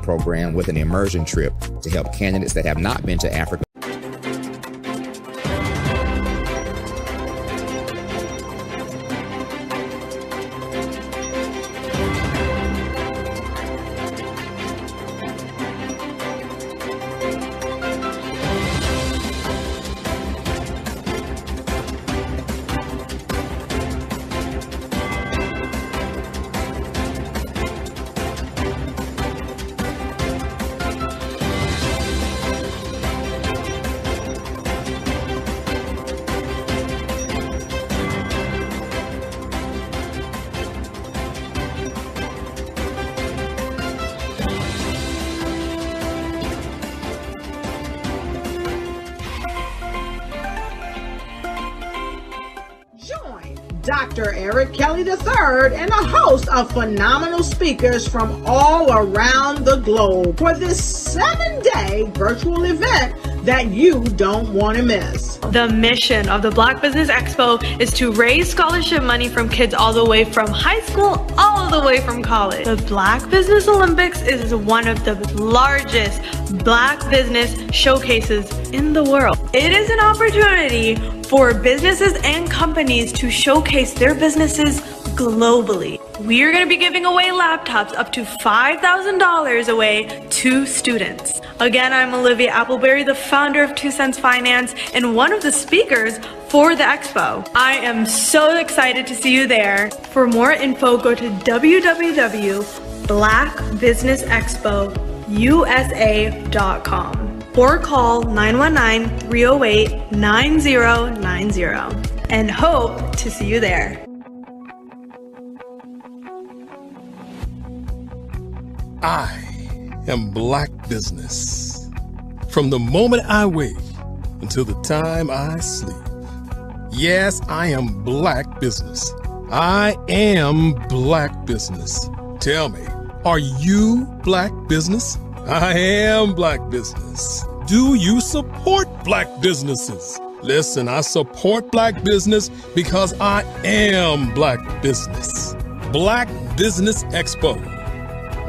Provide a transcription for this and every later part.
program with an immersion trip to help candidates that have not been to Africa. Dr. Eric Kelly III and a host of phenomenal speakers from all around the globe for this 7-day virtual event that you don't want to miss. The mission of the Black Business Expo is to raise scholarship money from kids all the way from high school all the way from college. The Black Business Olympics is one of the largest Black business showcases in the world. It is an opportunity for businesses and companies to showcase their businesses globally. We are going to be giving away laptops up to $5,000 away to students. Again, I'm Olivia Appleberry, the founder of 2 Cents Finance and one of the speakers for the expo. I am so excited to see you there. For more info, go to www.blackbusinessexpousa.com or call 919-308-9090 and hope to see you there. I am Black Business. From the moment I wake until the time I sleep. Yes, I am Black Business. I am Black Business. Tell me, are you Black Business? I am Black Business. Do you support Black businesses? Listen, I support Black business because I am Black Business. Black Business Expo,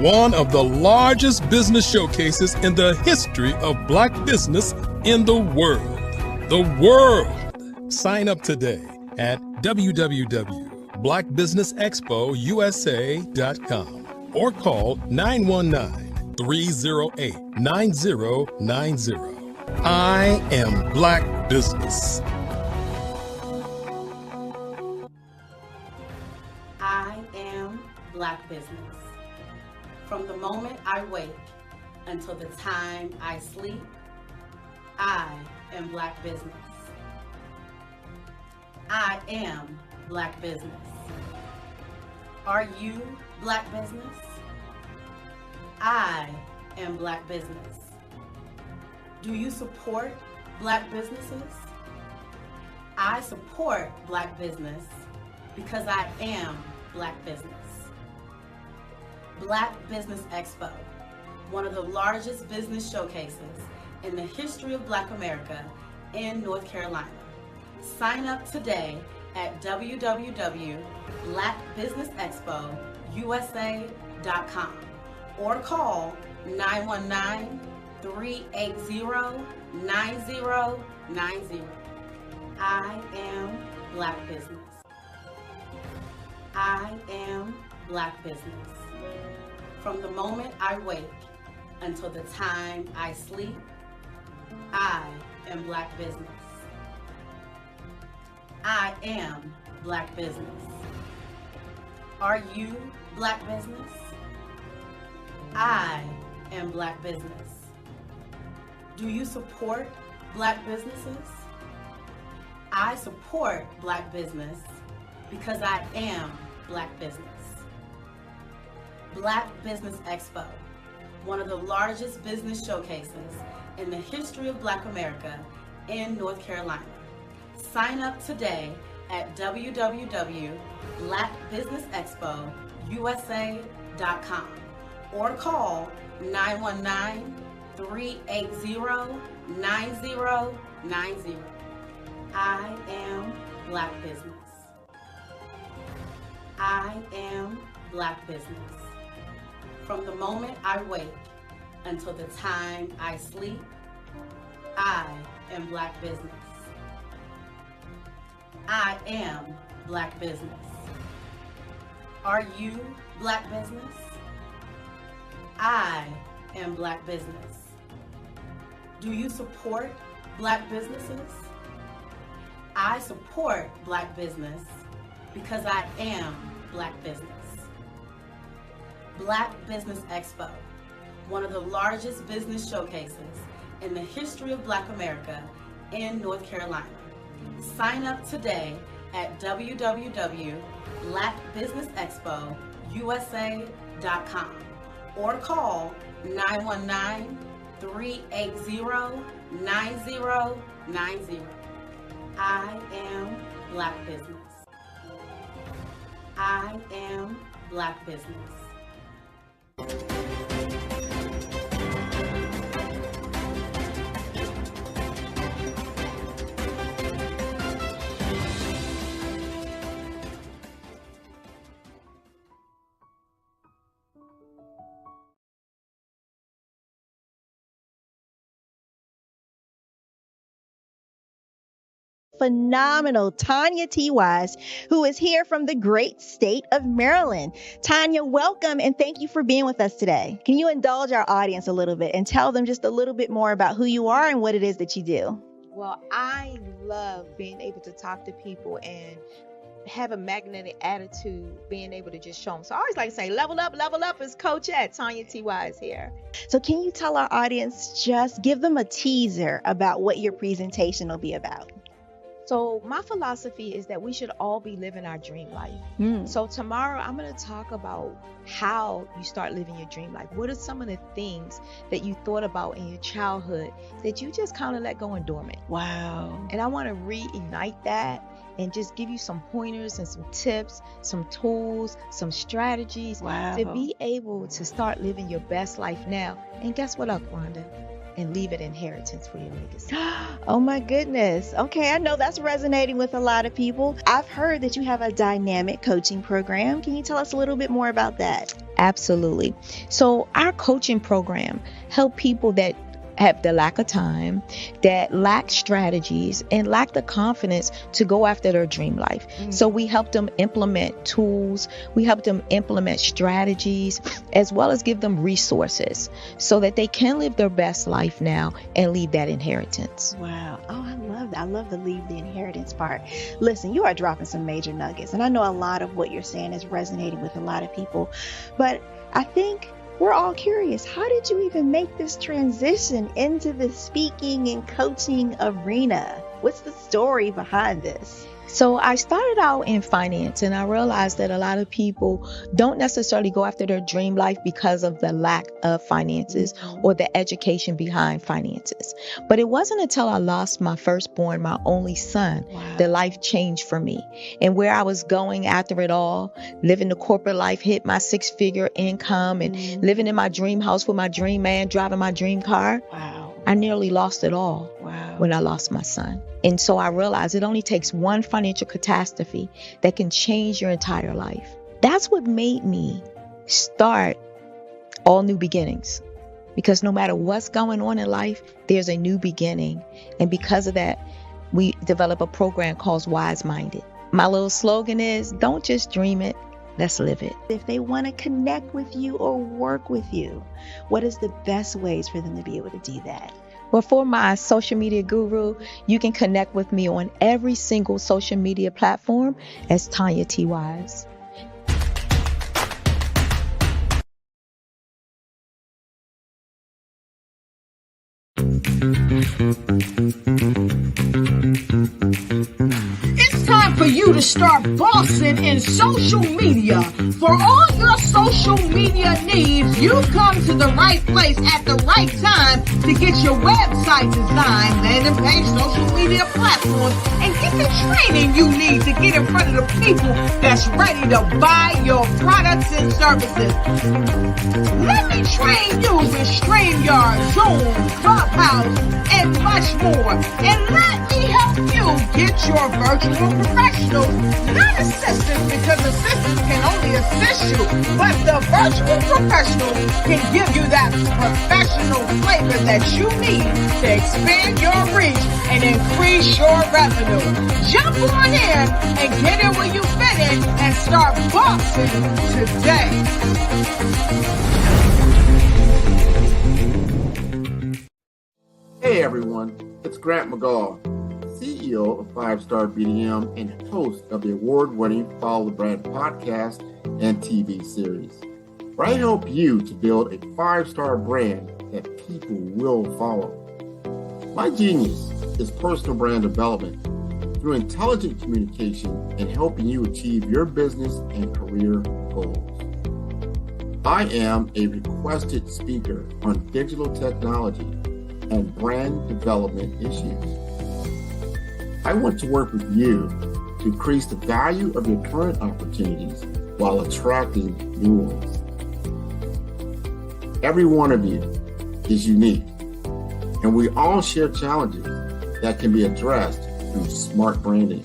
one of the largest business showcases in the history of Black business in the world. The world! Sign up today at www.blackbusinessexpousa.com or call 919-308-9090. I am Black Business. I am Black Business. From the moment I wake until the time I sleep, I am Black Business. I am Black Business. Are you Black Business? I am Black Business. Do you support Black businesses? I support Black business because I am Black business. Black Business Expo, one of the largest business showcases in the history of Black America in North Carolina. Sign up today at www.blackbusinessexpousa.com or call 919-380-9090. I am Black Business. I am Black Business. From the moment I wake until the time I sleep, I am Black Business. I am Black Business. Are you Black Business? I am Black Business. Do you support Black businesses? I support Black business because I am Black business. Black Business Expo, one of the largest business showcases in the history of Black America in North Carolina. Sign up today at www.blackbusinessexpousa.com or call 919-380-9090. I am Black Business. I am Black Business. From the moment I wake until the time I sleep. I am Black business. I am Black business. Are you Black business? I am Black business. Do you support Black businesses? I support Black business because I am Black business. Black Business Expo, one of the largest business showcases in the history of Black America in North Carolina. Sign up today at www.blackbusinessexpousa.com or call 919-380-9090. I am Black business. I am Black business. Phenomenal Tanya T. Wise, who is here from the great state of Maryland. Tanya, welcome and thank you for being with us today. Can you indulge our audience a little bit and tell them just a little bit more about who you are and what it is that you do? Well, I love being able to talk to people and have a magnetic attitude, being able to just show them. So I always like to say, level up is Coach at Tanya T. Wise here. So can you tell our audience, just give them a teaser about what your presentation will be about? So my philosophy is that we should all be living our dream life. So tomorrow I'm going to talk about how you start living your dream life. What are some of the things that you thought about in your childhood that you just kind of let go and dormant? Wow. And I want to reignite that and just give you some pointers and some tips, some tools, some strategies to be able to start living your best life now. And guess what, Wanda? And leave an inheritance for your legacy. Oh my goodness. Okay, I know that's resonating with a lot of people. I've heard that you have a dynamic coaching program. Can you tell us a little bit more about that? Absolutely. So our coaching program help people that have the lack of time, that lack strategies, and lack the confidence to go after their dream life. So we help them implement tools, we help them implement strategies, as well as give them resources so that they can live their best life now and leave that inheritance. Wow. Oh, I love that. I love the leave the inheritance part. Listen, you are dropping some major nuggets, and I know a lot of what you're saying is resonating with a lot of people, but I think we're all curious. How did you even make this transition into the speaking and coaching arena? What's the story behind this? So I started out in finance, and I realized that a lot of people don't necessarily go after their dream life because of the lack of finances or the education behind finances. But it wasn't until I lost my firstborn, my only son, that life changed for me. And where I was going after it all, living the corporate life, hit my 6-figure income and living in my dream house with my dream man, driving my dream car. I nearly lost it all when I lost my son. And so I realized it only takes one financial catastrophe that can change your entire life. That's what made me start All New Beginnings. Because no matter what's going on in life, there's a new beginning. And because of that, we develop a program called Wise Minded. My little slogan is, don't just dream it, let's live it. If they want to connect with you or work with you, what is the best ways for them to be able to do that? Well, for my social media guru, you can connect with me on every single social media platform as Tanya T. Wise. It's time for you to start bossing in social media. For all your social media needs, you've come to the right place at the right time to get your website designed, landing page, social media platforms, and get the training you need to get in front of the people that's ready to buy your products and services. Let me train you with StreamYard, Zoom, Clubhouse, and much more. And let me help you get your virtual professionals, not assistants, because assistants can only assist you, but the virtual professional can give you that professional flavor that you need to expand your reach and increase your revenue. Jump on in and get in where you fit in and start boxing today. Hey everyone, it's Grant McGaw, CEO of 5-Star BDM and host of the award-winning Follow the Brand podcast and TV series, where I help you to build a 5-star brand that people will follow. My genius is personal brand development through intelligent communication and helping you achieve your business and career goals. I am a requested speaker on digital technology and brand development issues. I want to work with you to increase the value of your current opportunities while attracting new ones. Every one of you is unique, and we all share challenges that can be addressed through smart branding.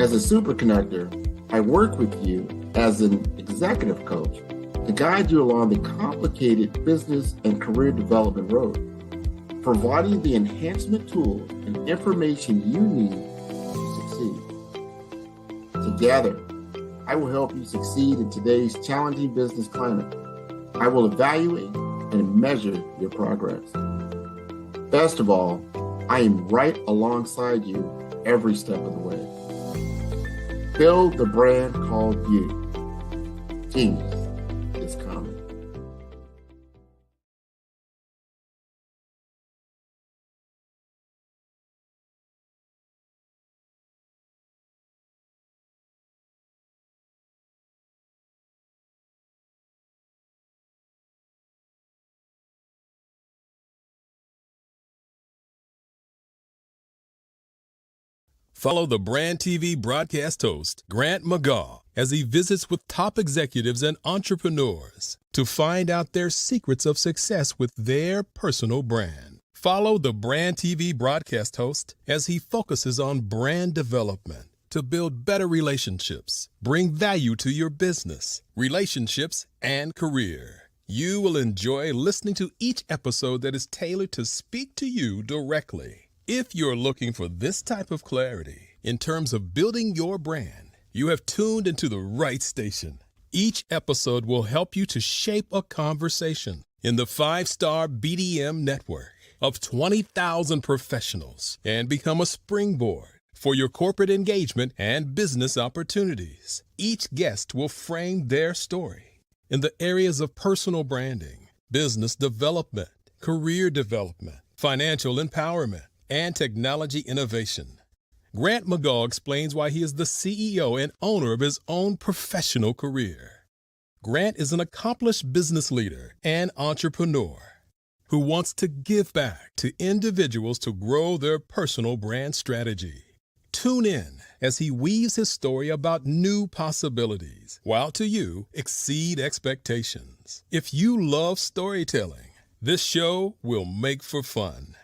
As a super connector, I work with you as an executive coach to guide you along the complicated business and career development road, providing the enhancement tools and information you need to succeed. Together, I will help you succeed in today's challenging business climate. I will evaluate and measure your progress. Best of all, I am right alongside you every step of the way. Build the brand called you. Genius is coming. Follow the Brand TV broadcast host, Grant McGaw, as he visits with top executives and entrepreneurs to find out their secrets of success with their personal brand. Follow the Brand TV broadcast host as he focuses on brand development to build better relationships, bring value to your business, relationships, and career. You will enjoy listening to each episode that is tailored to speak to you directly. If you're looking for this type of clarity in terms of building your brand, you have tuned into the right station. Each episode will help you to shape a conversation in the 5-Star BDM network of 20,000 professionals and become a springboard for your corporate engagement and business opportunities. Each guest will frame their story in the areas of personal branding, business development, career development, financial empowerment, and technology innovation. Grant McGaw explains why he is the CEO and owner of his own professional career. Grant is an accomplished business leader and entrepreneur who wants to give back to individuals to grow their personal brand strategy. Tune in as he weaves his story about new possibilities, while to you exceed expectations. If you love storytelling, this show will make for fun.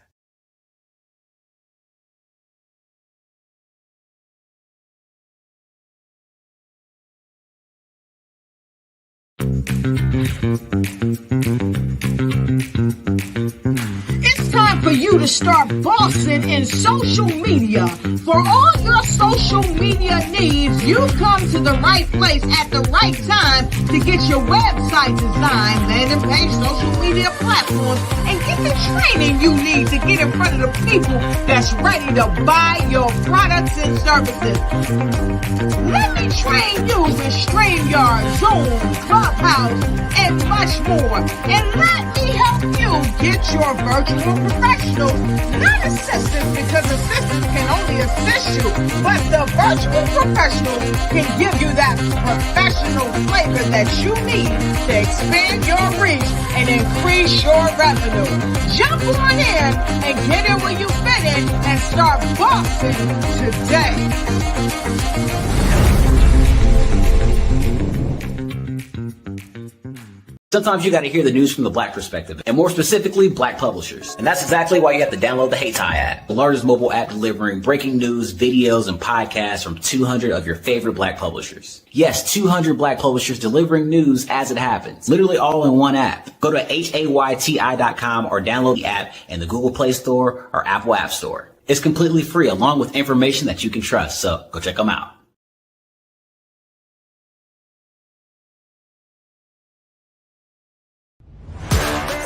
It's time for you to start bossing in social media. For all your social media needs, you've come to the right place at the right time to get your website designed, landing page, social media platforms, and get the training you need to get in front of the people that's ready to buy your products and services. Let me train you with StreamYard, Zoom, Clubhouse, and much more. And let me help you get your virtual professionals, not assistants, because assistants can only assist you, but the virtual professionals can give you that professional flavor that you need to expand your reach and increase your revenue. Jump on in and get in where you fit in and start boxing today. Sometimes you got to hear the news from the Black perspective, and more specifically, Black publishers. And that's exactly why you have to download the Hey Tie app, the largest mobile app delivering breaking news, videos, and podcasts from 200 of your favorite Black publishers. Yes, 200 Black publishers delivering news as it happens, literally all in one app. Go to hayti.com or download the app in the Google Play Store or Apple App Store. It's completely free, along with information that you can trust, so go check them out.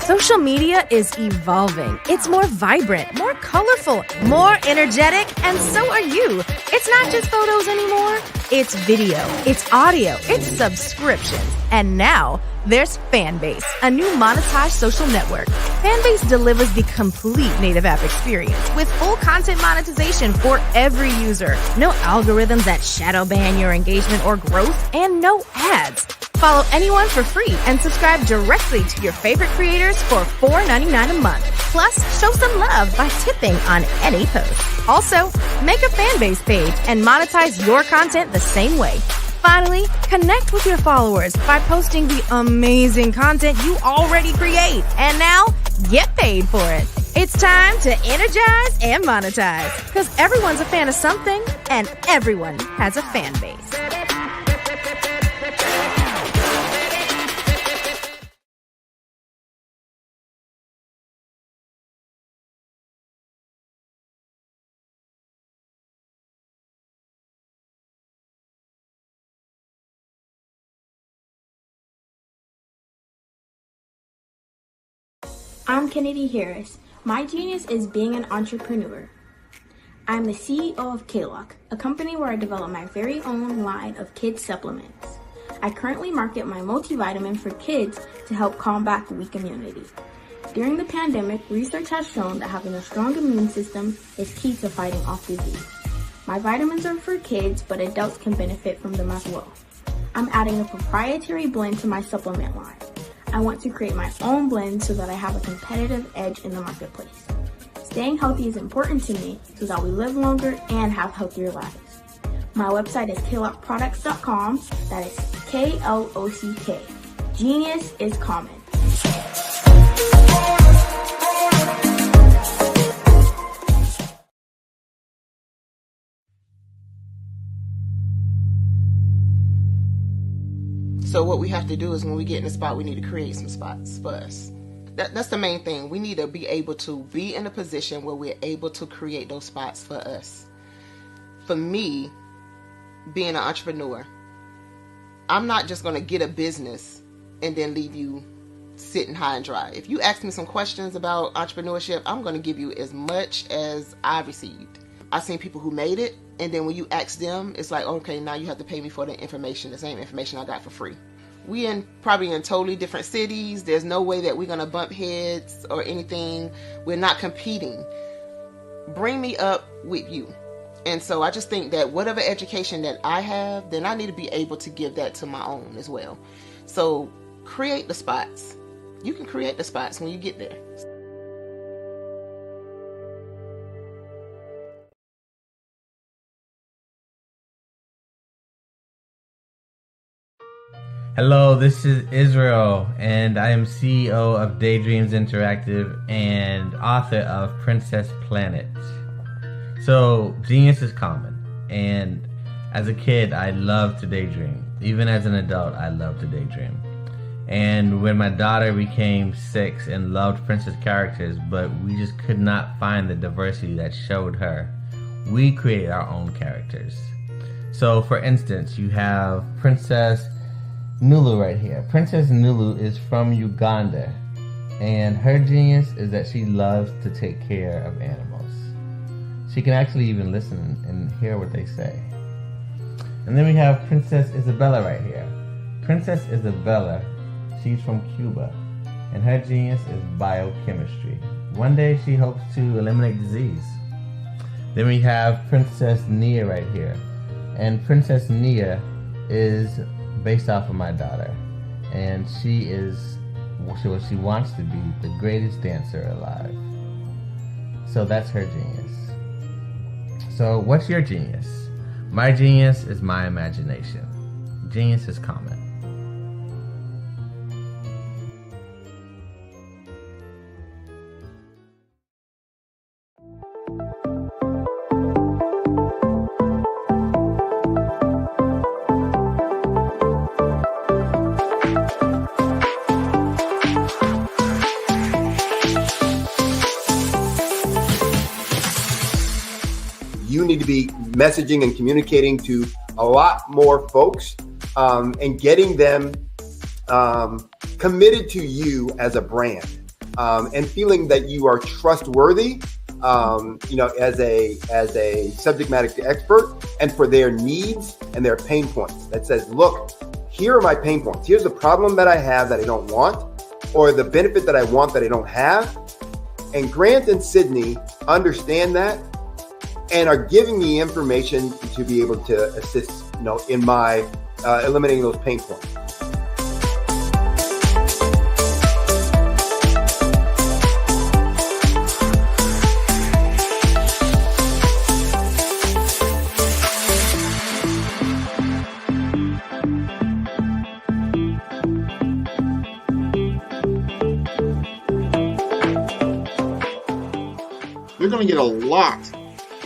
Social media is evolving. It's more vibrant, more colorful, more energetic, and so are you. It's not just photos anymore. It's video, it's audio, it's subscriptions. And now there's Fanbase, a new monetized social network. Fanbase delivers the complete native app experience with full content monetization for every user. No algorithms that shadow ban your engagement or growth, and no ads. Follow anyone for free and subscribe directly to your favorite creators for $4.99 a month. Plus, show some love by tipping on any post. Also, make a Fanbase page and monetize your content the same way. Finally, connect with your followers by posting the amazing content you already create. And now, get paid for it. It's time to energize and monetize, because everyone's a fan of something and everyone has a fan base. I'm Kennedy Harris. My genius is being an entrepreneur. I'm the CEO of K-Lock, a company where I develop my very own line of kids supplements. I currently market my multivitamin for kids to help combat weak immunity. During the pandemic, research has shown that having a strong immune system is key to fighting off disease. My vitamins are for kids, but adults can benefit from them as well. I'm adding a proprietary blend to my supplement line. I want to create my own blend so that I have a competitive edge in the marketplace. Staying healthy is important to me so that we live longer and have healthier lives. My website is klockproducts.com. That is K-L-O-C-K. Genius is common. So what we have to do is when we get in a spot, we need to create some spots for us. That's the main thing. We need to be able to be in a position where we're able to create those spots for us. For me, being an entrepreneur, I'm not just going to get a business and then leave you sitting high and dry. If you ask me some questions about entrepreneurship, I'm going to give you as much as I received. I've seen people who made it, and then when you ask them, it's like, okay, now you have to pay me for the information, the same information I got for free. We probably in totally different cities. There's no way that we're going to bump heads or anything. We're not competing. Bring me up with you. And so I just think that whatever education that I have, then I need to be able to give that to my own as well. So create the spots. You can create the spots when you get there. Hello, this is Israel, and I am CEO of Daydreams Interactive and author of Princess Planet. So, genius is common, and as a kid, I loved to daydream. Even as an adult, I love to daydream. And when my daughter became 6 and loved princess characters, but we just could not find the diversity that showed her, we created our own characters. So, for instance, you have Princess Nulu right here. Princess Nulu is from Uganda, and her genius is that she loves to take care of animals. She can actually even listen and hear what they say. And then we have Princess Isabella right here. Princess Isabella, she's from Cuba, and her genius is biochemistry. One day she hopes to eliminate disease. Then we have Princess Nia right here, and Princess Nia is based off of my daughter, and she wants to be the greatest dancer alive. So that's her genius. So what's your genius? My genius is my imagination. Genius is common. you need to be messaging and communicating to a lot more folks and getting them committed to you as a brand and feeling that you are trustworthy, as a subject matter expert, and for their needs and their pain points. That says, look, here are my pain points. Here's the problem that I have that I don't want, or the benefit that I want that I don't have. And Grant and Sydney understand that and are giving me information to be able to assist, in my eliminating those pain points. You're going to get a lot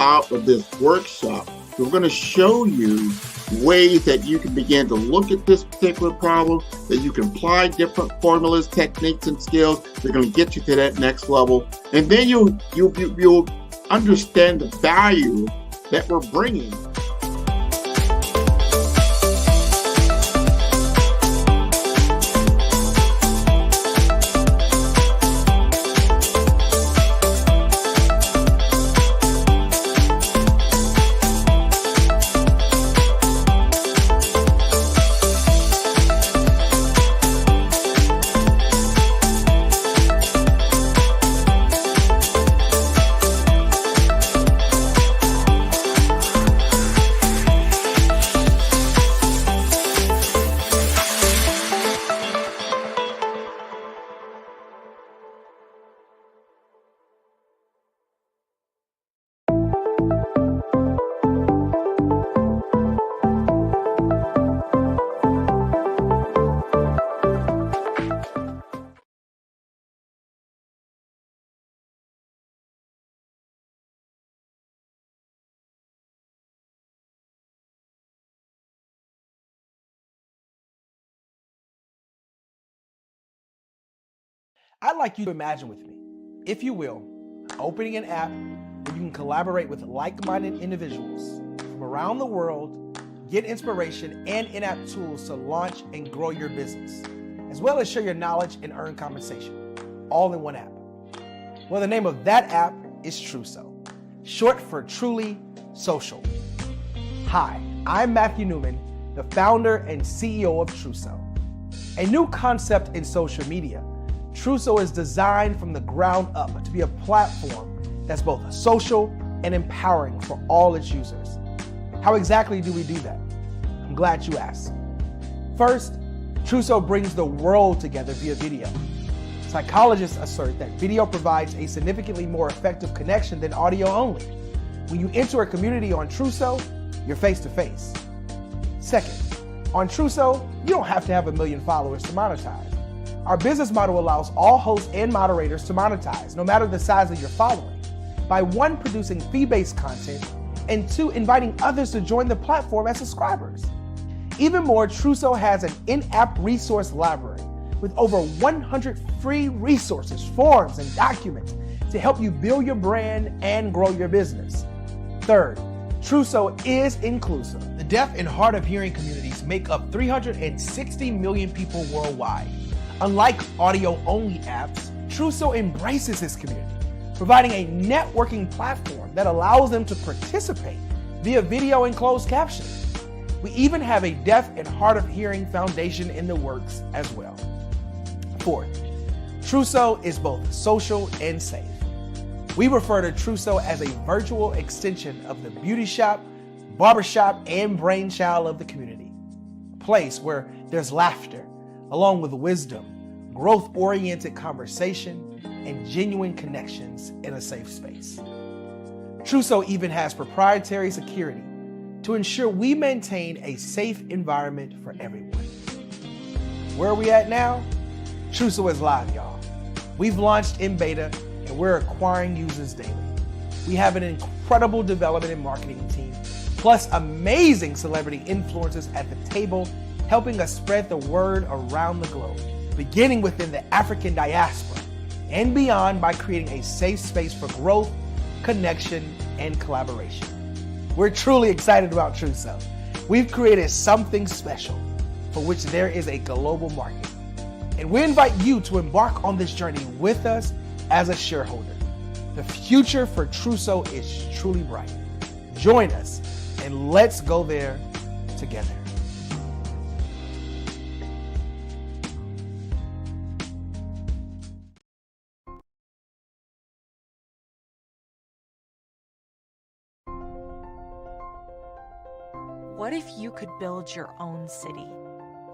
out of this workshop. We're going to show you ways that you can begin to look at this particular problem, that you can apply different formulas, techniques, and skills. They're going to get you to that next level. And then you'll understand the value that we're bringing. I'd like you to imagine with me, if you will, opening an app where you can collaborate with like-minded individuals from around the world, get inspiration and in-app tools to launch and grow your business, as well as share your knowledge and earn compensation, all in one app. Well, the name of that app is Truso, short for Truly Social. Hi, I'm Matthew Newman, the founder and CEO of Truso, a new concept in social media. Truso is designed from the ground up to be a platform that's both social and empowering for all its users. How exactly do we do that? I'm glad you asked. First, Truso brings the world together via video. Psychologists assert that video provides a significantly more effective connection than audio only. When you enter a community on Truso, you're face-to-face. Second, on Truso, you don't have to have 1 million followers to monetize. Our business model allows all hosts and moderators to monetize, no matter the size of your following, by 1, producing fee-based content, and 2, inviting others to join the platform as subscribers. Even more, Truso has an in-app resource library with over 100 free resources, forms, and documents to help you build your brand and grow your business. Third, Truso is inclusive. The deaf and hard of hearing communities make up 360 million people worldwide. Unlike audio-only apps, Truso embraces this community, providing a networking platform that allows them to participate via video and closed captioning. We even have a deaf and hard of hearing foundation in the works as well. Fourth, Truso is both social and safe. We refer to Truso as a virtual extension of the beauty shop, barbershop, and brainchild of the community. A place where there's laughter, along with wisdom, growth-oriented conversation, and genuine connections in a safe space. Truso even has proprietary security to ensure we maintain a safe environment for everyone. Where are we at now? Truso is live, y'all. We've launched in beta, and we're acquiring users daily. We have an incredible development and marketing team, plus amazing celebrity influencers at the table, helping us spread the word around the globe, beginning within the African diaspora and beyond by creating a safe space for growth, connection, and collaboration. We're truly excited about Truso. We've created something special for which there is a global market. And we invite you to embark on this journey with us as a shareholder. The future for Truso is truly bright. Join us and let's go there together. What if you could build your own city?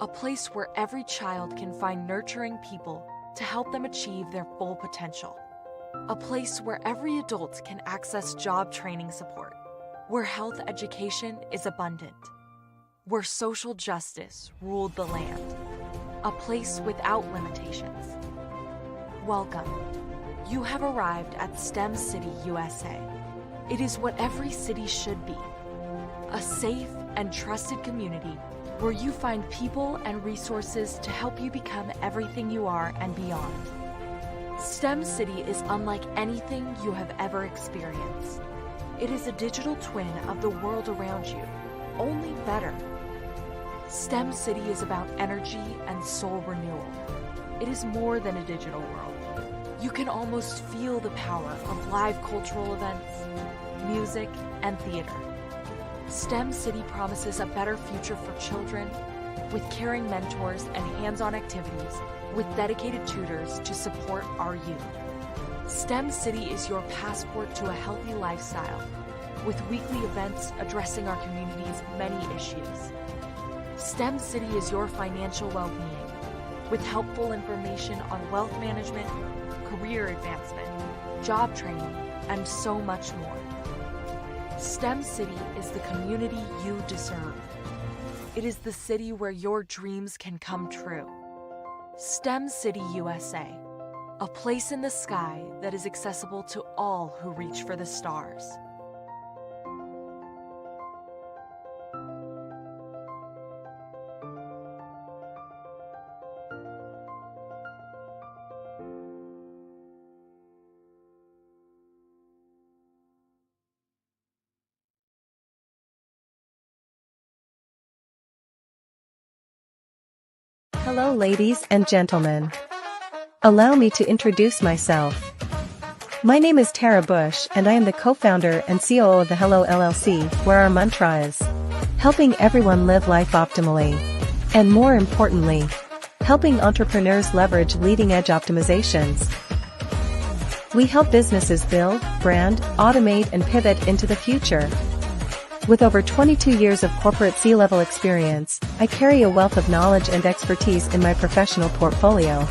A place where every child can find nurturing people to help them achieve their full potential. A place where every adult can access job training support. Where health education is abundant. Where social justice ruled the land. A place without limitations. Welcome. You have arrived at STEM City USA. It is what every city should be. A safe and trusted community where you find people and resources to help you become everything you are and beyond. STEM City is unlike anything you have ever experienced. It is a digital twin of the world around you, only better. STEM City is about energy and soul renewal. It is more than a digital world. You can almost feel the power of live cultural events, music, and theater. STEM City promises a better future for children with caring mentors and hands-on activities with dedicated tutors to support our youth. STEM City is your passport to a healthy lifestyle with weekly events addressing our community's many issues. STEM City is your financial well-being with helpful information on wealth management, career advancement, job training, and so much more. STEM City is the community you deserve. It is the city where your dreams can come true. STEM City USA, a place in the sky that is accessible to all who reach for the stars. Hello, ladies and gentlemen. Allow me to introduce myself. My name is Tara Bush, and I am the co-founder and COO of the Hello LLC, where our mantra is helping everyone live life optimally. And more importantly, helping entrepreneurs leverage leading-edge optimizations. We help businesses build, brand, automate, and pivot into the future. With over 22 years of corporate C-level experience, I carry a wealth of knowledge and expertise in my professional portfolio.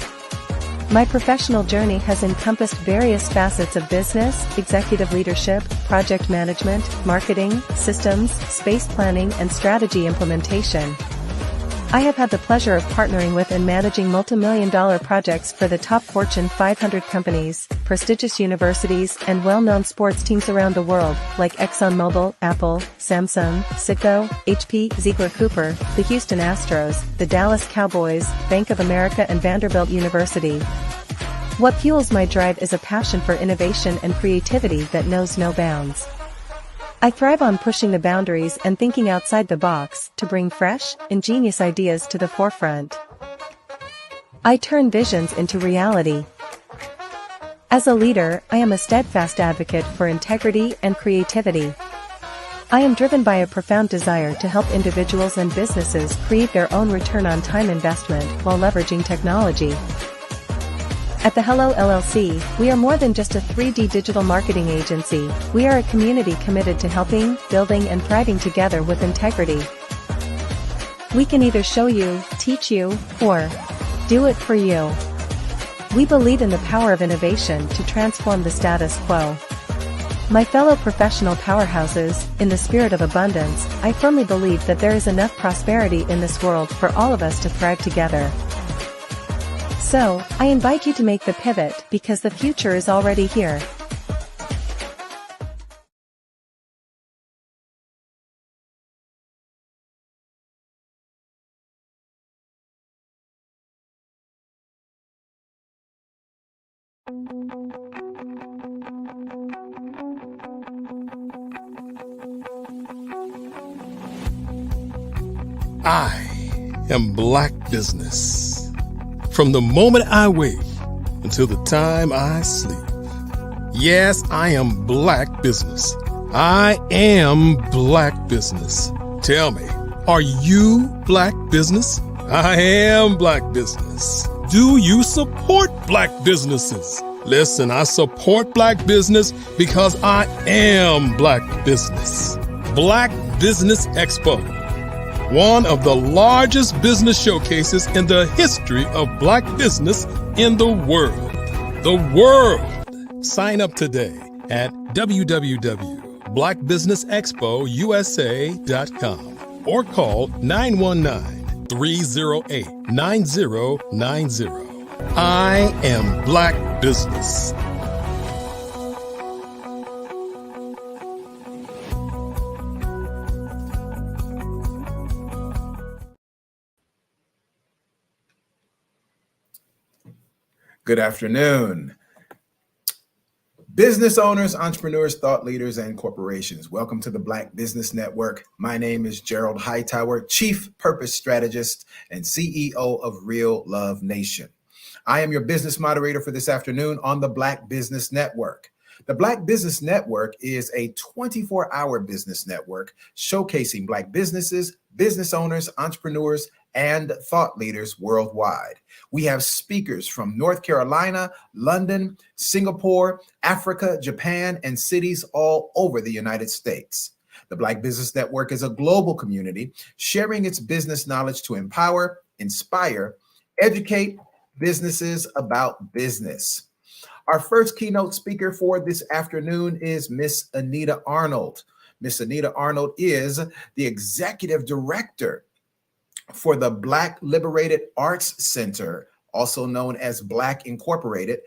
My professional journey has encompassed various facets of business, executive leadership, project management, marketing, systems, space planning, and strategy implementation. I have had the pleasure of partnering with and managing multi-million-dollar projects for the top Fortune 500 companies, prestigious universities, and well-known sports teams around the world, like ExxonMobil, Apple, Samsung, Citgo, HP, Ziegler Cooper, the Houston Astros, the Dallas Cowboys, Bank of America, and Vanderbilt University. What fuels my drive is a passion for innovation and creativity that knows no bounds. I thrive on pushing the boundaries and thinking outside the box to bring fresh, ingenious ideas to the forefront. I turn visions into reality. As a leader, I am a steadfast advocate for integrity and creativity. I am driven by a profound desire to help individuals and businesses create their own return on time investment while leveraging technology. At the Hello LLC, we are more than just a 3D digital marketing agency. We are a community committed to helping, building, and thriving together with integrity. We can either show you, teach you, or do it for you. We believe in the power of innovation to transform the status quo. My fellow professional powerhouses, in the spirit of abundance, I firmly believe that there is enough prosperity in this world for all of us to thrive together. So, I invite you to make the pivot because the future is already here. I am Black Business. From the moment I wake until the time I sleep. Yes, I am Black Business. I am Black Business. Tell me, are you Black Business? I am Black Business. Do you support Black businesses? Listen, I support Black business because I am Black Business. Black Business Expo, one of the largest business showcases in the history of Black business in the world. The world! Sign up today at www.blackbusinessexpousa.com or call 919-308-9090. I am Black Business. Good afternoon. Business owners, entrepreneurs, thought leaders, and corporations. Welcome to the Black Business Network. My name is Gerald Hightower, Chief Purpose Strategist and CEO of Real Love Nation. I am your business moderator for this afternoon on the Black Business Network. The Black Business Network is a 24-hour business network showcasing Black businesses, business owners, entrepreneurs, and thought leaders worldwide. We have speakers from North Carolina, London, Singapore, Africa, Japan, and cities all over the United States. The Black Business Network is a global community sharing its business knowledge to empower, inspire, educate businesses about business. Our first keynote speaker for this afternoon is Miss Anita Arnold. Miss Anita Arnold is the Executive Director for the Black Liberated Arts Center, also known as Black Incorporated.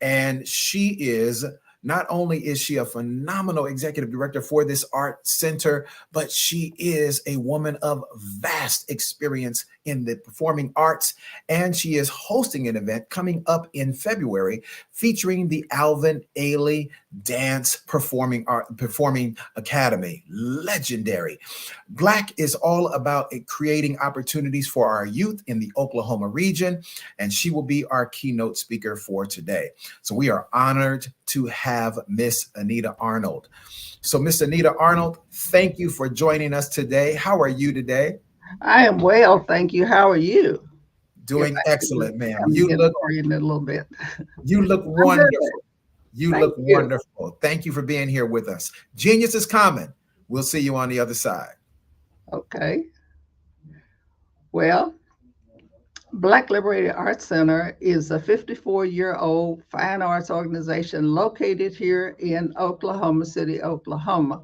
And she is, not only is she a phenomenal executive director for this art center, but she is a woman of vast experience in the performing arts. And she is hosting an event coming up in February featuring the Alvin Ailey Dance Performing Academy. Legendary. Black is all about creating opportunities for our youth in the Oklahoma region, and she will be our keynote speaker for today. So we are honored to have Miss Anita Arnold. So Miss Anita Arnold, thank you for joining us today. How are you today? I am well, thank you. How are you? Doing excellent, ma'am. You look in a little bit. You look wonderful. You look wonderful. Thank you for being here with us. Genius is common. We'll see you on the other side. Okay. Well, Black Liberated Arts Center is a 54-year-old fine arts organization located here in Oklahoma City, Oklahoma,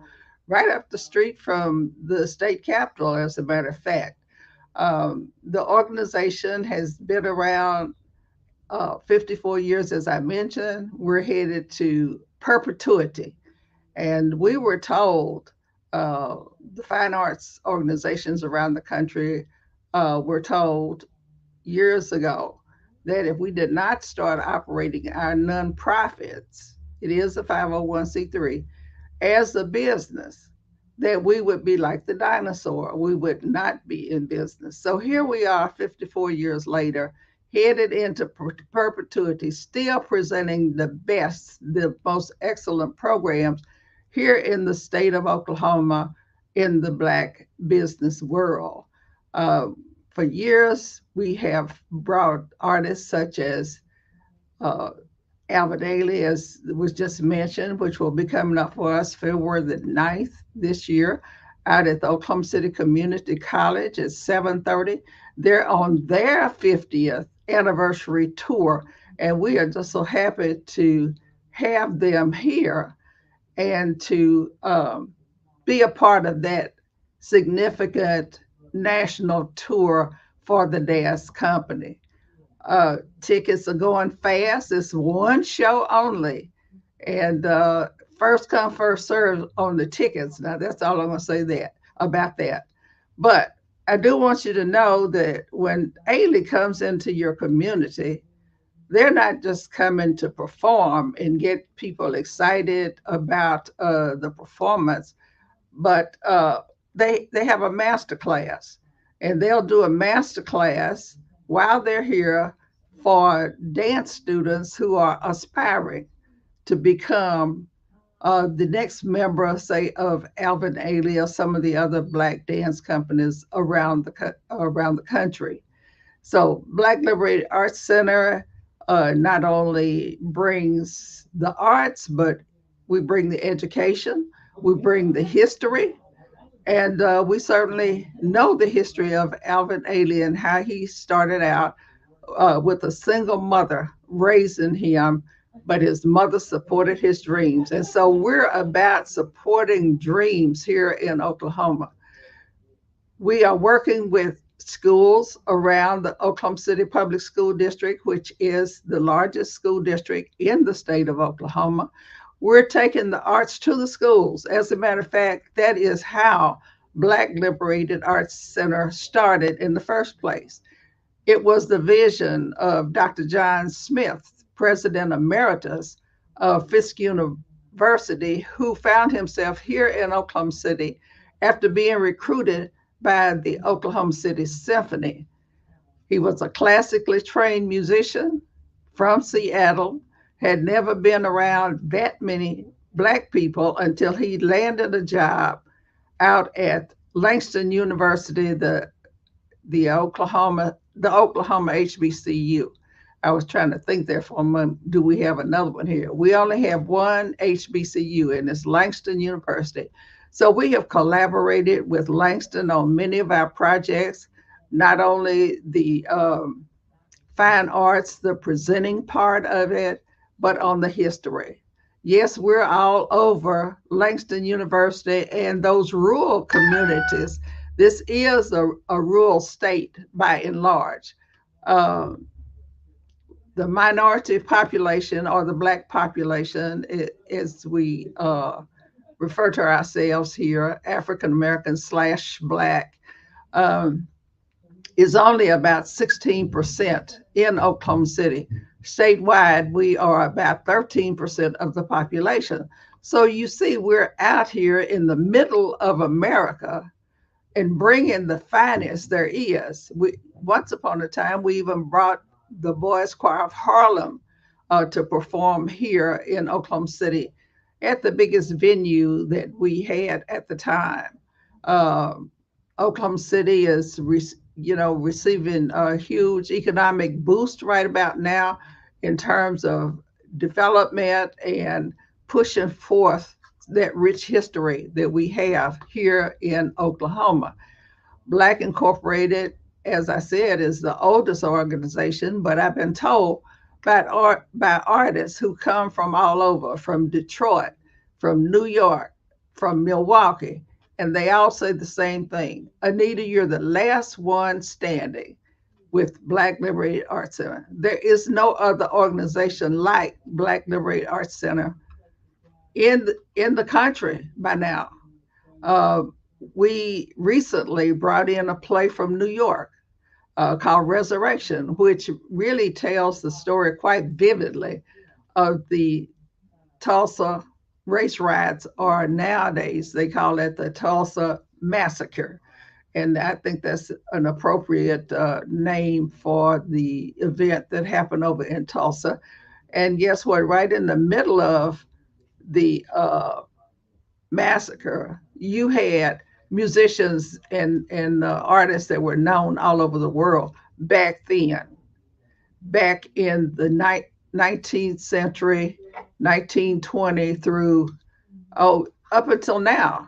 right up the street from the state capitol, as a matter of fact. The organization has been around 54 years, as I mentioned. We're headed to perpetuity. And we were told, the fine arts organizations around the country were told years ago that if we did not start operating our nonprofits, it is a 501c3, as a business, that we would be like the dinosaur. We would not be in business. So here we are 54 years later, headed into perpetuity, still presenting the best, the most excellent programs here in the state of Oklahoma in the Black business world. For years, we have brought artists such as Alvin Ailey, as was just mentioned, which will be coming up for us February the 9th this year out at the Oklahoma City Community College at 7:30. They're on their 50th anniversary tour, and we are just so happy to have them here and to be a part of that significant national tour for the dance company. Tickets are going fast. It's one show only, and first come, first serve on the tickets. Now that's all I'm going to say about that. But I do want you to know that when Ailey comes into your community, they're not just coming to perform and get people excited about the performance, but they have a master class, and they'll do a master class while they're here for dance students who are aspiring to become the next member, say, of Alvin Ailey or some of the other Black dance companies around the country. So Black Liberated Arts Center not only brings the arts, but we bring the education, we bring the history, and we certainly know the history of Alvin Ailey and how he started out with a single mother raising him, but his mother supported his dreams. And so we're about supporting dreams here in Oklahoma. We are working with schools around the Oklahoma City Public School District, which is the largest school district in the state of Oklahoma. We're taking the arts to the schools. As a matter of fact, that is how Black Liberated Arts Center started in the first place. It was the vision of Dr. John Smith, President Emeritus of Fisk University, who found himself here in Oklahoma City after being recruited by the Oklahoma City Symphony. He was a classically trained musician from Seattle, had never been around that many Black people until he landed a job out at Langston University, the Oklahoma HBCU. I was trying to think there for a moment, do we have another one here? We only have one HBCU, and it's Langston University. So we have collaborated with Langston on many of our projects, not only the fine arts, the presenting part of it, but on the history. Yes, we're all over Langston University and those rural communities. This is a rural state by and large. The minority population, or the Black population, as we refer to ourselves here, African American / Black, is only about 16% in Oklahoma City. Statewide, we are about 13% of the population. So you see, we're out here in the middle of America and bringing the finest there is. Once upon a time, we even brought the Boys Choir of Harlem to perform here in Oklahoma City at the biggest venue that we had at the time. Oklahoma City is receiving a huge economic boost right about now in terms of development and pushing forth that rich history that we have here in Oklahoma. Black Incorporated, as I said, is the oldest organization, but I've been told by artists who come from all over, from Detroit, from New York, from Milwaukee, and they all say the same thing. Anita, you're the last one standing with Black Liberated Arts Center. There is no other organization like Black Liberated Arts Center in the country by now. We recently brought in a play from New York called Resurrection, which really tells the story quite vividly of the Tulsa race riots, or nowadays they call it the Tulsa Massacre. And I think that's an appropriate name for the event that happened over in Tulsa. And guess what? Right in the middle of the massacre, you had musicians and artists that were known all over the world back then, back in the 19th century, 1920 through, up until now.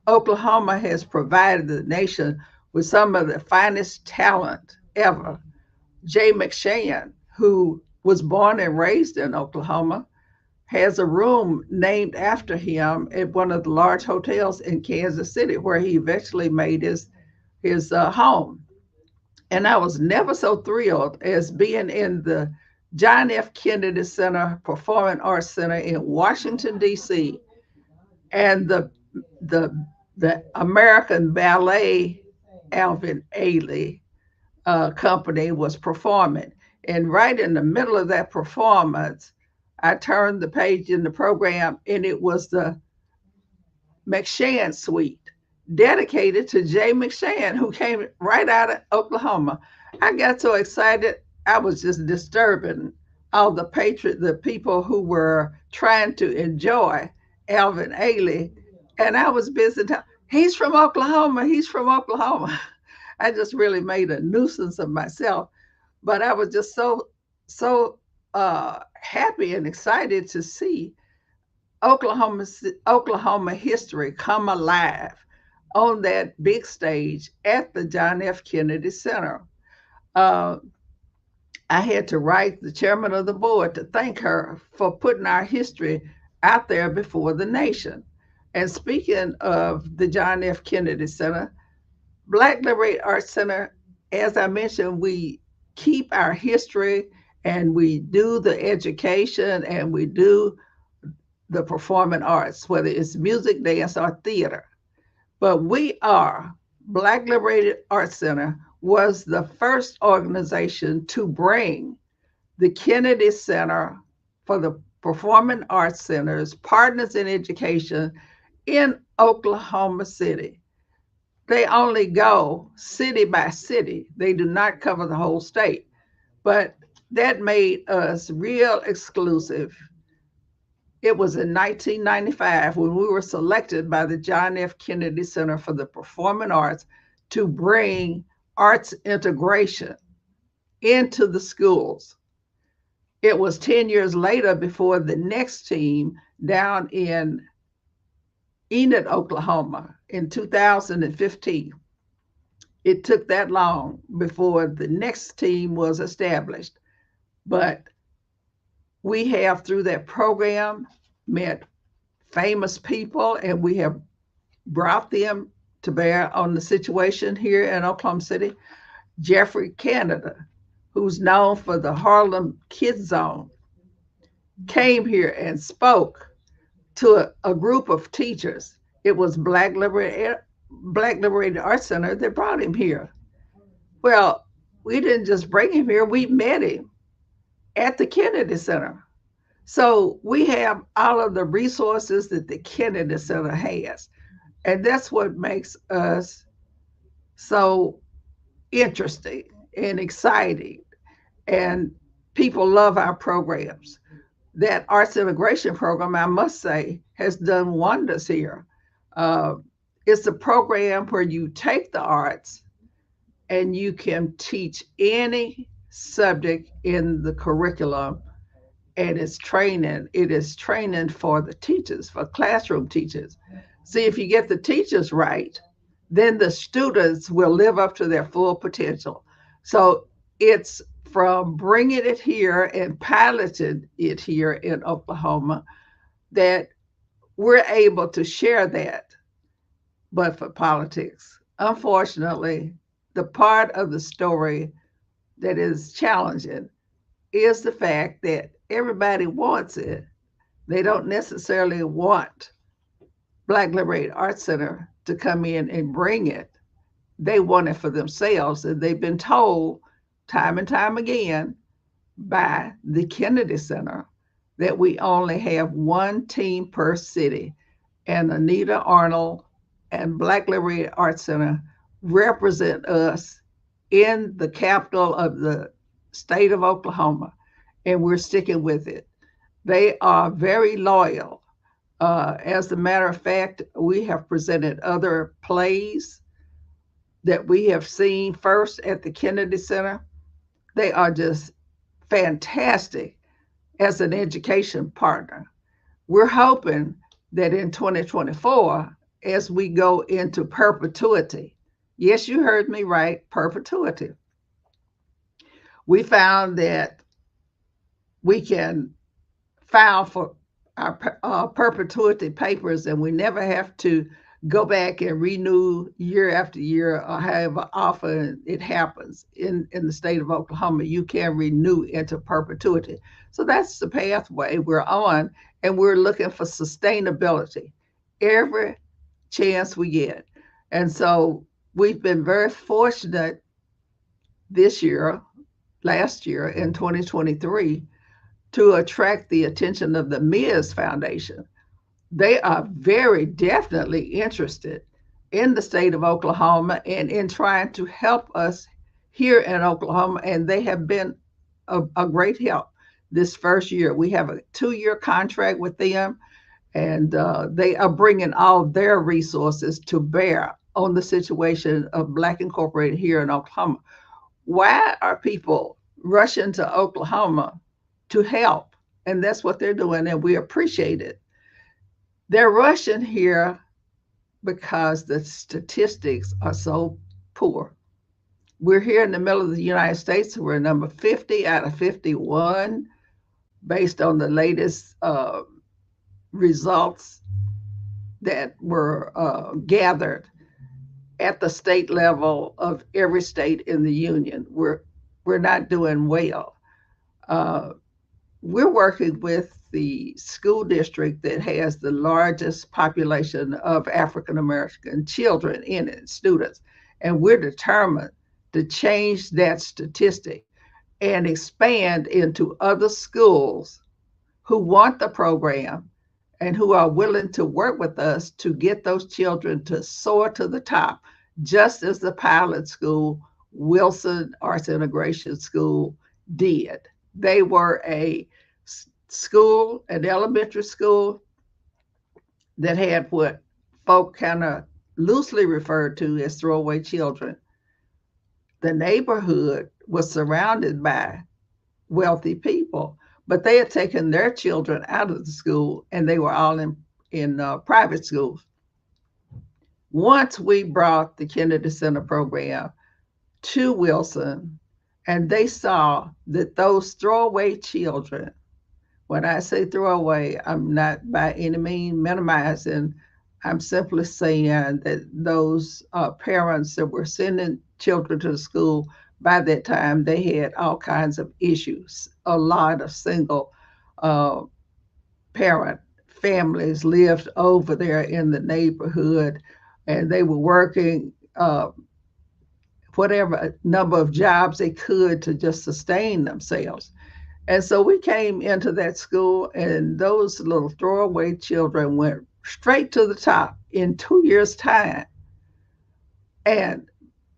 Oklahoma has provided the nation with some of the finest talent ever. Jay McShann, who was born and raised in Oklahoma, has a room named after him at one of the large hotels in Kansas City, where he eventually made his home. And I was never so thrilled as being in the John F. Kennedy Center, Performing Arts Center in Washington, D.C., and the American Ballet Alvin Ailey company was performing. And right in the middle of that performance, I turned the page in the program, and it was the McShann Suite. dedicated to Jay McShann, who came right out of Oklahoma. I got so excited, I was just disturbing all the people who were trying to enjoy Alvin Ailey. And I was busy. He's from Oklahoma. He's from Oklahoma. I just really made a nuisance of myself. But I was just so happy and excited to see Oklahoma history come alive on that big stage at the John F. Kennedy Center. I had to write the chairman of the board to thank her for putting our history out there before the nation. And speaking of the John F. Kennedy Center, Black Liberated Arts Center, as I mentioned, we keep our history and we do the education and we do the performing arts, whether it's music, dance, or theater. But we are, Black Liberated Arts Center was the first organization to bring the Kennedy Center for the Performing Arts Centers, Partners in Education in Oklahoma City. They only go city by city. They do not cover the whole state, but that made us real exclusive. It was in 1995 when we were selected by the John F. Kennedy Center for the Performing Arts to bring arts integration into the schools. It was 10 years later before the next team down in Enid, Oklahoma in 2015. It took that long before the next team was established. But we have, through that program, met famous people, and we have brought them to bear on the situation here in Oklahoma City. Jeffrey Canada, who's known for the Harlem Kids Zone, came here and spoke to a group of teachers. It was Black Liberated Arts Center that brought him here. Well, we didn't just bring him here, we met him at the Kennedy Center. So we have all of the resources that the Kennedy Center has. And that's what makes us so interesting and exciting. And people love our programs. That arts integration program, I must say, has done wonders here. It's a program where you take the arts and you can teach any subject in the curriculum, and it is training for the teachers, for classroom teachers. See, if you get the teachers right, then the students will live up to their full potential. So it's from bringing it here and piloting it here in Oklahoma that we're able to share that. But for politics, unfortunately, the part of the story that is challenging is the fact that everybody wants it. They don't necessarily want Black Liberated Arts Center to come in and bring it. They want it for themselves, and they've been told time and time again by the Kennedy Center that we only have one team per city, and Anita Arnold and Black Liberated Arts Center represent us in the capital of the state of Oklahoma, and we're sticking with it. They are very loyal. As a matter of fact, we have presented other plays that we have seen first at the Kennedy Center. They are just fantastic as an education partner. We're hoping that in 2024, as we go into perpetuity, yes, you heard me right, perpetuity, we found that we can file for our perpetuity papers, and we never have to go back and renew year after year, or however often it happens in the state of Oklahoma. You can renew into perpetuity. So that's the pathway we're on, and we're looking for sustainability every chance we get. And so we've been very fortunate this year, last year in 2023, to attract the attention of the Ms. Foundation. They are very definitely interested in the state of Oklahoma and in trying to help us here in Oklahoma. And they have been a great help this first year. We have a 2-year contract with them, and they are bringing all their resources to bear on the situation of Black Incorporated here in Oklahoma. Why are people rushing to Oklahoma to help? And that's what they're doing, and we appreciate it. They're rushing here because the statistics are so poor. We're here in the middle of the United States. We're number 50 out of 51 based on the latest results that were gathered at the state level of every state in the union. We're not doing well. We're working with the school district that has the largest population of African American children in it, students, and we're determined to change that statistic and expand into other schools who want the program and who are willing to work with us to get those children to soar to the top, just as the pilot school, Wilson Arts Integration School, did. They were a school, an elementary school that had what folk kind of loosely referred to as throwaway children. The neighborhood was surrounded by wealthy people, but they had taken their children out of the school and they were all in private schools. Once we brought the Kennedy Center program to Wilson, and they saw that those throwaway children, when I say throwaway, I'm not by any means minimizing. I'm simply saying that those parents that were sending children to the school, by that time, they had all kinds of issues. A lot of single parent families lived over there in the neighborhood, and they were working whatever number of jobs they could to just sustain themselves. And so we came into that school, and those little throwaway children went straight to the top in 2 years' time. And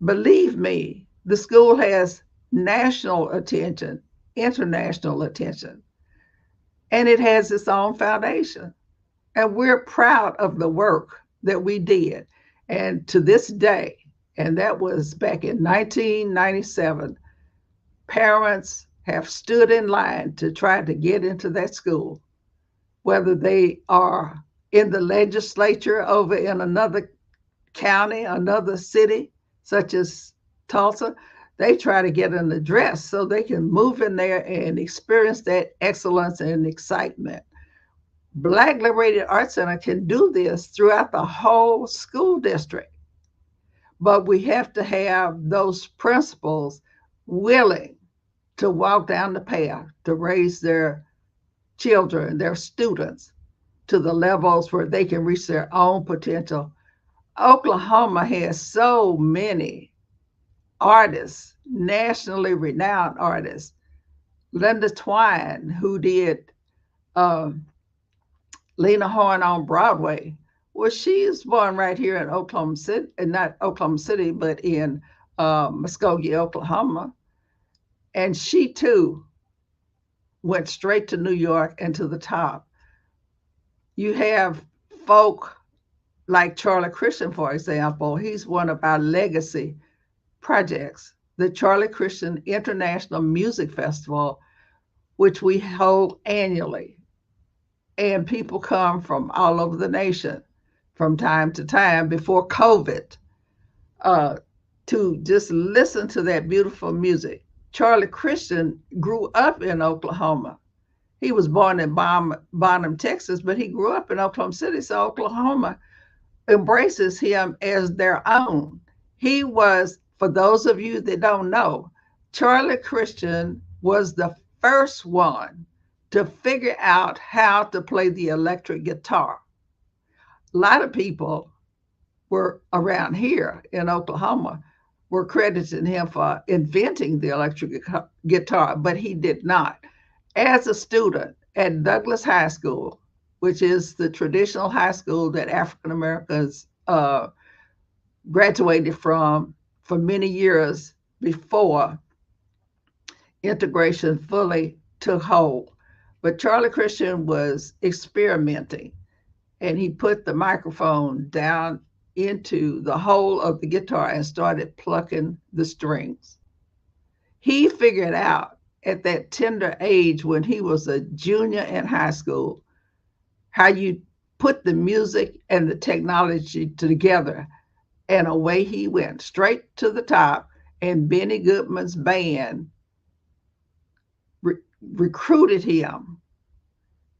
believe me, the school has national attention, international attention, and it has its own foundation. And we're proud of the work that we did. And to this day, and that was back in 1997, parents have stood in line to try to get into that school, whether they are in the legislature over in another county, another city, such as Tulsa. They try to get an address so they can move in there and experience that excellence and excitement. Black Liberated Arts Center can do this throughout the whole school district, but we have to have those principals willing to walk down the path to raise their children, their students, to the levels where they can reach their own potential. Oklahoma has so many artists, nationally renowned artists. Linda Twine, who did Lena Horne on Broadway. Well, she is born right here in Oklahoma City, and not Oklahoma City, but in Muskogee, Oklahoma. And she too went straight to New York and to the top. You have folk like Charlie Christian, for example. He's one of our legacy projects, the Charlie Christian International Music Festival, which we hold annually. And people come from all over the nation from time to time before COVID to just listen to that beautiful music. Charlie Christian grew up in Oklahoma. He was born in Bonham, Texas, but he grew up in Oklahoma City, so Oklahoma embraces him as their own. He was, for those of you that don't know, Charlie Christian was the first one to figure out how to play the electric guitar. A lot of people were around here in Oklahoma were crediting him for inventing the electric guitar, but he did not. As a student at Douglas High School, which is the traditional high school that African Americans graduated from for many years before integration fully took hold. But Charlie Christian was experimenting, and he put the microphone down into the hole of the guitar and started plucking the strings. He figured out at that tender age when he was a junior in high school how you put the music and the technology together, and away he went straight to the top. And Benny Goodman's band recruited him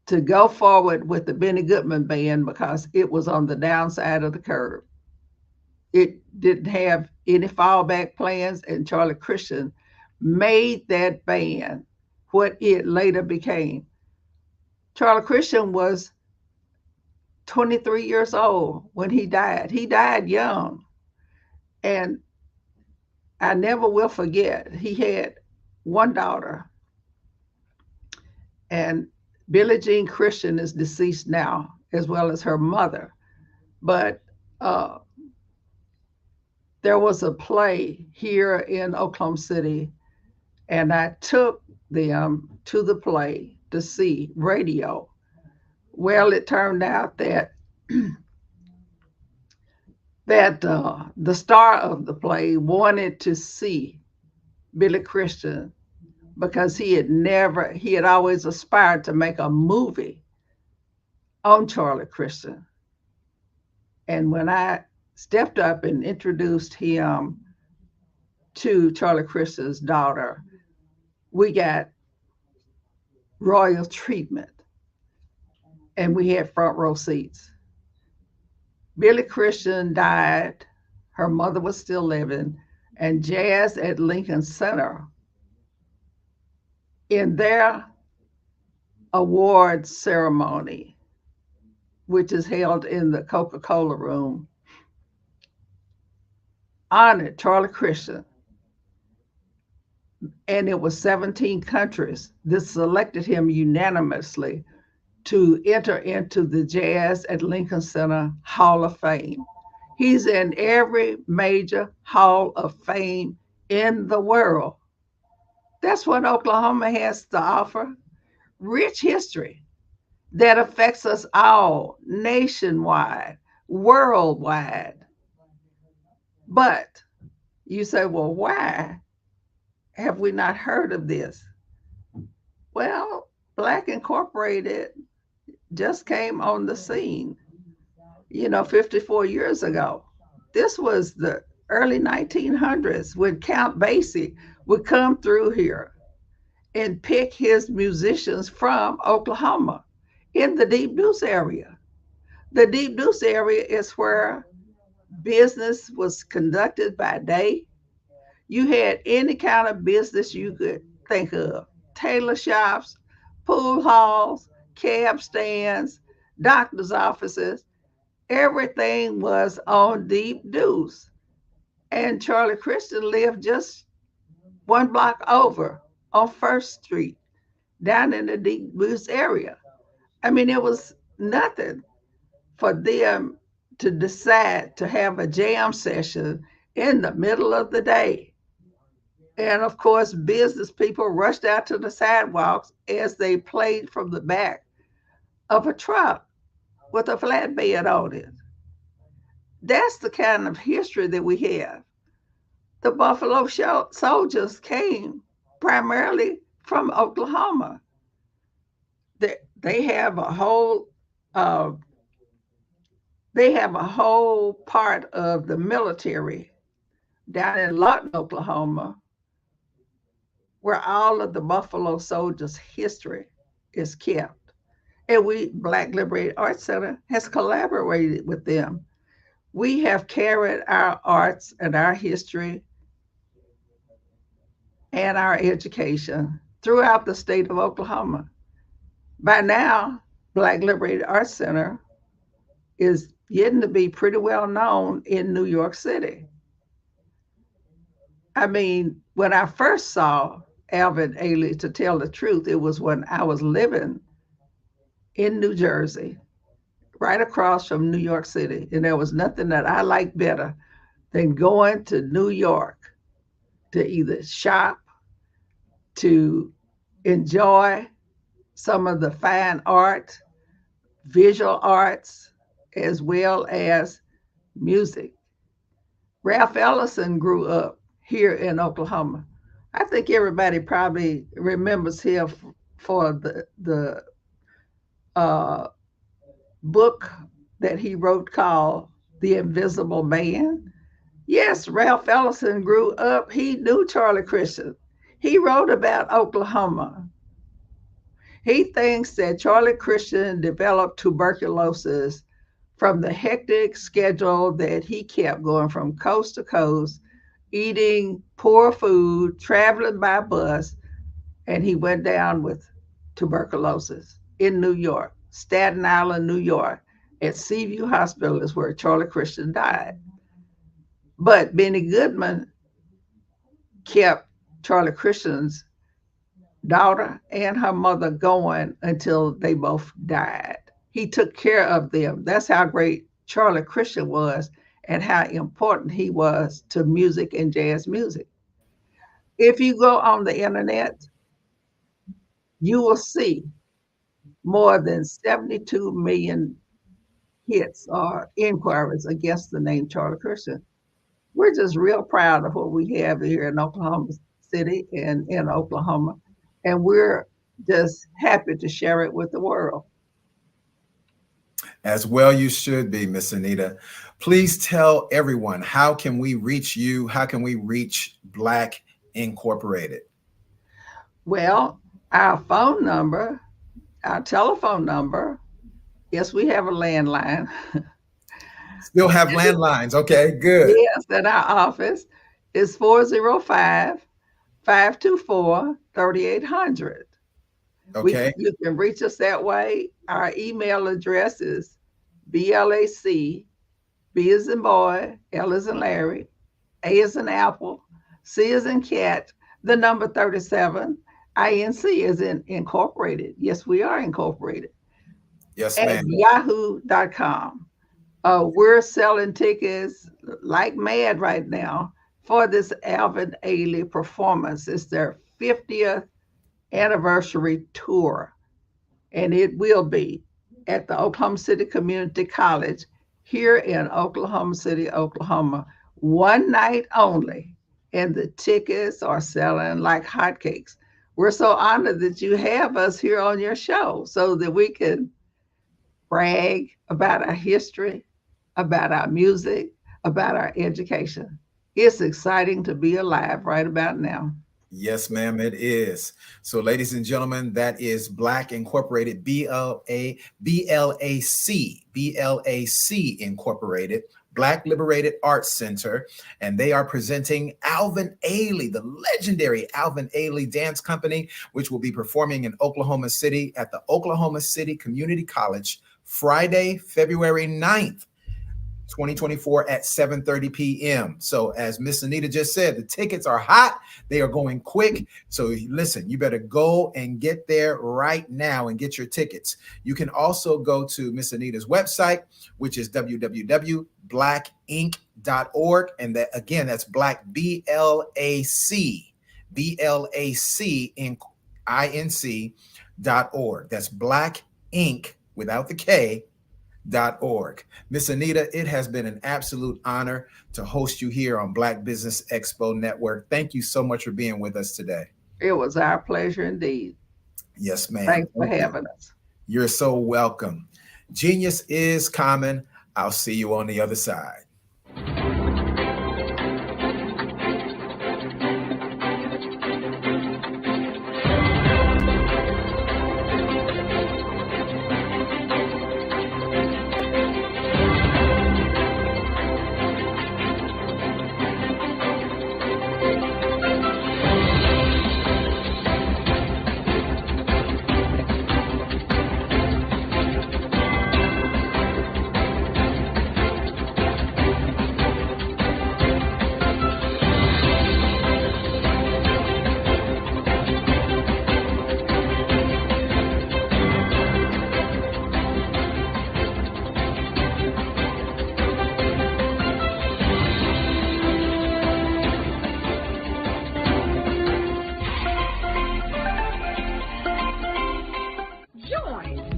to go forward with the Benny Goodman band because it was on the downside of the curve. It didn't have any fallback plans, and Charlie Christian made that band what it later became. Charlie Christian was 23 years old when he died. He died young. And I never will forget, he had one daughter, and Billie Jean Christian is deceased now, as well as her mother. But there was a play here in Oklahoma City, and I took them to the play to see Radio. Well, it turned out that the star of the play wanted to see Billy Christian because he had always aspired to make a movie on Charlie Christian. And when I stepped up and introduced him to Charlie Christian's daughter, we got royal treatment, and we had front row seats. Billy Christian died. Her mother was still living, and Jazz at Lincoln Center, in their awards ceremony, which is held in the Coca-Cola room, honored Charlie Christian. And it was 17 countries that selected him unanimously to enter into the Jazz at Lincoln Center Hall of Fame. He's in every major Hall of Fame in the world. That's what Oklahoma has to offer. Rich history that affects us all, nationwide, worldwide. But you say, well, why have we not heard of this? Well, Black Incorporated just came on the scene, 54 years ago. This was the early 1900s when Count Basie would come through here and pick his musicians from Oklahoma in the Deep Deuce area. The Deep Deuce area is where business was conducted by day. You had any kind of business you could think of: tailor shops, pool halls, cab stands, doctor's offices. Everything was on Deep Deuce. And Charlie Christian lived just one block over on First Street, down in the Deep Deuce area. I mean, it was nothing for them to decide to have a jam session in the middle of the day. And of course, business people rushed out to the sidewalks as they played from the back of a truck with a flatbed on it. That's the kind of history that we have. The Buffalo Soldiers came primarily from Oklahoma. They have a whole part of the military down in Lawton, Oklahoma, where all of the Buffalo Soldiers' history is kept. And we, Black Liberated Arts Center, has collaborated with them. We have carried our arts and our history and our education throughout the state of Oklahoma. By now, Black Liberated Arts Center is getting to be pretty well known in New York City. I mean, when I first saw Alvin Ailey, to tell the truth, it was when I was living in New Jersey, right across from New York City. And there was nothing that I liked better than going to New York to either shop, to enjoy some of the fine art, visual arts, as well as music. Ralph Ellison grew up here in Oklahoma. I think everybody probably remembers him for the book that he wrote called The Invisible Man. Yes, Ralph Ellison grew up. He knew Charlie Christian. He wrote about Oklahoma. He thinks that Charlie Christian developed tuberculosis from the hectic schedule that he kept going from coast to coast, eating poor food, traveling by bus, and he went down with tuberculosis in New York, Staten Island, New York, at Seaview Hospital is where Charlie Christian died. But Benny Goodman kept Charlie Christian's daughter and her mother going until they both died. He took care of them. That's how great Charlie Christian was and how important he was to music and jazz music. If you go on the internet, you will see more than 72 million hits or inquiries against the name Charlie Christian. We're just real proud of what we have here in Oklahoma City and in Oklahoma. And we're just happy to share it with the world. As well you should be, Miss Anita. Please tell everyone, how can we reach you? How can we reach Black Incorporated? Well, our phone number, our telephone number, yes, we have a landline. Still have landlines. Okay, good. Yes, at our office is 405-524-3800. Okay. You can reach us that way. Our email address is BLAC, B as in boy, L as in Larry, A as in apple, C as in cat, the number 37, INC as in incorporated. Yes, we are incorporated. Yes, at ma'am. yahoo.com. We're selling tickets like mad right now for this Alvin Ailey performance. It's their 50th anniversary tour, and it will be at the Oklahoma City Community College here in Oklahoma City, Oklahoma, one night only, and the tickets are selling like hotcakes. We're so honored that you have us here on your show so that we can brag about our history, about our music, about our education. It's exciting to be alive right about now. Yes, ma'am, it is. So, ladies and gentlemen, that is Black Incorporated, BLAC Incorporated, Black Liberated Arts Center, and they are presenting Alvin Ailey, the legendary Alvin Ailey Dance Company, which will be performing in Oklahoma City at the Oklahoma City Community College Friday, February 9th. 2024 at 7:30 p.m. So as Miss Anita just said, the tickets are hot. They are going quick. So listen, you better go and get there right now and get your tickets. You can also go to Miss Anita's website, which is www.blackinc.org. And that again, that's Black, BLAC Inc.org. That's Black Inc. without the K. .org. Miss Anita, it has been an absolute honor to host you here on Black Business Expo Network. Thank you so much for being with us today. It was our pleasure indeed. Yes, ma'am. Thanks for having us. You're so welcome. Genius is common. I'll see you on the other side.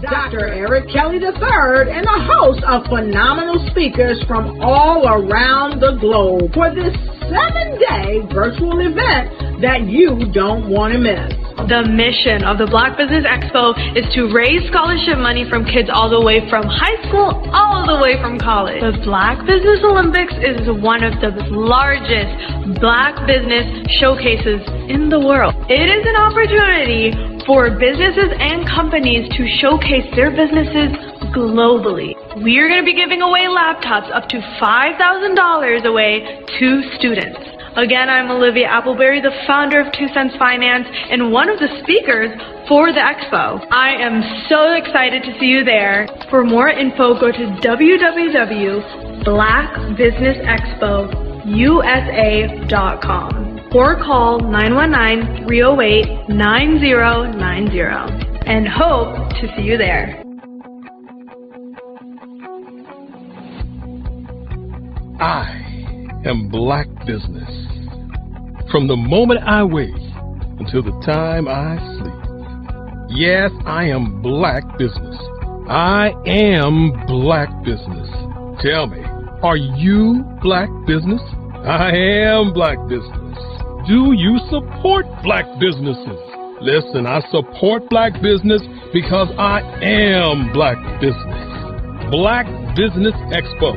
Dr. Eric Kelly III and a host of phenomenal speakers from all around the globe for this 7-day virtual event that you don't want to miss. The mission of the Black Business Expo is to raise scholarship money from kids all the way from high school all the way from college. The Black Business Olympics is one of the largest Black business showcases in the world. It is an opportunity for businesses and companies to showcase their businesses globally. We are going to be giving away laptops up to $5,000 away to students. Again, I'm Olivia Appleberry, the founder of 2 Cents Finance and one of the speakers for the expo. I am so excited to see you there. For more info, go to www.blackbusinessexpousa.com or call 919-308-9090 and hope to see you there. I am Black Business. From the moment I wake until the time I sleep. Yes, I am Black Business. I am Black Business. Tell me, are you Black Business? I am Black Business. Do you support Black businesses? Listen, I support Black business because I am Black Business. Black Business Expo,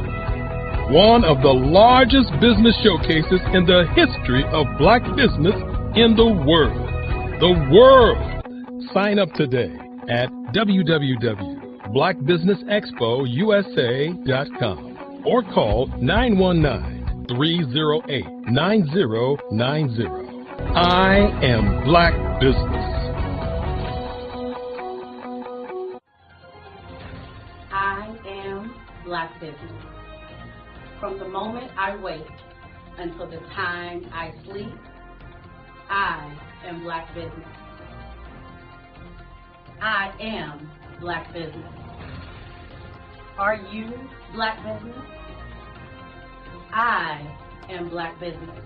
one of the largest business showcases in the history of Black business in the world. The world! Sign up today at www.blackbusinessexpousa.com or call 919-308-9090. I am Black Business. I am Black Business. From the moment I wake until the time I sleep, I am Black Business. I am Black Business. Are you Black Business? I am Black Business.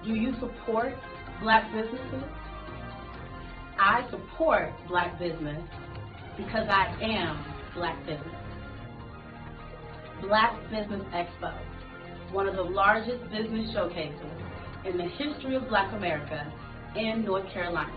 Do you support Black businesses? I support Black business because I am Black Business. Black Business Expo, one of the largest business showcases in the history of Black America in North Carolina.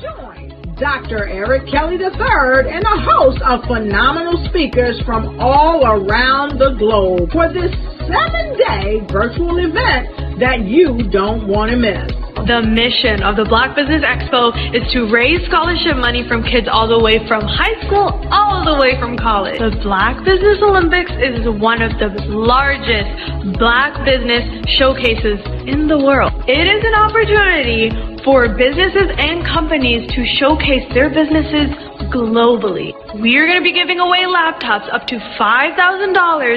Join Dr. Eric Kelly III and a host of phenomenal speakers from all around the globe for this 7-day virtual event that you don't want to miss. The mission of the Black Business Expo is to raise scholarship money from kids all the way from high school all the way from college. The Black Business Olympics is one of the largest Black business showcases in the world. It is an opportunity for businesses and companies to showcase their businesses globally. We are going to be giving away laptops up to $5,000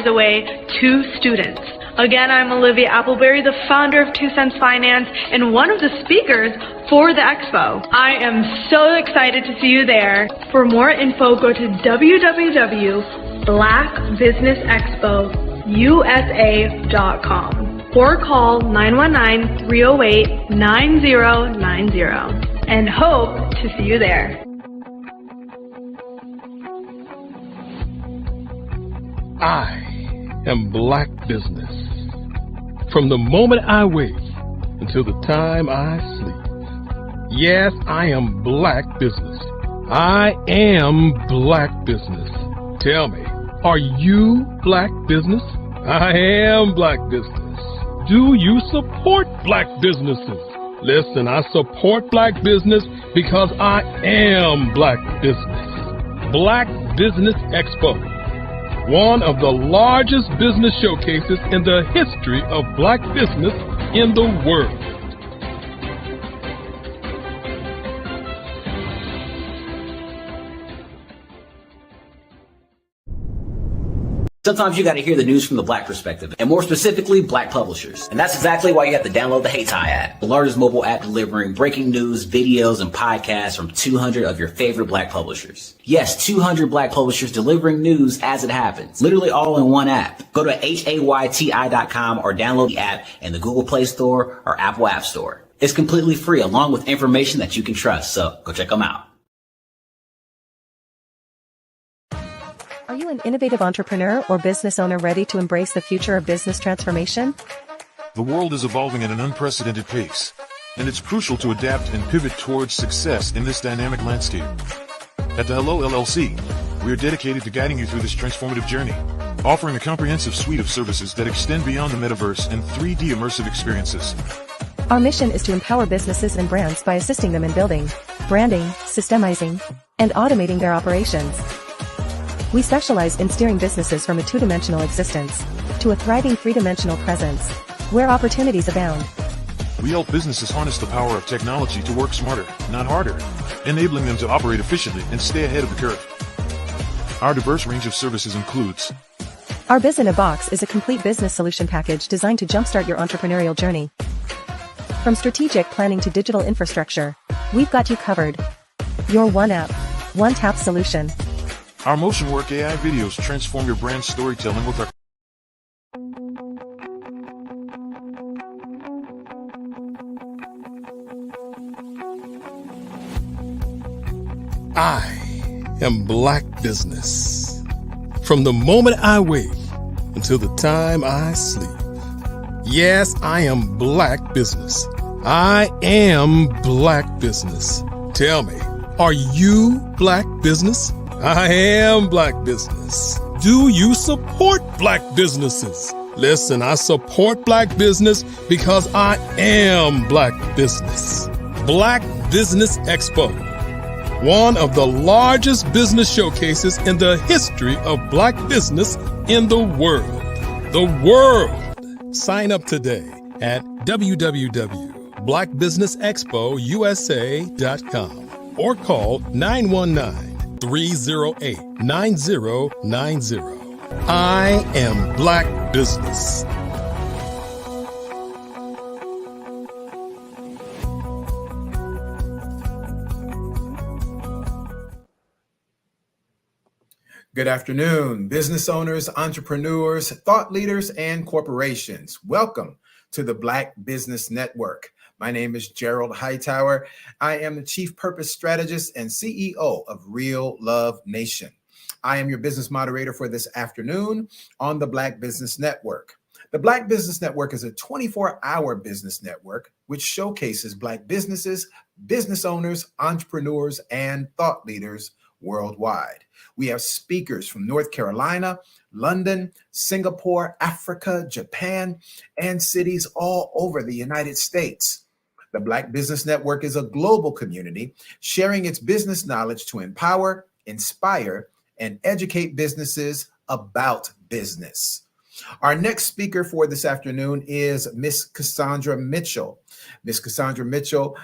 away to students. Again, I'm Olivia Appleberry, the founder of 2 Cents Finance and one of the speakers for the expo. I am so excited to see you there. For more info, go to www.blackbusinessexpousa.com or call 919-308-9090 and hope to see you there. I am Black Business. From the moment I wake until the time I sleep. Yes, I am Black Business. I am Black Business. Tell me, are you Black Business? I am Black Business. Do you support Black businesses? Listen, I support Black business because I am Black Business. Black Business Expo, one of the largest business showcases in the history of Black business in the world. Sometimes you got to hear the news from the Black perspective, and more specifically, Black publishers. And that's exactly why you have to download the Hey Tie app, the largest mobile app delivering breaking news, videos, and podcasts from 200 of your favorite Black publishers. Yes, 200 Black publishers delivering news as it happens, literally all in one app. Go to HAYTI.com or download the app in the Google Play Store or Apple App Store. It's completely free, along with information that you can trust, so go check them out. Are you an innovative entrepreneur or business owner ready to embrace the future of business transformation? The world is evolving at an unprecedented pace, and it's crucial to adapt and pivot towards success in this dynamic landscape. At the Hello LLC, we are dedicated to guiding you through this transformative journey, offering a comprehensive suite of services that extend beyond the metaverse and 3D immersive experiences. Our mission is to empower businesses and brands by assisting them in building, branding, systemizing, and automating their operations. We specialize in steering businesses from a two-dimensional existence to a thriving three-dimensional presence, where opportunities abound. We help businesses harness the power of technology to work smarter, not harder, enabling them to operate efficiently and stay ahead of the curve. Our diverse range of services includes Our Biz in a Box is a complete business solution package designed to jumpstart your entrepreneurial journey. From strategic planning to digital infrastructure, we've got you covered. Your one app, one tap solution. Our Motion Work AI videos transform your brand storytelling with our I am Black Business. From the moment I wake until the time I sleep. Yes, I am Black Business. I am Black Business. Tell me, are you Black Business? I am Black Business. Do you support Black businesses? Listen, I support Black business because I am Black Business. Black Business Expo, one of the largest business showcases in the history of Black business in the world. The world! Sign up today at www.blackbusinessexpousa.com or call 919-308-9090. I am Black Business. Good afternoon, business owners, entrepreneurs, thought leaders, and corporations. Welcome to the Black Business Network. My name is Gerald Hightower. I am the Chief Purpose Strategist and CEO of Real Love Nation. I am your business moderator for this afternoon on the Black Business Network. The Black Business Network is a 24-hour business network which showcases Black businesses, business owners, entrepreneurs, and thought leaders worldwide. We have speakers from North Carolina, London, Singapore, Africa, Japan, and cities all over the United States. The Black Business Network is a global community sharing its business knowledge to empower, inspire, and educate businesses about business. Our next speaker for this afternoon is Miss Cassandra Mitchell. Miss Cassandra Mitchell,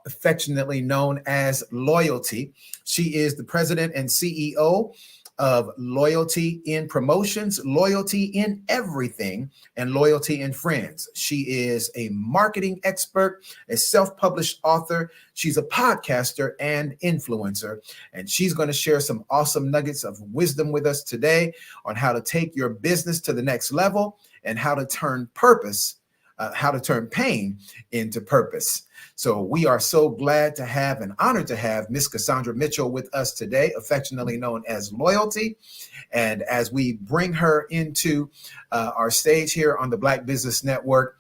affectionately known as Loyalty. She is the president and CEO of Loyalty in Promotions, Loyalty in Everything, and Loyalty in Friends. She is a marketing expert, a self-published author. She's a podcaster and influencer, and she's going to share some awesome nuggets of wisdom with us today on how to take your business to the next level and how to turn pain into purpose. So we are so glad to have and honored to have Miss Cassandra Mitchell with us today, affectionately known as Loyalty. And as we bring her into our stage here on the Black Business Network,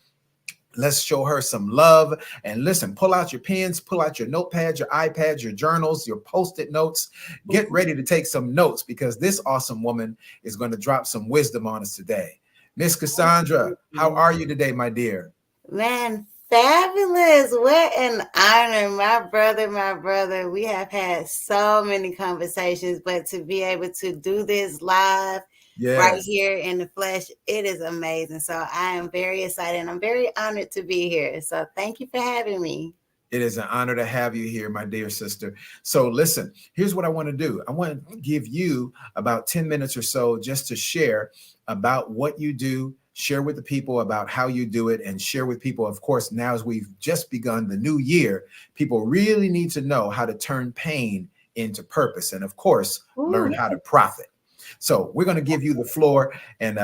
let's show her some love. And listen, pull out your pens, pull out your notepads, your iPads, your journals, your Post-it notes. Get ready to take some notes because this awesome woman is going to drop some wisdom on us today. Miss Cassandra, how are you today, my dear? Man, fabulous. What an honor. My brother. We have had so many conversations, but to be able to do this live right here in the flesh, it is amazing. So I am very excited and I'm very honored to be here. So thank you for having me. It is an honor to have you here, my dear sister. So listen, here's what I want to do. I want to give you about 10 minutes or so just to share about what you do, share with the people about how you do it, and share with people, of course, now as we've just begun the new year, people really need to know how to turn pain into purpose and, of course, learn how to profit. So we're going to give you the floor and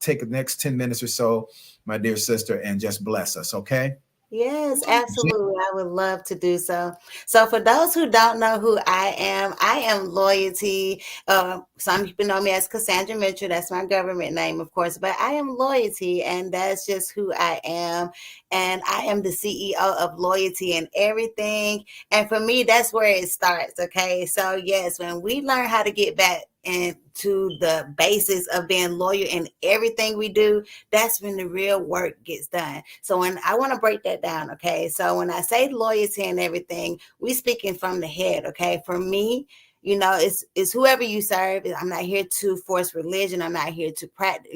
take the next 10 minutes or so, my dear sister, and just bless us, okay? Yes, absolutely. I would love to do so. So, for those who don't know who I am Loyalty. Some people know me as Cassandra Mitchell. That's my government name, of course, but I am Loyalty, and that's just who I am. And I am the CEO of Loyalty and Everything. And for me, that's where it starts. Okay. So, yes, when we learn how to get back into the basis of being loyal in everything we do, that's when the real work gets done. So when I want to break that down, okay? So when I say loyalty and everything, we speaking from the head, okay? For me, it's whoever you serve. I'm not here to force religion. I'm not here to practice,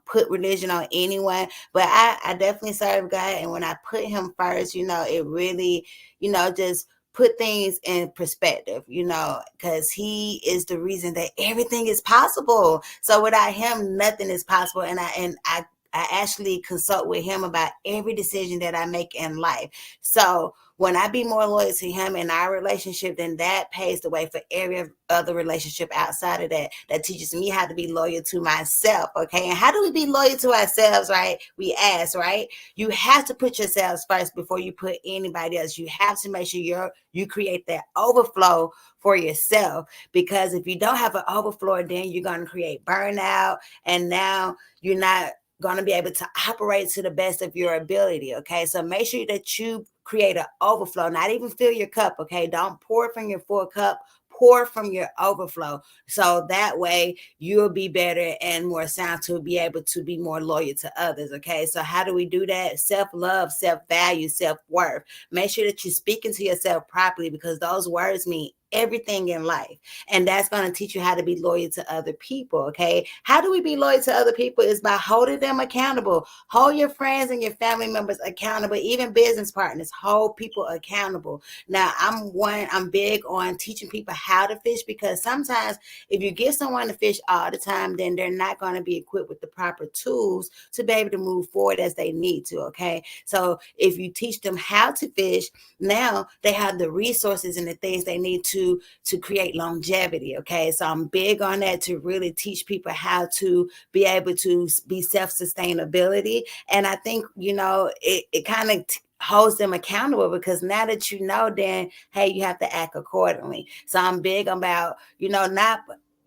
put religion on anyone, but I definitely serve God. And when I put him first, it really, just put things in perspective, because he is the reason that everything is possible. So without him, nothing is possible. And I actually consult with him about every decision that I make in life. So when I be more loyal to him in our relationship, then that paves the way for every other relationship outside of that. That teaches me how to be loyal to myself. Okay. And how do we be loyal to ourselves, right? We ask, right? You have to put yourselves first before you put anybody else. You have to make sure you create that overflow for yourself, because if you don't have an overflow, then you're going to create burnout, and now you're not going to be able to operate to the best of your ability. Okay. So make sure that you create an overflow, not even fill your cup. Okay. Don't pour from your full cup, pour from your overflow. So that way you'll be better and more sound to be able to be more loyal to others. Okay. So how do we do that? Self-love, self-value, self-worth. Make sure that you're speaking to yourself properly, because those words mean everything in life. And that's going to teach you how to be loyal to other people. Okay. How do we be loyal to other people? Is by holding them accountable. Hold your friends and your family members accountable, even business partners. Hold people accountable. Now, I'm big on teaching people how to fish, because sometimes if you give someone to fish all the time, then they're not going to be equipped with the proper tools to be able to move forward as they need to. Okay. So if you teach them how to fish, now they have the resources and the things they need to create longevity. Okay. So I'm big on that, to really teach people how to be able to be self-sustainability. And I think, it kind of holds them accountable, because now that then, hey, you have to act accordingly. So I'm big about, not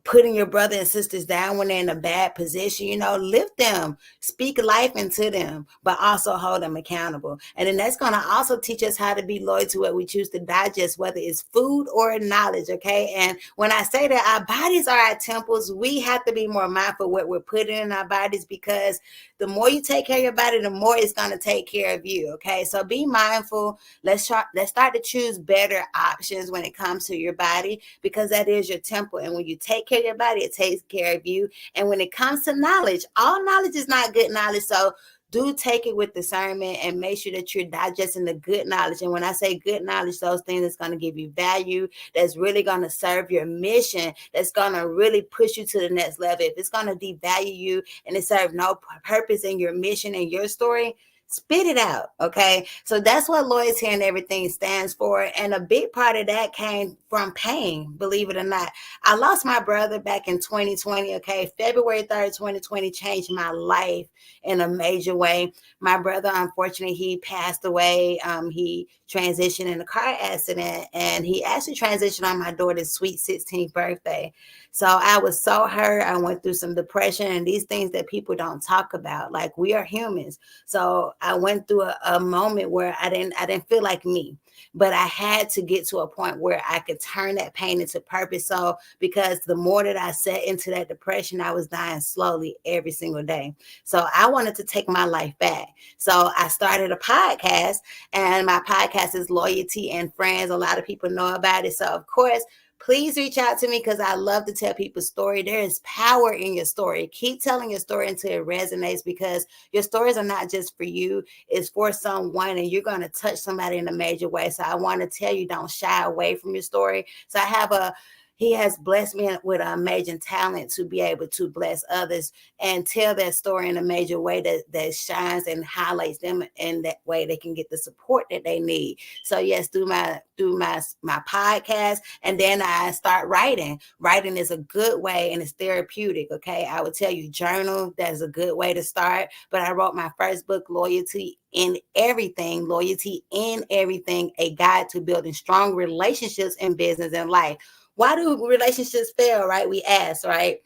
putting your brother and sisters down when they're in a bad position. Lift them, speak life into them, but also hold them accountable. And then that's going to also teach us how to be loyal to what we choose to digest, whether it's food or knowledge. Okay. And when I say that our bodies are our temples, we have to be more mindful what we're putting in our bodies, because the more you take care of your body, the more it's going to take care of you. Okay. So be mindful. Let's start to choose better options when it comes to your body, because that is your temple. And when you take care of your body, it takes care of you. And when it comes to knowledge, all knowledge is not good knowledge. So do take it with discernment and make sure that you're digesting the good knowledge. And when I say good knowledge, those things that's going to give you value, that's really going to serve your mission, that's going to really push you to the next level. If it's going to devalue you and it serves no purpose in your mission and your story, spit it out. Okay. So that's what loyalty and everything stands for. And a big part of that came from pain, believe it or not. I lost my brother back in 2020. Okay. February 3rd, 2020 changed my life in a major way. My brother, unfortunately, he passed away. He transitioned in a car accident, and he actually transitioned on my daughter's sweet 16th birthday. So I was so hurt. I went through some depression and these things that people don't talk about. Like, we are humans. So I went through a moment where I didn't feel like me, but I had to get to a point where I could turn that pain into purpose. So because the more that I set into that depression, I was dying slowly every single day. So I wanted to take my life back. So I started a podcast, and my podcast is Loyalty and Friends. A lot of people know about it. So of course, please reach out to me, because I love to tell people's story. There is power in your story. Keep telling your story until it resonates, because your stories are not just for you. It's for someone, and you're going to touch somebody in a major way. So I want to tell you, don't shy away from your story. So I have a He has blessed me with an amazing talent to be able to bless others and tell their story in a major way that shines and highlights them in that way they can get the support that they need. So yes, through my podcast, and then I start writing. Writing is a good way and it's therapeutic. Okay, I would tell you journal. That's a good way to start. But I wrote my first book, Loyalty in Everything, a guide to building strong relationships in business and life. Why do relationships fail, right? We ask, right?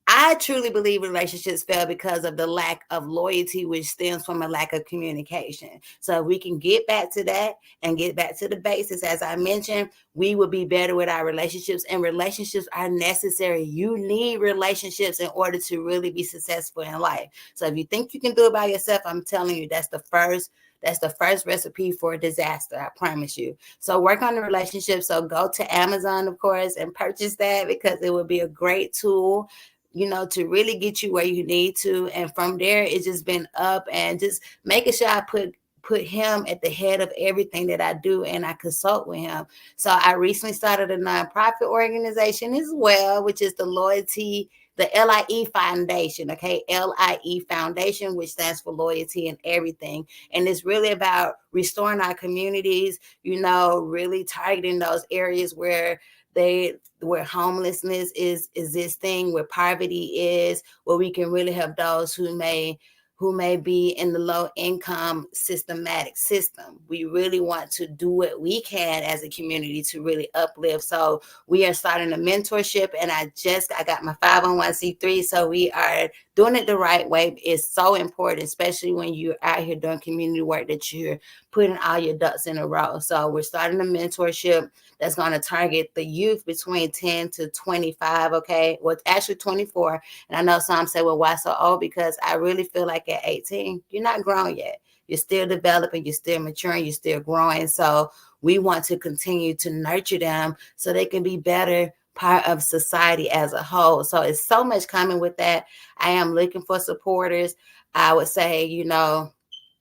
I truly believe relationships fail because of the lack of loyalty, which stems from a lack of communication. So if we can get back to that and get back to the basics, as I mentioned, we will be better with our relationships, and relationships are necessary. You need relationships in order to really be successful in life. So if you think you can do it by yourself, I'm telling you, that's the first recipe for a disaster. I promise you. So work on the relationship. So go to Amazon, of course, and purchase that, because it would be a great tool, to really get you where you need to. And from there, it's just been up and just making sure I put him at the head of everything that I do, and I consult with him. So I recently started a nonprofit organization as well, which is the LIE Foundation, okay? LIE Foundation, which stands for Loyalty in Everything. And it's really about restoring our communities, really targeting those areas where homelessness is this thing, where poverty is, where we can really help those who may be in the low income systematic system. We really want to do what we can as a community to really uplift. So we are starting a mentorship, and I got my 501c3. So we are doing it the right way. It's so important, especially when you're out here doing community work, that you're putting all your ducks in a row. So we're starting a mentorship that's going to target the youth between 10 to 25. Okay. Well, it's actually 24. And I know some say, well, why so old? Because I really feel like at 18, you're not grown yet. You're still developing, you're still maturing, you're still growing. So we want to continue to nurture them so they can be better part of society as a whole. So it's so much coming with that. I am looking for supporters. I would say,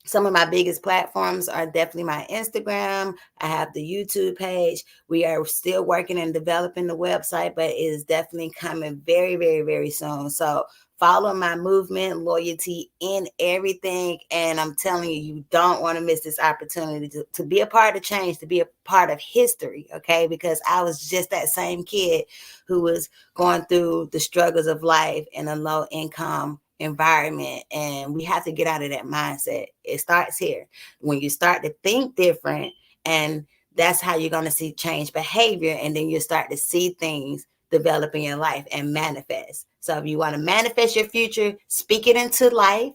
some of my biggest platforms are definitely my Instagram. I have the YouTube page. We are still working and developing the website, but it is definitely coming very, very, very soon. So follow my movement, Loyalty in Everything. And I'm telling you, you don't want to miss this opportunity to be a part of change, to be a part of history, okay? Because I was just that same kid who was going through the struggles of life in a low income environment, and we have to get out of that mindset. It starts here when you start to think different, and that's how you're going to see change behavior, and then you start to see things develop in your life and manifest. So if you want to manifest your future, speak it into life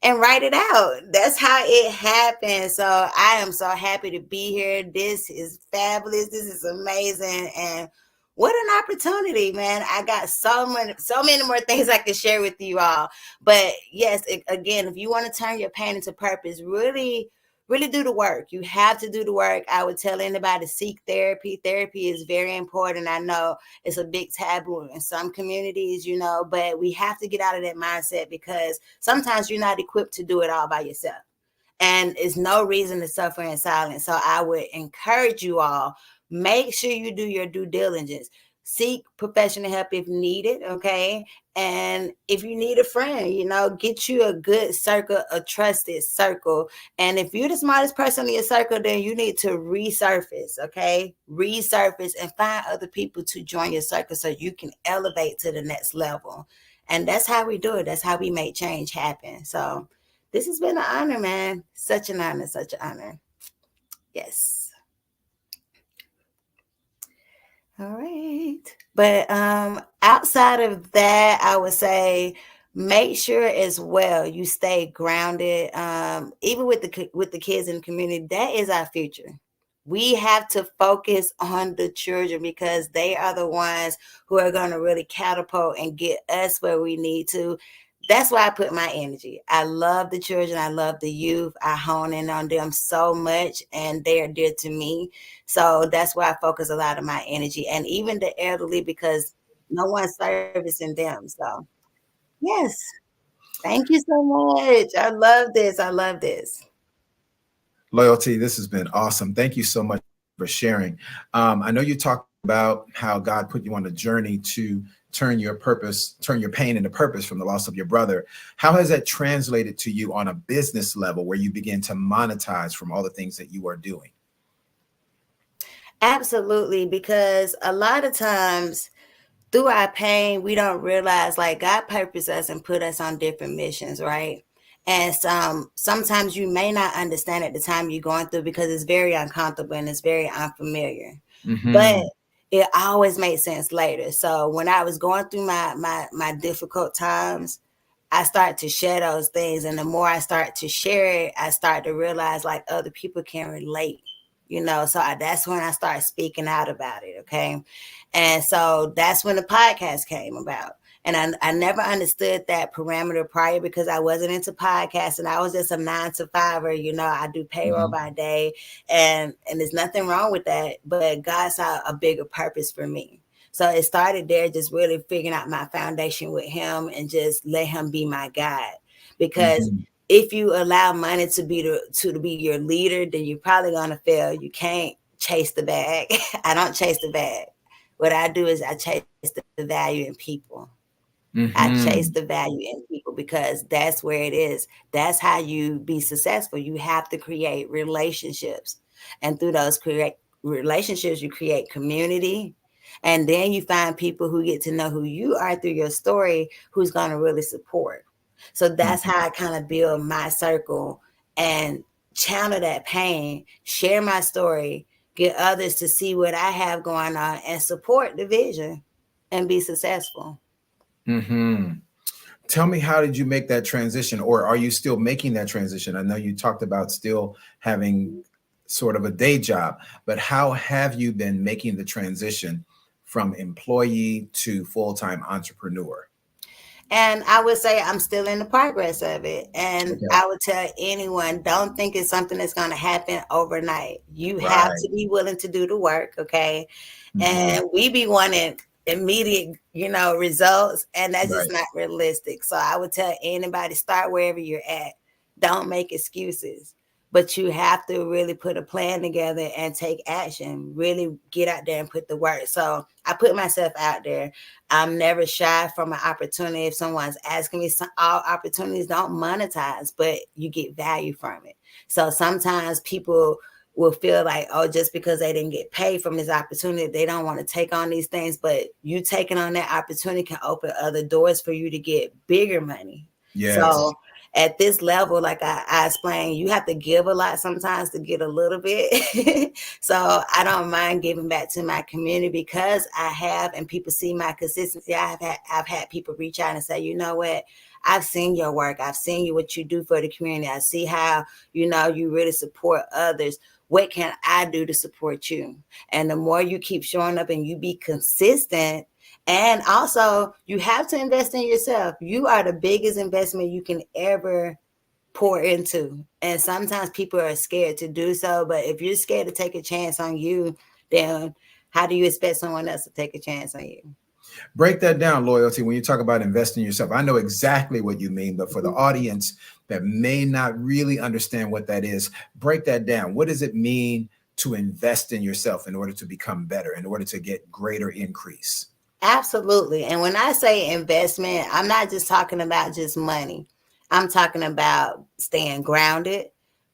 and write it out. That's how it happens. So I am so happy to be here. This is fabulous. This is amazing. And what an opportunity, man. I got so many more things I can share with you all. But yes, again, if you want to turn your pain into purpose, really, really do the work. You have to do the work. I would tell anybody to seek therapy. Therapy is very important. I know it's a big taboo in some communities, but we have to get out of that mindset, because sometimes you're not equipped to do it all by yourself. And it's no reason to suffer in silence. So I would encourage you all, make sure you do your due diligence. Seek professional help if needed, okay? And if you need a friend, get you a good circle, a trusted circle. And if you're the smartest person in your circle, then you need to resurface, okay? Resurface and find other people to join your circle so you can elevate to the next level. And that's how we do it. That's how we make change happen. So this has been an honor, man. Such an honor, such an honor. Yes. All right. But outside of that, I would say make sure as well you stay grounded. Even with the kids in the community, that is our future. We have to focus on the children, because they are the ones who are going to really catapult and get us where we need to. That's why I put my energy. I love the children. I love the youth. I hone in on them so much, and they are dear to me. So that's why I focus a lot of my energy, and even the elderly, because no one's servicing them. So yes, thank you so much. I love this. I love this. Loyalty, this has been awesome. Thank you so much for sharing. I know you talked about how God put you on a journey to turn your pain into purpose from the loss of your brother. How has that translated to you on a business level where you begin to monetize from all the things that you are doing? Absolutely, because a lot of times through our pain, we don't realize like God purposed us and put us on different missions, right? And sometimes you may not understand at the time you're going through because it's very uncomfortable and it's very unfamiliar. But it always made sense later. So when I was going through my difficult times, I start to share those things. And the more I start to share it, I start to realize like other people can relate, so that's when I started speaking out about it. Okay. And so that's when the podcast came about. And I never understood that parameter prior because I wasn't into podcasting. I was just a 9-to-5er. I do payroll by day and there's nothing wrong with that. But God saw a bigger purpose for me. So it started there, just really figuring out my foundation with him and just let him be my guide. Because if you allow money to be your leader, then you're probably going to fail. You can't chase the bag. I don't chase the bag. What I do is I chase the value in people. I chase the value in people because that's where it is. That's how you be successful. You have to create relationships. And through those relationships, you create community. And then you find people who get to know who you are through your story, who's going to really support. So that's how I kind of build my circle and channel that pain, share my story, get others to see what I have going on and support the vision and be successful. Tell me, how did you make that transition, or are you still making that transition? I know you talked about still having sort of a day job, but how have you been making the transition from employee to full-time entrepreneur? And I would say I'm still in the progress of it. And I would tell anyone, don't think it's something that's going to happen overnight. You have to be willing to do the work. Okay. And we be wanting immediate, results, and that's just not realistic. So I would tell anybody, start wherever you're at. Don't make excuses, but you have to really put a plan together and take action, really get out there and put the work. So I put myself out there. I'm never shy from an opportunity. If someone's asking me, all opportunities don't monetize, but you get value from it. So sometimes people will feel like, oh, just because they didn't get paid from this opportunity, they don't want to take on these things. But you taking on that opportunity can open other doors for you to get bigger money. So at this level, like I explained, you have to give a lot sometimes to get a little bit. So I don't mind giving back to my community because I have, and people see my consistency. I've had people reach out and say, you know what? I've seen your work. I've seen what you do for the community. I see how, you really support others. What can I do to support you? And the more you keep showing up and you be consistent, and also you have to invest in yourself. You are the biggest investment you can ever pour into. And sometimes people are scared to do so. But if you're scared to take a chance on you, then how do you expect someone else to take a chance on you? Break that down, Loyalty. When you talk about investing in yourself, I know exactly what you mean, but for the audience that may not really understand what that is, break that down. What does it mean to invest in yourself in order to become better, in order to get greater increase? Absolutely. And when I say investment, I'm not just talking about just money. I'm talking about staying grounded,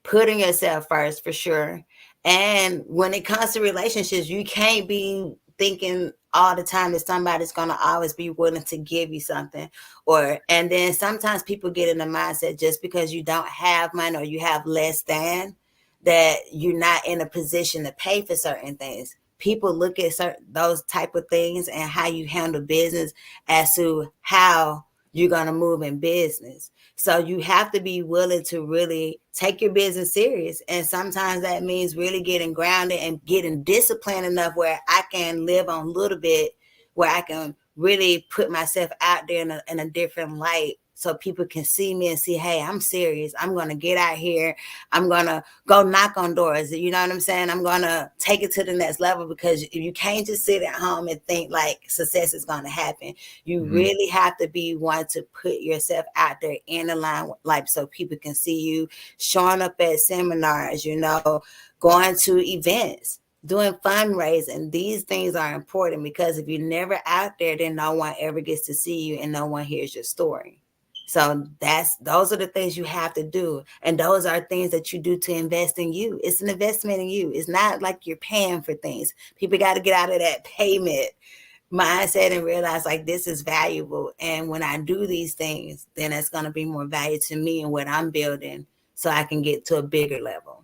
putting yourself first for sure. And when it comes to relationships, you can't be thinking all the time that somebody's going to always be willing to give you something. And then sometimes people get in the mindset just because you don't have money or you have less than, that you're not in a position to pay for certain things. People look at those type of things and how you handle business as to how you're going to move in business. So you have to be willing to really take your business serious. And sometimes that means really getting grounded and getting disciplined enough where I can live on a little bit, where I can really put myself out there in a different light. So people can see me and see, hey, I'm serious. I'm going to get out here. I'm going to go knock on doors. You know what I'm saying? I'm going to take it to the next level, because you can't just sit at home and think like success is going to happen. You really have to be one to put yourself out there in the line, like so people can see you, showing up at seminars, going to events, doing fundraising. These things are important because if you're never out there, then no one ever gets to see you and no one hears your story. So those are the things you have to do. And those are things that you do to invest in you. It's an investment in you. It's not like you're paying for things. People got to get out of that payment mindset and realize like this is valuable. And when I do these things, then it's going to be more value to me and what I'm building so I can get to a bigger level.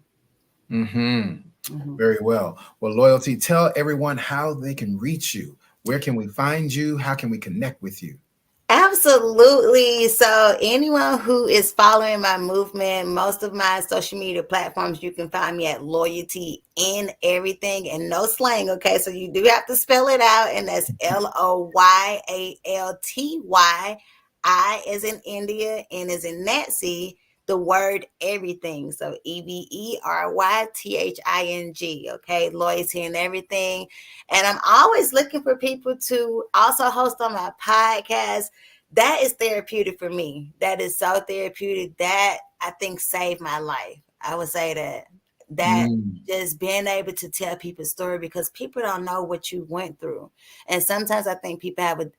Very well. Well, Loyalty, tell everyone how they can reach you. Where can we find you? How can we connect with you? Absolutely. So anyone who is following my movement, most of my social media platforms, you can find me at Loyalty in Everything, and no slang. Okay. So you do have to spell it out, and that's LOYALTY. I as in India, N as in Nancy, the word everything. So EVERYTHING. Okay. Loyalty in Everything. And I'm always looking for people to also host on my podcast. That is therapeutic for me. That is so therapeutic. That I think saved my life. I would say that just being able to tell people's story, because people don't know what you went through. And sometimes I think people have an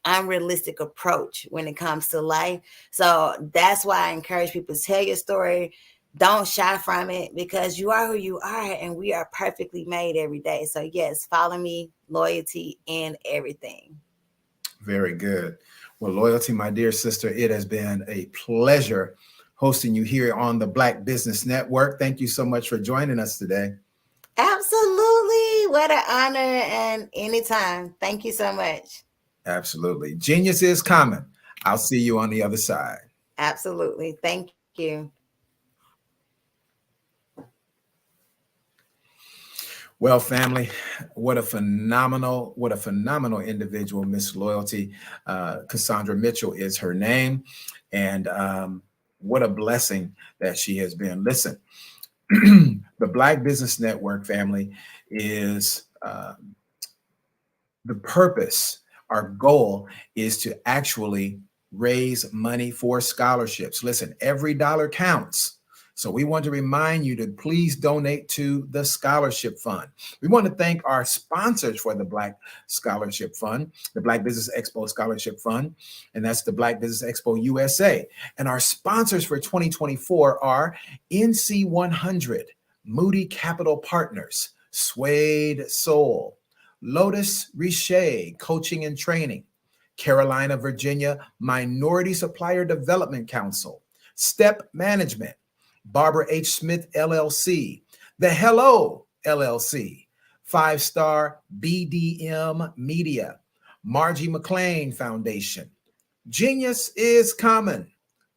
unrealistic approach when it comes to life. So that's why I encourage people to tell your story. Don't shy from it, because you are who you are and we are perfectly made every day. So yes, follow me, Loyalty in Everything. Very good. Well, Loyalty, my dear sister, it has been a pleasure hosting you here on the Black Business Network. Thank you so much for joining us today. Absolutely. What an honor, and anytime. Thank you so much. Absolutely. Genius is common. I'll see you on the other side. Absolutely. Thank you. Well, family, what a phenomenal individual Miss Loyalty. Cassandra Mitchell is her name. And what a blessing that she has been. Listen, the Black Business Network, family, is the purpose. Our goal is to actually raise money for scholarships. Listen, every dollar counts. So we want to remind you to please donate to the Scholarship Fund. We want to thank our sponsors for the Black Scholarship Fund, the Black Business Expo Scholarship Fund, and that's the Black Business Expo USA. And our sponsors for 2024 are NC 100, Moody Capital Partners, Suede Soul, Lotus Riche Coaching and Training, Carolina, Virginia Minority Supplier Development Council, Step Management, Barbara H. Smith, LLC, The Hello, LLC, 5-Star BDM Media, Margie McLean Foundation, Genius is Common,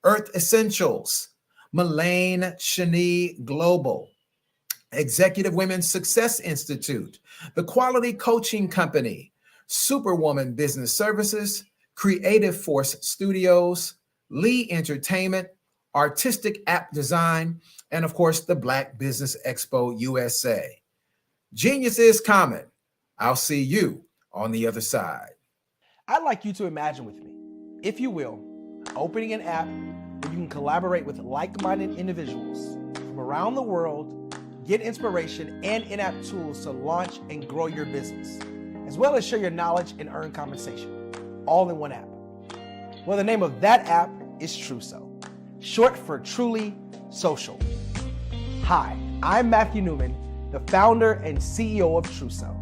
Earth Essentials, Mullane Shani Global, Executive Women's Success Institute, The Quality Coaching Company, Superwoman Business Services, Creative Force Studios, Lee Entertainment, Artistic App Design, and of course, the Black Business Expo USA. Genius is common. I'll see you on the other side. I'd like you to imagine with me, if you will, opening an app where you can collaborate with like-minded individuals from around the world, get inspiration and in-app tools to launch and grow your business, as well as share your knowledge and earn compensation, all in one app. Well, the name of that app is Truso, short for Truly Social. Hi, I'm Matthew Newman, the founder and CEO of Truso.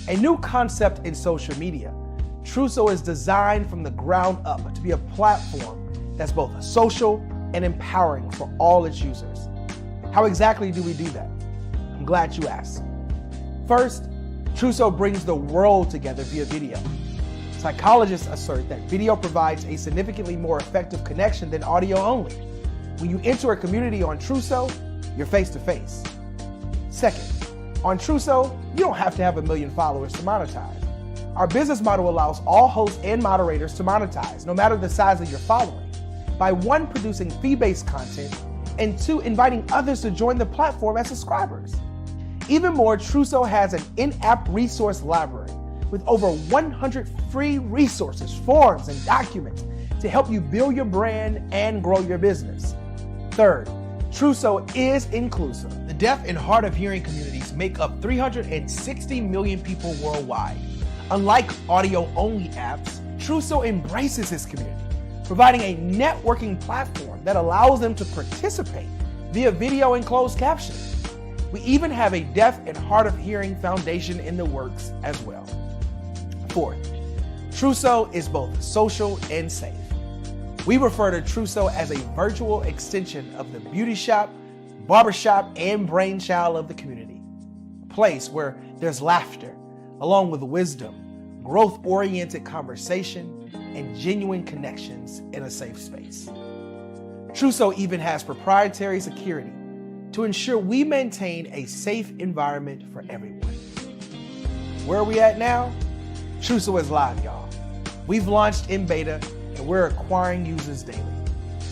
A new concept in social media, Truso is designed from the ground up to be a platform that's both social and empowering for all its users. How exactly do we do that? I'm glad you asked. First, Truso brings the world together via video. Psychologists assert that video provides a significantly more effective connection than audio only. When you enter a community on Truso, you're face-to-face. Second, on Truso, you don't have to have 1 million followers to monetize. Our business model allows all hosts and moderators to monetize, no matter the size of your following, by 1, producing fee-based content, and 2, inviting others to join the platform as subscribers. Even more, Truso has an in-app resource library with over 100 free resources, forms, and documents to help you build your brand and grow your business. Third, Truso is inclusive. The deaf and hard of hearing communities make up 360 million people worldwide. Unlike audio-only apps, Truso embraces its community, providing a networking platform that allows them to participate via video and closed captioning. We even have a deaf and hard of hearing foundation in the works as well. Fourth, Truso is both social and safe. We refer to Truso as a virtual extension of the beauty shop, barbershop, and brainchild of the community. A place where there's laughter, along with wisdom, growth-oriented conversation, and genuine connections in a safe space. Truso even has proprietary security to ensure we maintain a safe environment for everyone. Where are we at now? Truso is live, y'all. We've launched in beta and we're acquiring users daily.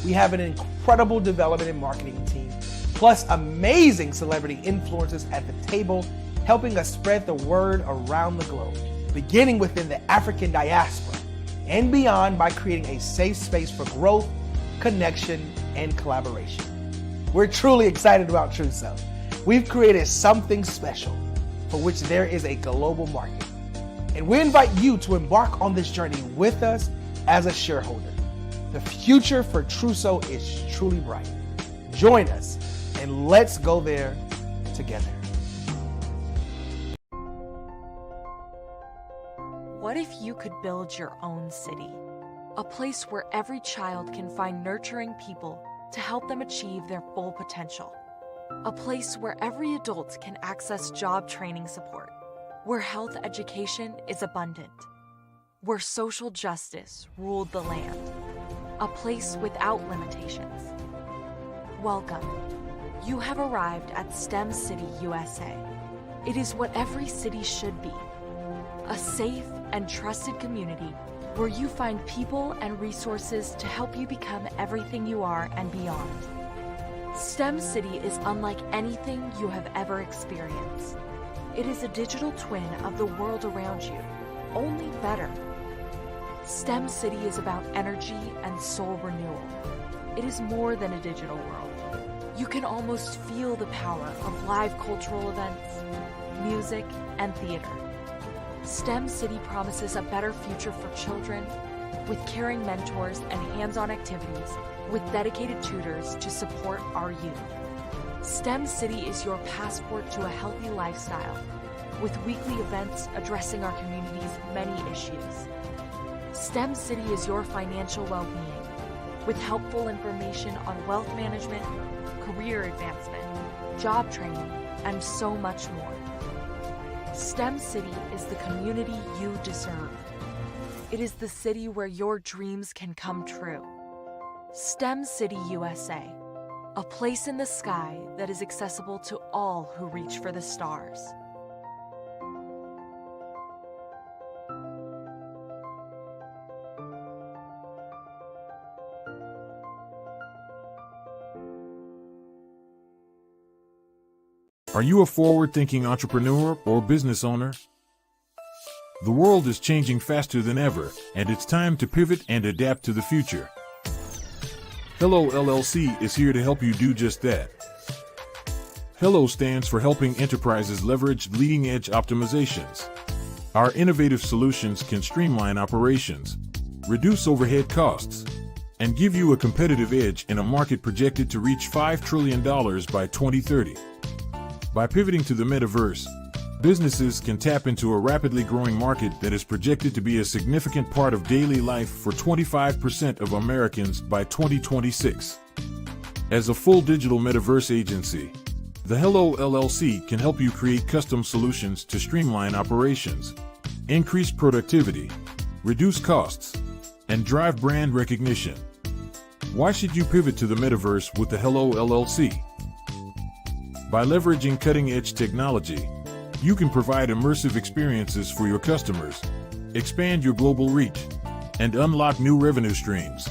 We have an incredible development and marketing team, plus amazing celebrity influencers at the table, helping us spread the word around the globe, beginning within the African diaspora and beyond by creating a safe space for growth, connection, and collaboration. We're truly excited about Truso. We've created something special for which there is a global market. And we invite you to embark on this journey with us as a shareholder. The future for Truso is truly bright. Join us and let's go there together. What if you could build your own city? A place where every child can find nurturing people to help them achieve their full potential. A place where every adult can access job training support. Where health education is abundant. Where social justice ruled the land. A place without limitations. Welcome. You have arrived at STEM City USA. It is what every city should be. A safe and trusted community where you find people and resources to help you become everything you are and beyond. STEM City is unlike anything you have ever experienced. It is a digital twin of the world around you, only better. STEM City is about energy and soul renewal. It is more than a digital world. You can almost feel the power of live cultural events, music, and theater. STEM City promises a better future for children with caring mentors and hands-on activities with dedicated tutors to support our youth. STEM City is your passport to a healthy lifestyle with weekly events addressing our community's many issues. STEM City is your financial well-being with helpful information on wealth management, career advancement, job training, and so much more. STEM City is the community you deserve. It is the city where your dreams can come true. STEM City USA, a place in the sky that is accessible to all who reach for the stars. Are you a forward-thinking entrepreneur or business owner? The world is changing faster than ever, and it's time to pivot and adapt to the future. Hello LLC is here to help you do just that. Hello stands for helping enterprises leverage leading-edge optimizations. Our innovative solutions can streamline operations, reduce overhead costs, and give you a competitive edge in a market projected to reach $5 trillion by 2030. By pivoting to the metaverse, businesses can tap into a rapidly growing market that is projected to be a significant part of daily life for 25% of Americans by 2026. As a full digital metaverse agency, the Hello LLC can help you create custom solutions to streamline operations, increase productivity, reduce costs, and drive brand recognition. Why should you pivot to the metaverse with the Hello LLC? By leveraging cutting-edge technology, you can provide immersive experiences for your customers, expand your global reach, and unlock new revenue streams.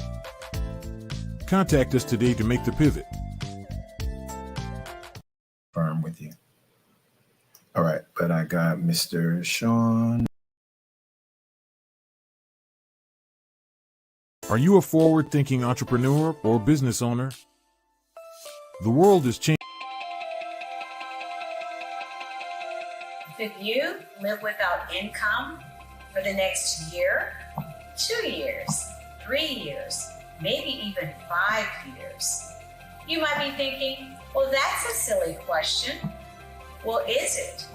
Contact us today to make the pivot. Firm with you. All right, but I got Mr. Sean. Are you a forward-thinking entrepreneur or business owner? The world is changing. Could you live without income for the next year, 2 years, 3 years, maybe even 5 years? You might be thinking, well, that's a silly question. Well, is it?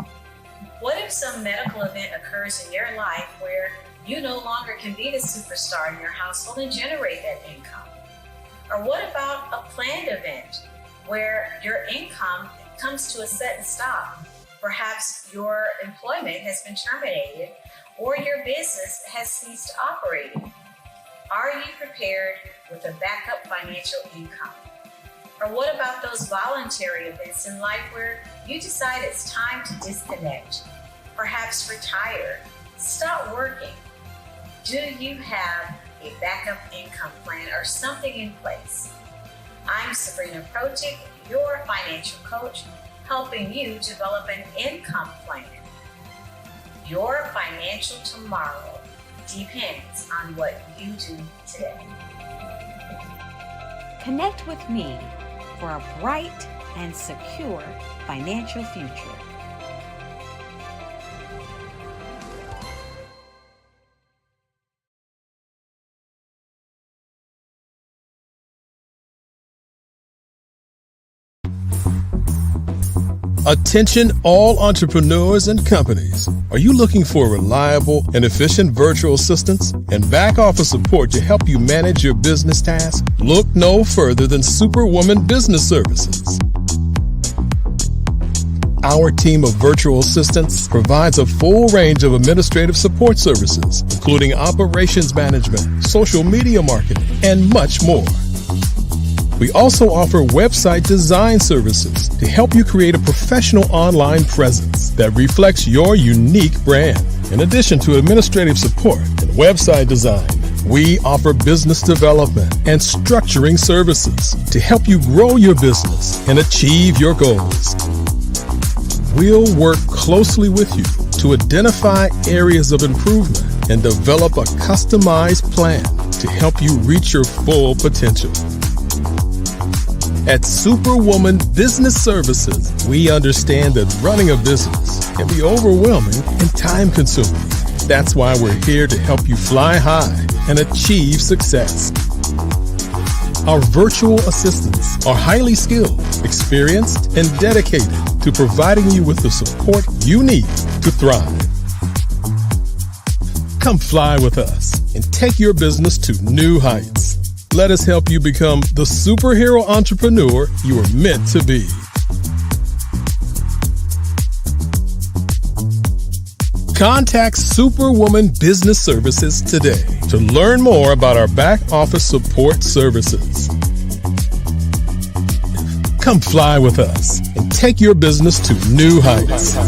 What if some medical event occurs in your life where you no longer can be the superstar in your household and generate that income? Or what about a planned event where your income comes to a sudden stop? Perhaps your employment has been terminated or your business has ceased operating. Are you prepared with a backup financial income? Or what about those voluntary events in life where you decide it's time to disconnect, perhaps retire, stop working? Do you have a backup income plan or something in place? I'm Sabrina Protic, your financial coach, helping you develop an income plan. Your financial tomorrow depends on what you do today. Connect with me for a bright and secure financial future. Attention all entrepreneurs and companies. Are you looking for reliable and efficient virtual assistants and back office support to help you manage your business tasks? Look no further than Superwoman Business Services. Our team of virtual assistants provides a full range of administrative support services, including operations management, social media marketing, and much more. We also offer website design services to help you create a professional online presence that reflects your unique brand. In addition to administrative support and website design, we offer business development and structuring services to help you grow your business and achieve your goals. We'll work closely with you to identify areas of improvement and develop a customized plan to help you reach your full potential. At Superwoman Business Services, we understand that running a business can be overwhelming and time-consuming. That's why we're here to help you fly high and achieve success. Our virtual assistants are highly skilled, experienced, and dedicated to providing you with the support you need to thrive. Come fly with us and take your business to new heights. Let us help you become the superhero entrepreneur you are meant to be. Contact Superwoman Business Services today to learn more about our back office support services. Come fly with us and take your business to new heights.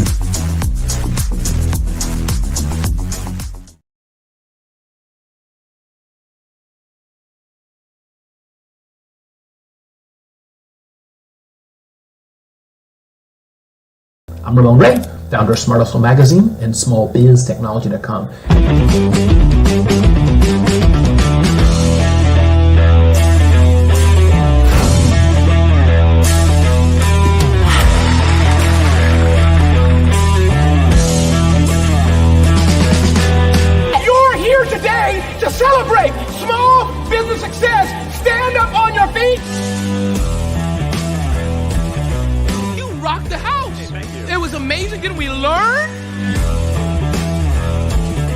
I'm Ramon Ray, founder of Smart Hustle Magazine and smallbiztechnology.com. You're here today to celebrate small business success. Stand up on your feet. You rocked the house. It was amazing. Didn't we learn?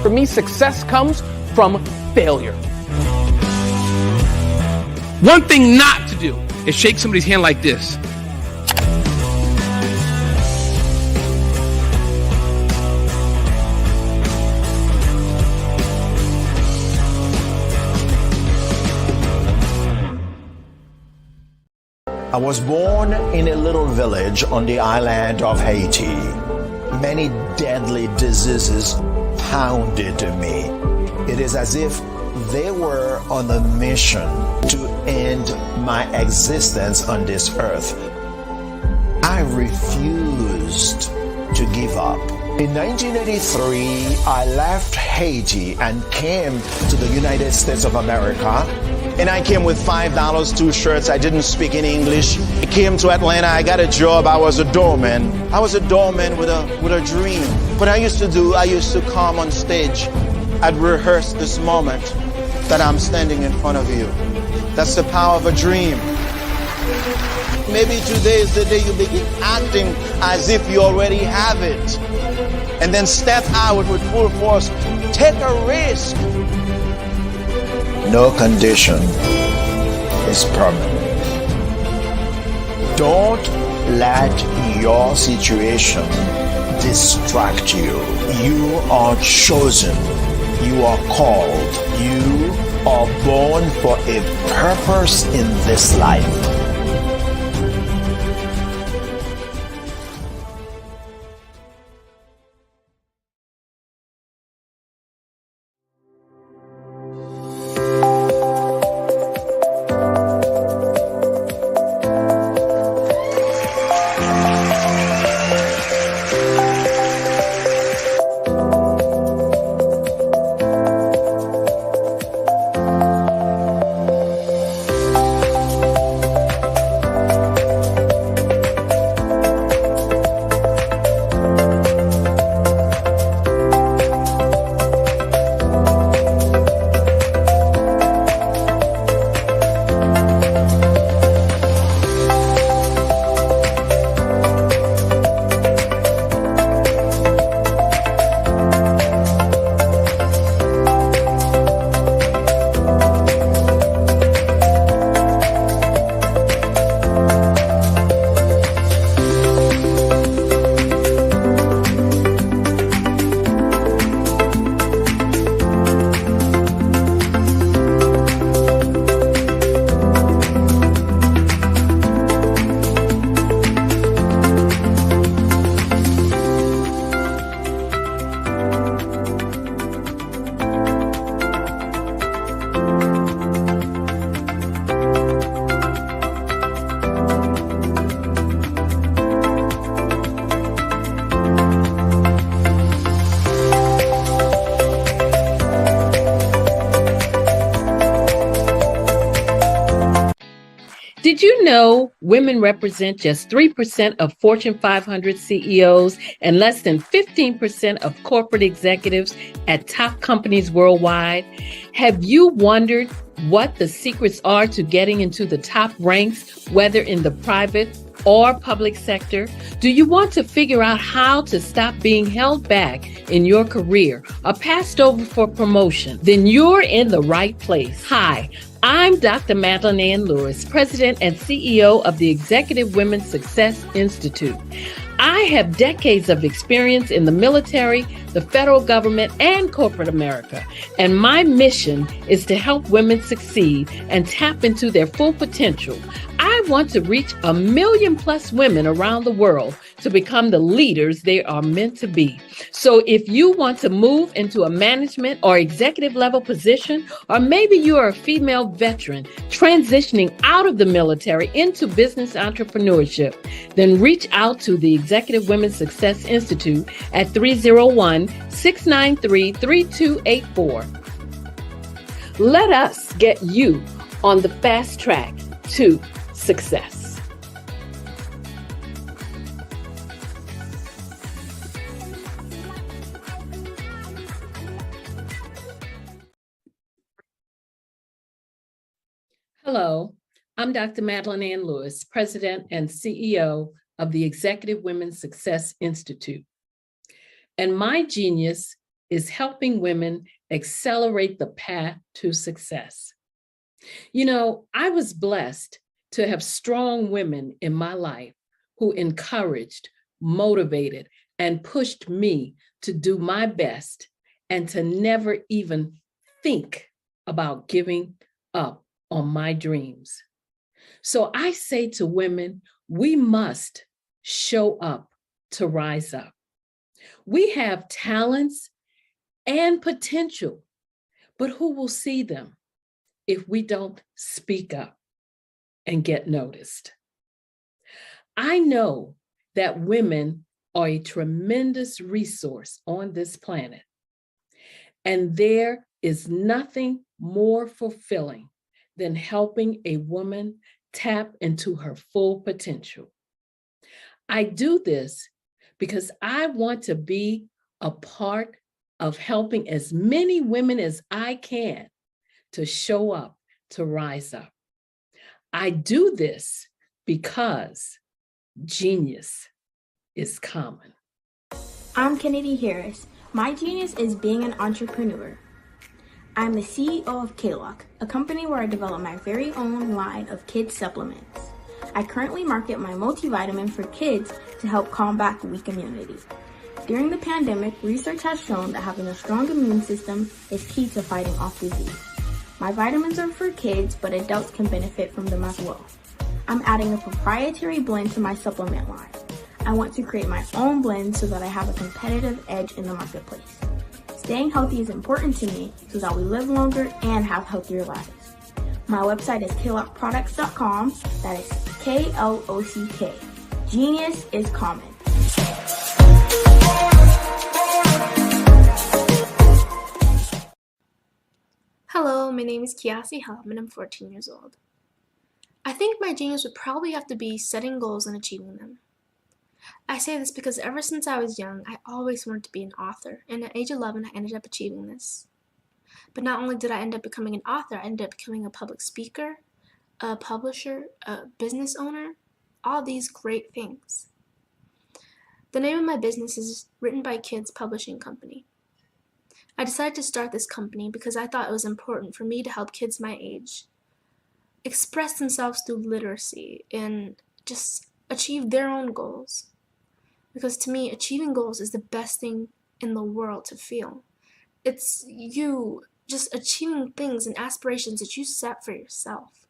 For me, success comes from failure. One thing not to do is shake somebody's hand like this. I was born in a little village on the island of Haiti. Many deadly diseases pounded me. It is as if they were on a mission to end my existence on this earth. I refused to give up. In 1983, I left Haiti and came to the United States of America. And I came with $5, 2 shirts. I didn't speak any English. I came to Atlanta. I got a job. I was a doorman. I was a doorman with a dream. What I used to come on stage. I'd rehearse this moment that I'm standing in front of you. That's the power of a dream. Maybe today is the day you begin acting as if you already have it. And then step out with full force. Take a risk. No condition is permanent. Don't let your situation distract you. You are chosen. You are called. You are born for a purpose in this life. Did you know women represent just 3% of Fortune 500 CEOs and less than 15% of corporate executives at top companies worldwide? Have you wondered what the secrets are to getting into the top ranks, whether in the private or public sector? Do you want to figure out how to stop being held back in your career or passed over for promotion? Then you're in the right place. Hi, I'm Dr. Madeline Ann Lewis, President and CEO of the Executive Women's Success Institute. I have decades of experience in the military, the federal government, and corporate America, and my mission is to help women succeed and tap into their full potential. I want to reach 1 million plus women around the world to become the leaders they are meant to be. So if you want to move into a management or executive level position, or maybe you are a female veteran transitioning out of the military into business entrepreneurship, then reach out to the Executive Women's Success Institute at 301-693-3284. Let us get you on the fast track to success. Hello, I'm Dr. Madeline Ann Lewis, President and CEO of the Executive Women's Success Institute. And my genius is helping women accelerate the path to success. You know, I was blessed to have strong women in my life who encouraged, motivated, and pushed me to do my best and to never even think about giving up on my dreams. So I say to women, we must show up to rise up. We have talents and potential, but who will see them if we don't speak up and get noticed? I know that women are a tremendous resource on this planet. And there is nothing more fulfilling than helping a woman tap into her full potential. I do this because I want to be a part of helping as many women as I can to show up, to rise up. I do this because genius is common. I'm Kennedy Harris. My genius is being an entrepreneur. I'm the CEO of K-Lock, a company where I develop my very own line of kids supplements. I currently market my multivitamin for kids to help combat weak immunity. During the pandemic, research has shown that having a strong immune system is key to fighting off disease. My vitamins are for kids, but adults can benefit from them as well. I'm adding a proprietary blend to my supplement line. I want to create my own blend so that I have a competitive edge in the marketplace. Staying healthy is important to me so that we live longer and have healthier lives. My website is klockproducts.com. That is K-L-O-C-K. Genius is common. Hello, my name is Kiasi Helm and I'm 14 years old. I think my genius would probably have to be setting goals and achieving them. I say this because ever since I was young, I always wanted to be an author, and at age 11, I ended up achieving this. But not only did I end up becoming an author, I ended up becoming a public speaker, a publisher, a business owner, all these great things. The name of my business is Written by Kids Publishing Company. I decided to start this company because I thought it was important for me to help kids my age express themselves through literacy and just achieve their own goals. Because to me, achieving goals is the best thing in the world to feel. It's you just achieving things and aspirations that you set for yourself.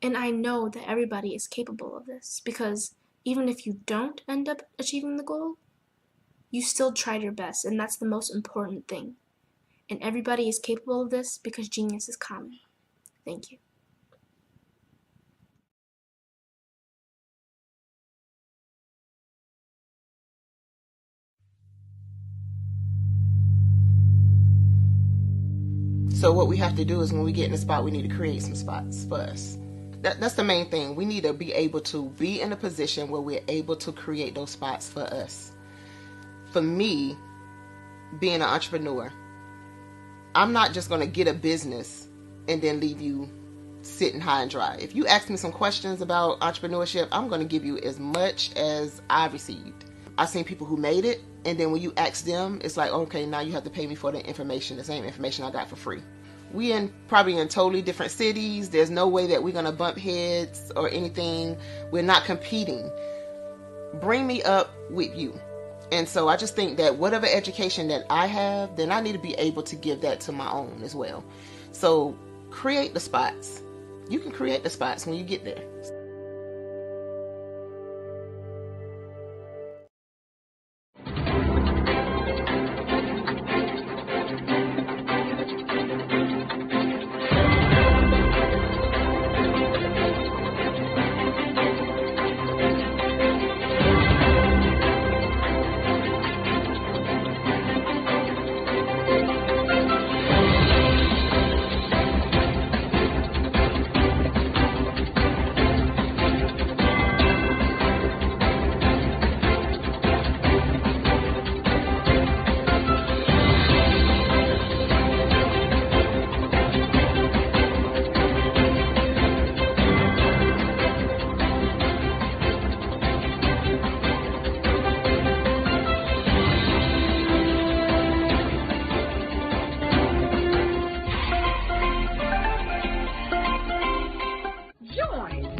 And I know that everybody is capable of this because even if you don't end up achieving the goal, you still tried your best, and that's the most important thing. And everybody is capable of this because genius is common. Thank you. So what we have to do is when we get in a spot, we need to create some spots for us. That's the main thing. We need to be able to be in a position where we're able to create those spots for us. For me, being an entrepreneur, I'm not just going to get a business and then leave you sitting high and dry. If you ask me some questions about entrepreneurship, I'm going to give you as much as I've received. I've seen people who made it, and then when you ask them, it's like, okay, now you have to pay me for the information, the same information I got for free. We probably in totally different cities. There's no way that we're going to bump heads or anything. We're not competing. Bring me up with you. And so I just think that whatever education that I have, then I need to be able to give that to my own as well. So create the spots. You can create the spots when you get there.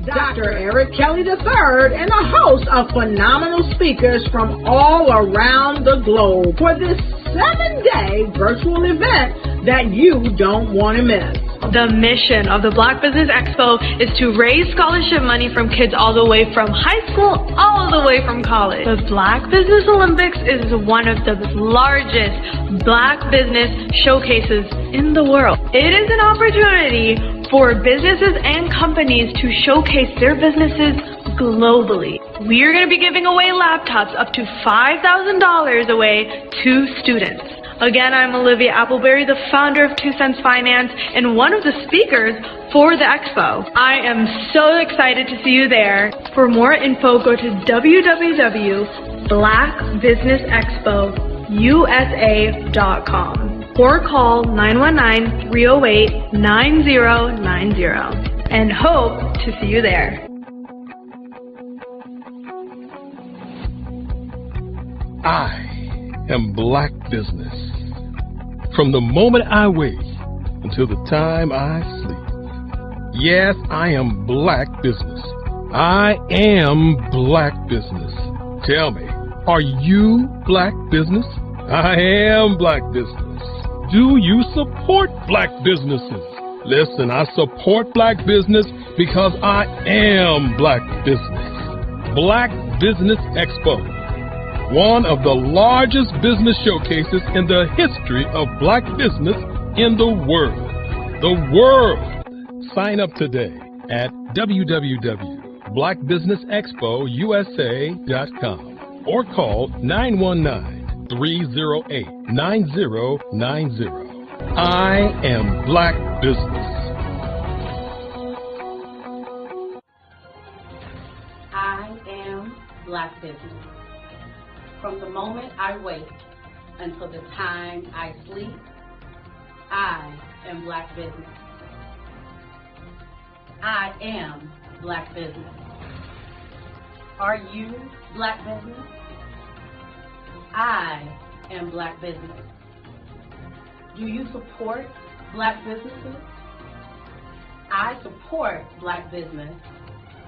Dr. Eric Kelly III and a host of phenomenal speakers from all around the globe for this 7-day virtual event that you don't want to miss. The mission of the Black Business Expo is to raise scholarship money from kids all the way from high school, all the way from college. The Black Business Olympics is one of the largest Black business showcases in the world. It is an opportunity for businesses and companies to showcase their businesses globally. We are going to be giving away laptops up to $5,000 away to students. Again, I'm Olivia Appleberry, the founder of 2 Cents Finance and one of the speakers for the expo. I am so excited to see you there. For more info, go to www.blackbusinessexpousa.com or call 919-308-9090 and hope to see you there. I am Black Business. From the moment I wake until the time I sleep. Yes, I am Black Business. I am Black Business. Tell me, are you Black Business? I am Black Business. Do you support Black businesses? Listen, I support Black business because I am Black Business. Black Business Expo, one of the largest business showcases in the history of Black business in the world. The world! Sign up today at www.blackbusinessexpousa.com or call 919-308-9090. I am Black Business. I am Black Business. From the moment I wake until the time I sleep, I am Black Business. I am Black Business. Are you Black Business? I am Black Business. Do you support Black businesses? I support Black business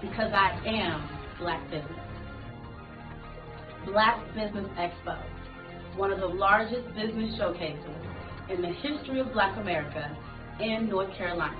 because I am Black Business. Black Business Expo, one of the largest business showcases in the history of Black America in North Carolina.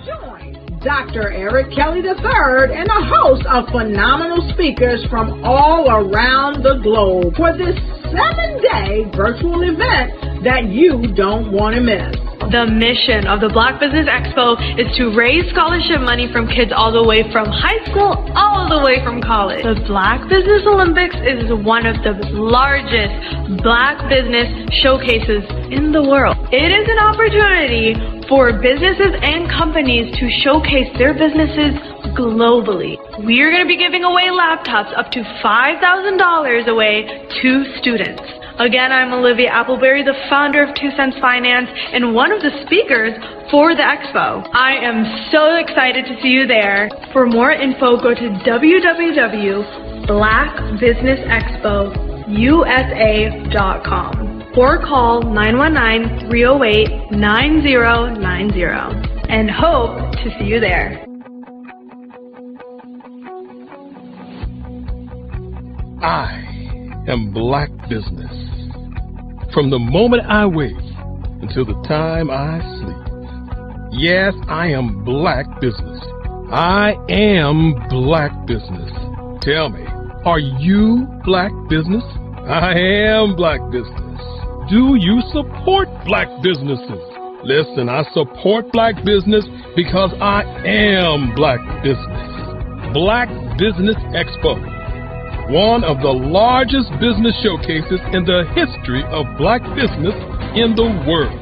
Join Dr. Eric Kelly III and a host of phenomenal speakers from all around the globe for this 7-day virtual event that you don't want to miss. The mission of the Black Business Expo is to raise scholarship money from kids all the way from high school all the way from college. The Black Business Olympics is one of the largest Black business showcases in the world. It is an opportunity for businesses and companies to showcase their businesses globally. We are going to be giving away laptops up to $5,000 away to students. Again, I'm Olivia Appleberry, the founder of 2 Cents Finance and one of the speakers for the expo. I am so excited to see you there. For more info, go to www.blackbusinessexpousa.com or call 919-308-9090 and hope to see you there. I am Black Business. From the moment I wake until the time I sleep. Yes, I am Black Business. I am Black Business. Tell me, are you Black Business? I am Black Business. Do you support Black businesses? Listen, I support Black business because I am Black Business. Black Business Expo, one of the largest business showcases in the history of Black business in the world.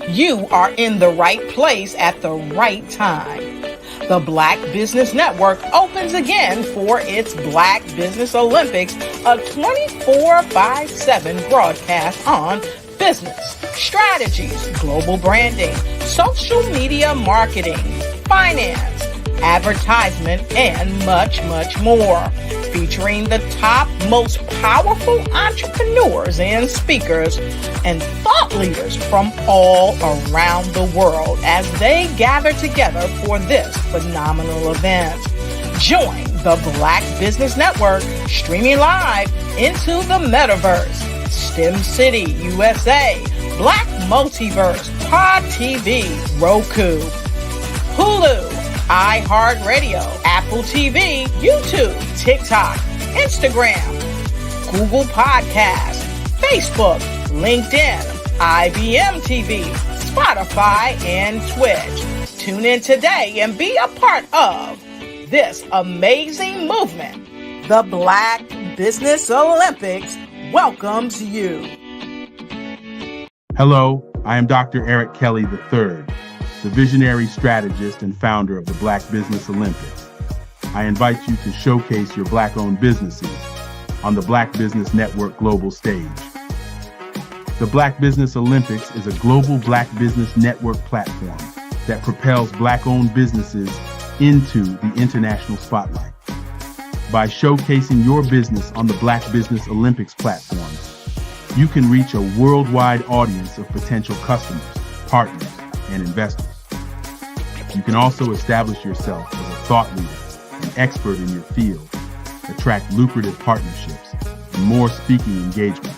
You are in the right place at the right time. The Black Business Network opens again for its Black Business Olympics, a 24/7 broadcast on business, strategies, global branding, social media marketing, finance, advertisement, and much, much more. Featuring the top, most powerful entrepreneurs and speakers and thought leaders from all around the world as they gather together for this phenomenal event. Join the Black Business Network streaming live into the metaverse, STEM City USA, Black Multiverse, Pod TV, Roku, Hulu, iHeartRadio, Apple TV, YouTube, TikTok, Instagram, Google Podcasts, Facebook, LinkedIn, IBM TV, Spotify, and Twitch. Tune in today and be a part of this amazing movement. The Black Business Olympics welcomes you. Hello, I am Dr. Eric Kelly III, the visionary strategist and founder of the Black Business Olympics. I invite you to showcase your Black-owned businesses on the Black Business Network global stage. The Black Business Olympics is a global Black Business Network platform that propels Black-owned businesses into the international spotlight. By showcasing your business on the Black Business Olympics platform, you can reach a worldwide audience of potential customers, partners, and investors. You can also establish yourself as a thought leader and expert in your field, attract lucrative partnerships, and more speaking engagements.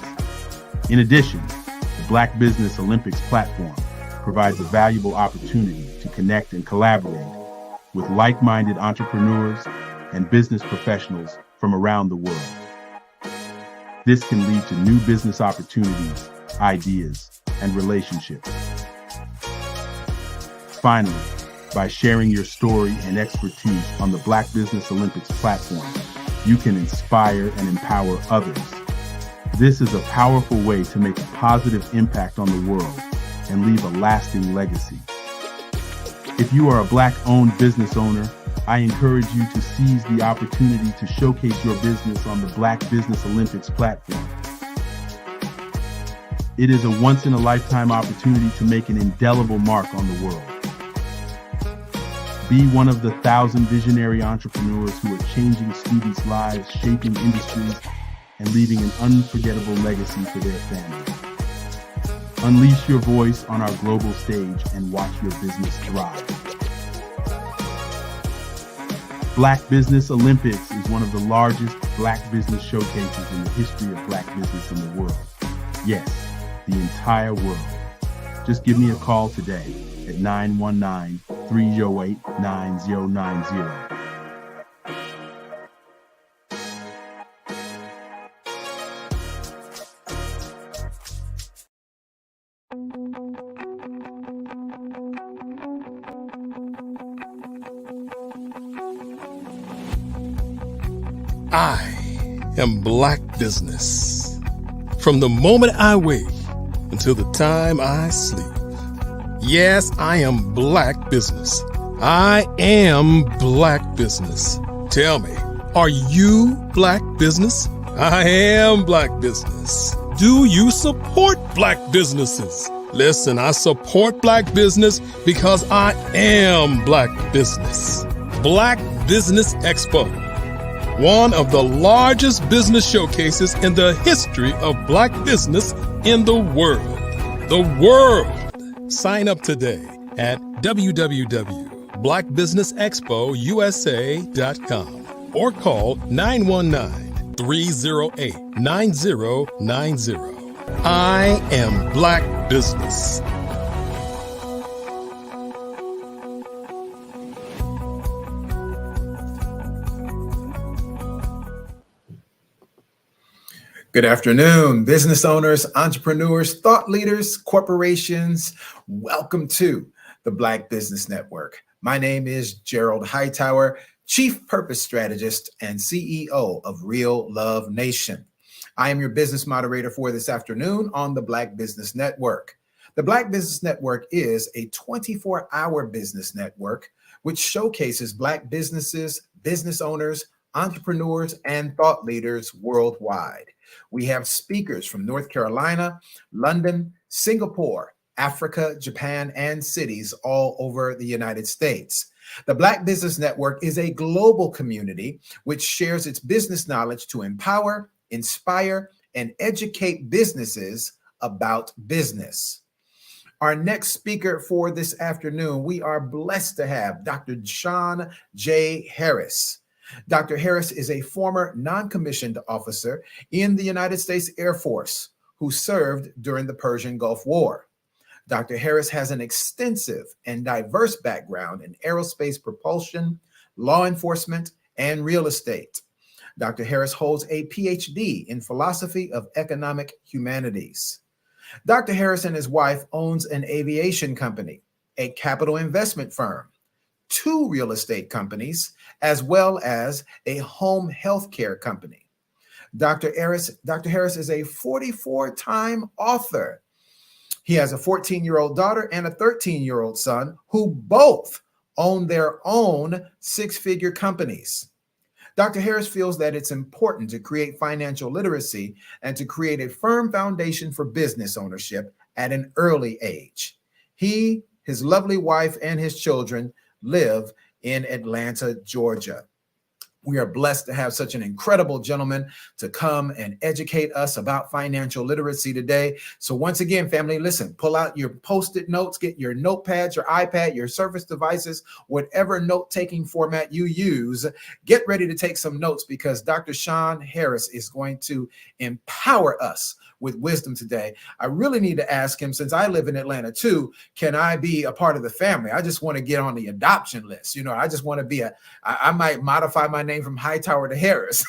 In addition, the Black Business Olympics platform provides a valuable opportunity to connect and collaborate with like-minded entrepreneurs and business professionals from around the world. This can lead to new business opportunities, ideas, and relationships. Finally, by sharing your story and expertise on the Black Business Olympics platform, you can inspire and empower others. This is a powerful way to make a positive impact on the world and leave a lasting legacy. If you are a Black-owned business owner, I encourage you to seize the opportunity to showcase your business on the Black Business Olympics platform. It is a once-in-a-lifetime opportunity to make an indelible mark on the world. Be one of the 1,000 visionary entrepreneurs who are changing students' lives, shaping industries, and leaving an unforgettable legacy for their families. Unleash your voice on our global stage and watch your business thrive. Black Business Olympics is one of the largest Black business showcases in the history of Black business in the world. Yes, the entire world. Just give me a call today at 919-308-9090. I am Black Business. From the moment I wake until the time I sleep. Yes, I am Black Business. I am Black Business. Tell me, are you Black Business? I am Black Business. Do you support Black businesses? Listen, I support Black business because I am Black Business. Black Business Expo. One of the largest business showcases in the history of Black business in the world. The world! Sign up today at www.blackbusinessexpousa.com or call 919-308-9090. I am Black Business. Good afternoon, business owners, entrepreneurs, thought leaders, corporations. Welcome to the Black Business Network. My name is Gerald Hightower, Chief Purpose Strategist and CEO of Real Love Nation. I am your business moderator for this afternoon on the Black Business Network. The Black Business Network is a 24-hour business network which showcases Black businesses, business owners, entrepreneurs, and thought leaders worldwide. We have speakers from North Carolina, London, Singapore, Africa, Japan, and cities all over the United States. The Black Business Network is a global community which shares its business knowledge to empower, inspire, and educate businesses about business. Our next speaker for this afternoon, we are blessed to have Dr. Sean J. Harris. Dr. Harris is a former non-commissioned officer in the United States Air Force who served during the Persian Gulf War. Dr. Harris has an extensive and diverse background in aerospace propulsion, law enforcement, and real estate. Dr. Harris holds a PhD in philosophy of economic humanities. Dr. Harris and his wife owns an aviation company, a capital investment firm, 2 real estate companies, as well as a home health care company. Dr. Harris is a 44-time author. He has a 14-year-old daughter and a 13-year-old son who both own their own 6-figure companies. Dr. Harris feels that it's important to create financial literacy and to create a firm foundation for business ownership at an early age. He, his lovely wife, and his children live in Atlanta, Georgia. We are blessed to have such an incredible gentleman to come and educate us about financial literacy today. So once again, family, listen, pull out your Post-it notes, get your notepads, your iPad, your Surface devices, whatever note-taking format you use. Get ready to take some notes because Dr. Sean Harris is going to empower us with wisdom today. I really need to ask him, since I live in Atlanta too, can I be a part of the family? I just want to get on the adoption list. You know, I just want to be I might modify my name from Hightower to Harris.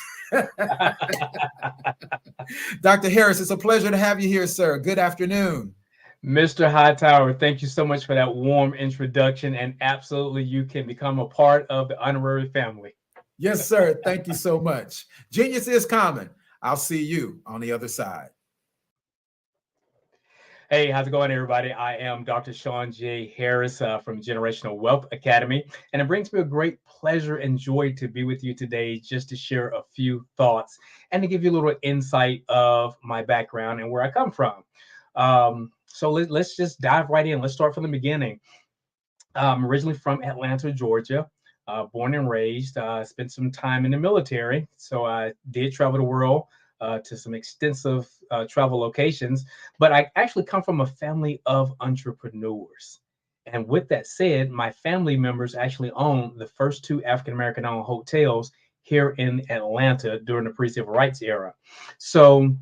Dr. Harris, it's a pleasure to have you here, sir. Good afternoon. Mr. Hightower, thank you so much for that warm introduction. And absolutely, you can become a part of the honorary family. Yes, sir. Thank you so much. Genius is common. I'll see you on the other side. Hey, how's it going, everybody? I am Dr. Sean J. Harris from Generational Wealth Academy, and it brings me a great pleasure and joy to be with you today just to share a few thoughts and to give you a little insight of my background and where I come from. So let's just dive right in. Let's start from the beginning. I'm originally from Atlanta, Georgia, born and raised. Spent some time in the military, so I did travel the world. To some extensive travel locations, but I actually come from a family of entrepreneurs. And with that said, my family members actually own the first 2 African-American owned hotels here in Atlanta during the pre-civil rights era. So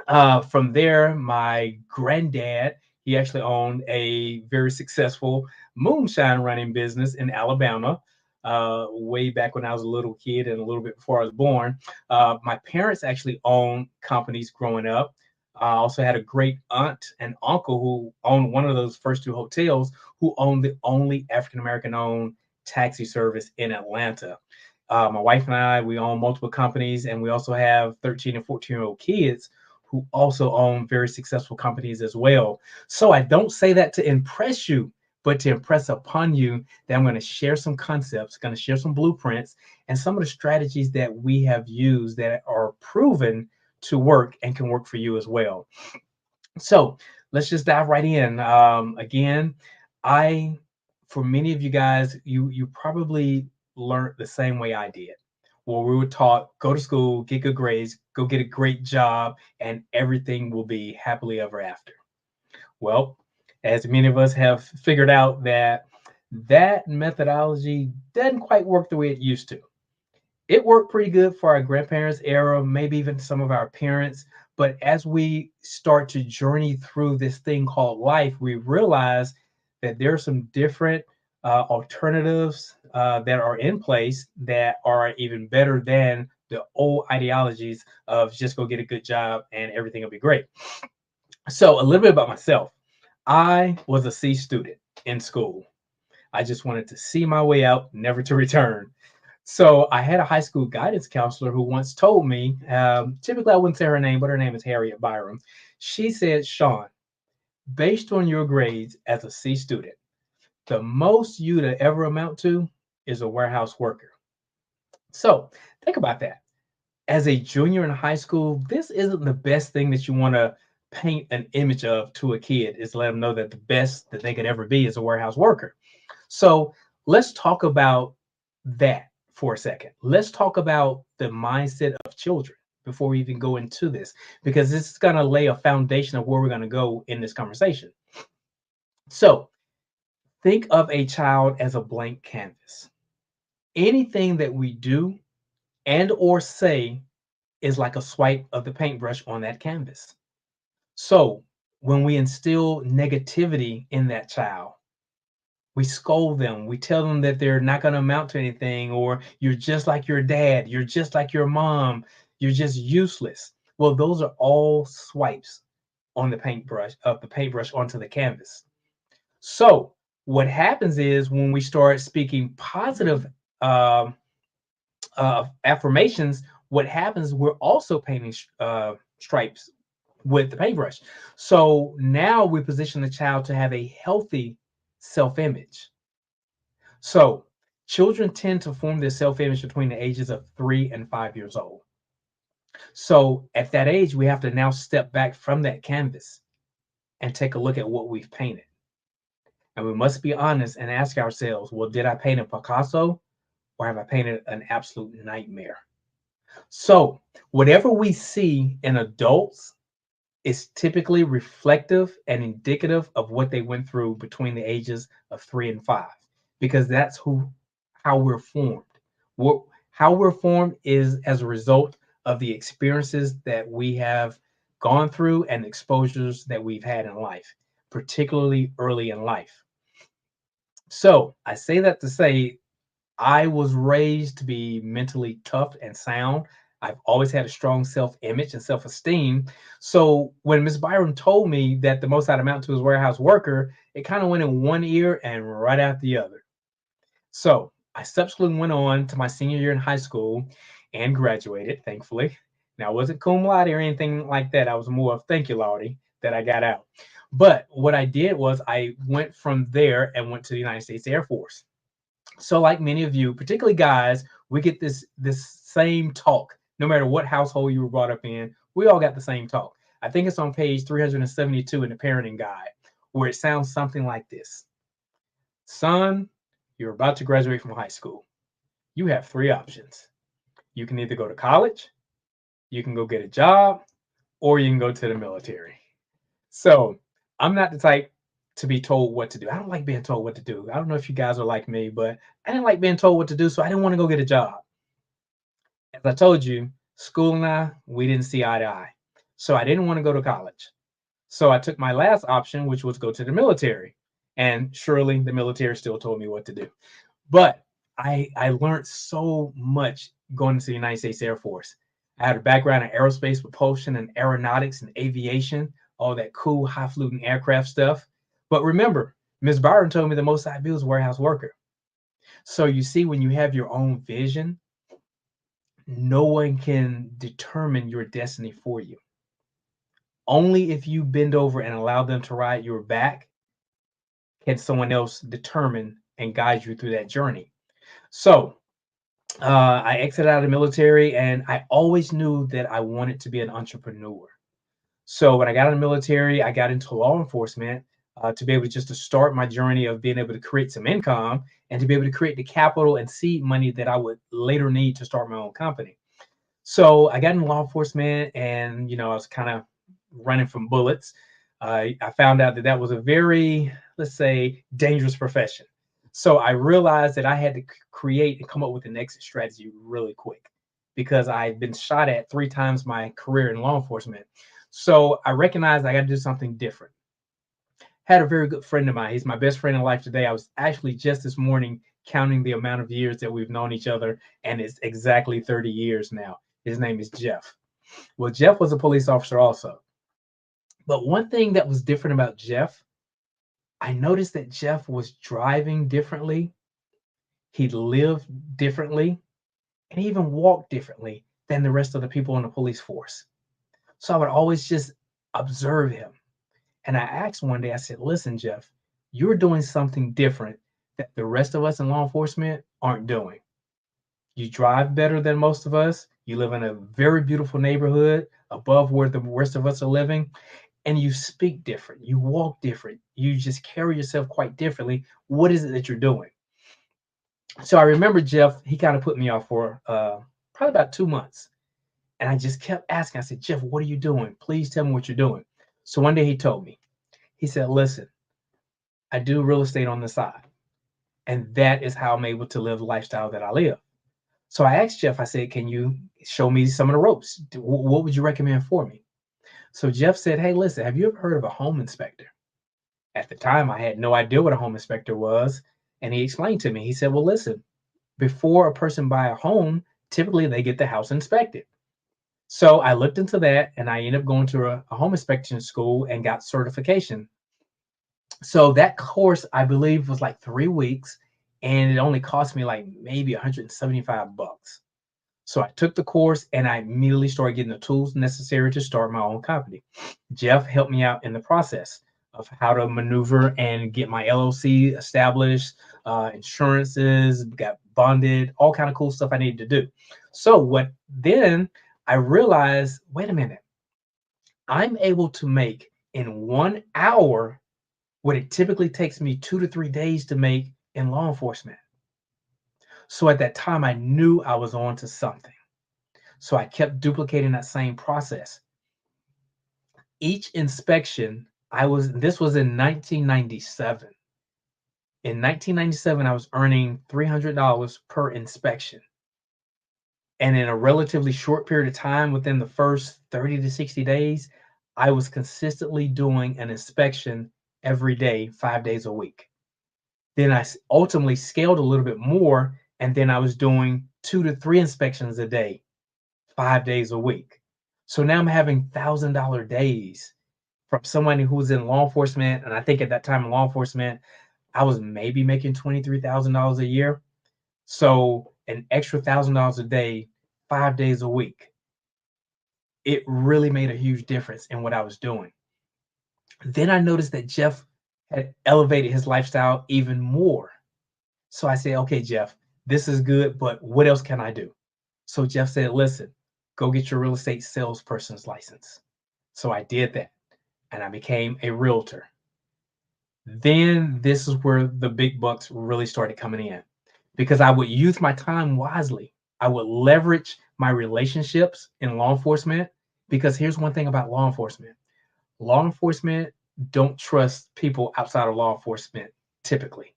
from there, my granddad, he actually owned a very successful moonshine running business in Alabama. Way back when I was a little kid and a little bit before I was born. My parents actually owned companies growing up. I also had a great aunt and uncle who owned one of those first 2 hotels, who owned the only African-American owned taxi service in Atlanta. My wife and I, we own multiple companies, and we also have 13 and 14-year-old kids who also own very successful companies as well. So I don't say that to impress you, but to impress upon you that I'm going to share some concepts, going to share some blueprints, and some of the strategies that we have used that are proven to work and can work for you as well. So let's just dive right in. Again, for many of you guys, you probably learned the same way I did. Well, we were taught, go to school, get good grades, go get a great job, and everything will be happily ever after. Well, as many of us have figured out, that methodology doesn't quite work the way it used to. It worked pretty good for our grandparents' era, maybe even some of our parents. But as we start to journey through this thing called life, we realize that there are some different alternatives that are in place that are even better than the old ideologies of just go get a good job and everything will be great. So a little bit about myself. I was a C student in school. I just wanted to see my way out, never to return. So I had a high school guidance counselor who once told me, typically I wouldn't say her name, but her name is Harriet Byram. She said, Sean, based on your grades as a C student, the most you'd ever amount to is a warehouse worker. So think about that. As a junior in high school, this isn't the best thing that you want to paint an image of to a kid, is let them know that the best that they could ever be is a warehouse worker. So let's talk about that for a second. Let's talk about the mindset of children before we even go into this, because this is going to lay a foundation of where we're going to go in this conversation. So think of a child as a blank canvas. Anything that we do and or say is like a swipe of the paintbrush on that canvas. So when we instill negativity in that child, we scold them, we tell them that they're not going to amount to anything, or you're just like your dad, you're just like your mom, you're just useless. Well, those are all swipes on the paintbrush onto the canvas. So what happens is when we start speaking positive affirmations, what happens, we're also painting stripes with the paintbrush. So now we position the child to have a healthy self-image. So children tend to form their self-image between the ages of 3 and 5 years old. So at that age, we have to now step back from that canvas and take a look at what we've painted. And we must be honest and ask ourselves, well, did I paint a Picasso, or have I painted an absolute nightmare? So whatever we see in adults is typically reflective and indicative of what they went through between the ages of 3 and 5, because that's how we're formed. How we're formed is as a result of the experiences that we have gone through and exposures that we've had in life, particularly early in life. So I say that to say, I was raised to be mentally tough and sound. I've always had a strong self-image and self-esteem. So when Ms. Byron told me that the most I'd amount to is warehouse worker, it kind of went in one ear and right out the other. So I subsequently went on to my senior year in high school and graduated, thankfully. Now, I wasn't cum laude or anything like that. I was more of thank you, Lordy, that I got out. But what I did was I went from there and went to the United States Air Force. So like many of you, particularly guys, we get this same talk. No matter what household you were brought up in, we all got the same talk. I think it's on page 372 in the parenting guide, where it sounds something like this. Son, you're about to graduate from high school. You have 3 options. You can either go to college, you can go get a job, or you can go to the military. So I'm not the type to be told what to do. I don't like being told what to do. I don't know if you guys are like me, but I didn't like being told what to do, so I didn't want to go get a job. As I told you, school and we didn't see eye to eye. So I didn't want to go to college. So I took my last option, which was go to the military. And surely the military still told me what to do. But I learned so much going to the United States Air Force. I had a background in aerospace propulsion and aeronautics and aviation, all that cool high-fluting aircraft stuff. But remember, Ms. Byron told me the most I'd be was a warehouse worker. So you see, when you have your own vision, no one can determine your destiny for you. Only if you bend over and allow them to ride your back can someone else determine and guide you through that journey. So I exited out of the military, and I always knew that I wanted to be an entrepreneur. So when I got in the military, I got into law enforcement to be able to start my journey of being able to create some income and to be able to create the capital and seed money that I would later need to start my own company. So I got in law enforcement, and I was kind of running from bullets. I found out that that was a very, let's say, dangerous profession. So I realized that I had to create and come up with an exit strategy really quick, because I had been shot at 3 times my career in law enforcement. So I recognized I got to do something different. Had a very good friend of mine. He's my best friend in life today. I was actually just this morning counting the amount of years that we've known each other, and it's exactly 30 years now. His name is Jeff. Well, Jeff was a police officer also. But one thing that was different about Jeff, I noticed that Jeff was driving differently. He lived differently, and he even walked differently than the rest of the people in the police force. So I would always just observe him. And I asked one day, I said, listen, Jeff, you're doing something different that the rest of us in law enforcement aren't doing. You drive better than most of us. You live in a very beautiful neighborhood above where the rest of us are living. And you speak different. You walk different. You just carry yourself quite differently. What is it that you're doing? So I remember Jeff, he kind of put me off for probably about 2 months. And I just kept asking. I said, Jeff, what are you doing? Please tell me what you're doing. So one day he told me, he said, listen, I do real estate on the side. And that is how I'm able to live the lifestyle that I live. So I asked Jeff, I said, can you show me some of the ropes? What would you recommend for me? So Jeff said, hey, listen, have you ever heard of a home inspector? At the time, I had no idea what a home inspector was. And he explained to me, he said, well, listen, before a person buy a home, typically they get the house inspected. So I looked into that and I ended up going to a home inspection school and got certification. So that course, I believe, was like 3 weeks, and it only cost me like maybe $175. So I took the course and I immediately started getting the tools necessary to start my own company. Jeff helped me out in the process of how to maneuver and get my LLC established, insurances, got bonded, all kind of cool stuff I needed to do. So then I realized, wait a minute, I'm able to make in 1 hour what it typically takes me 2 to 3 days to make in law enforcement. So at that time, I knew I was on to something. So I kept duplicating that same process. Each inspection, this was in 1997. In 1997, I was earning $300 per inspection. And in a relatively short period of time, within the first 30 to 60 days, I was consistently doing an inspection every day, 5 days a week. Then I ultimately scaled a little bit more, and then I was doing 2 to 3 inspections a day, 5 days a week. So now I'm having $1,000 days from somebody who was in law enforcement. And I think at that time in law enforcement, I was maybe making $23,000 a year. So an extra $1,000 a day, 5 days a week. It really made a huge difference in what I was doing. Then I noticed that Jeff had elevated his lifestyle even more. So I said, okay, Jeff, this is good, but what else can I do? So Jeff said, listen, go get your real estate salesperson's license. So I did that and I became a realtor. Then this is where the big bucks really started coming in, because I would use my time wisely. I would leverage my relationships in law enforcement, because here's one thing about law enforcement. Law enforcement don't trust people outside of law enforcement typically.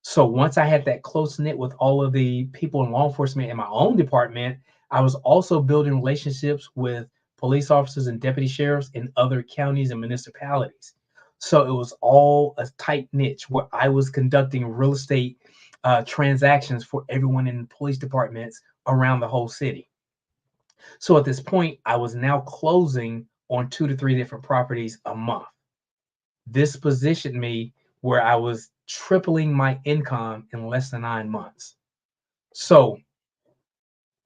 So once I had that close knit with all of the people in law enforcement in my own department, I was also building relationships with police officers and deputy sheriffs in other counties and municipalities. So it was all a tight niche where I was conducting real estate transactions for everyone in police departments around the whole city. So at this point, I was now closing on 2 to 3 different properties a month. This positioned me where I was tripling my income in less than 9 months. So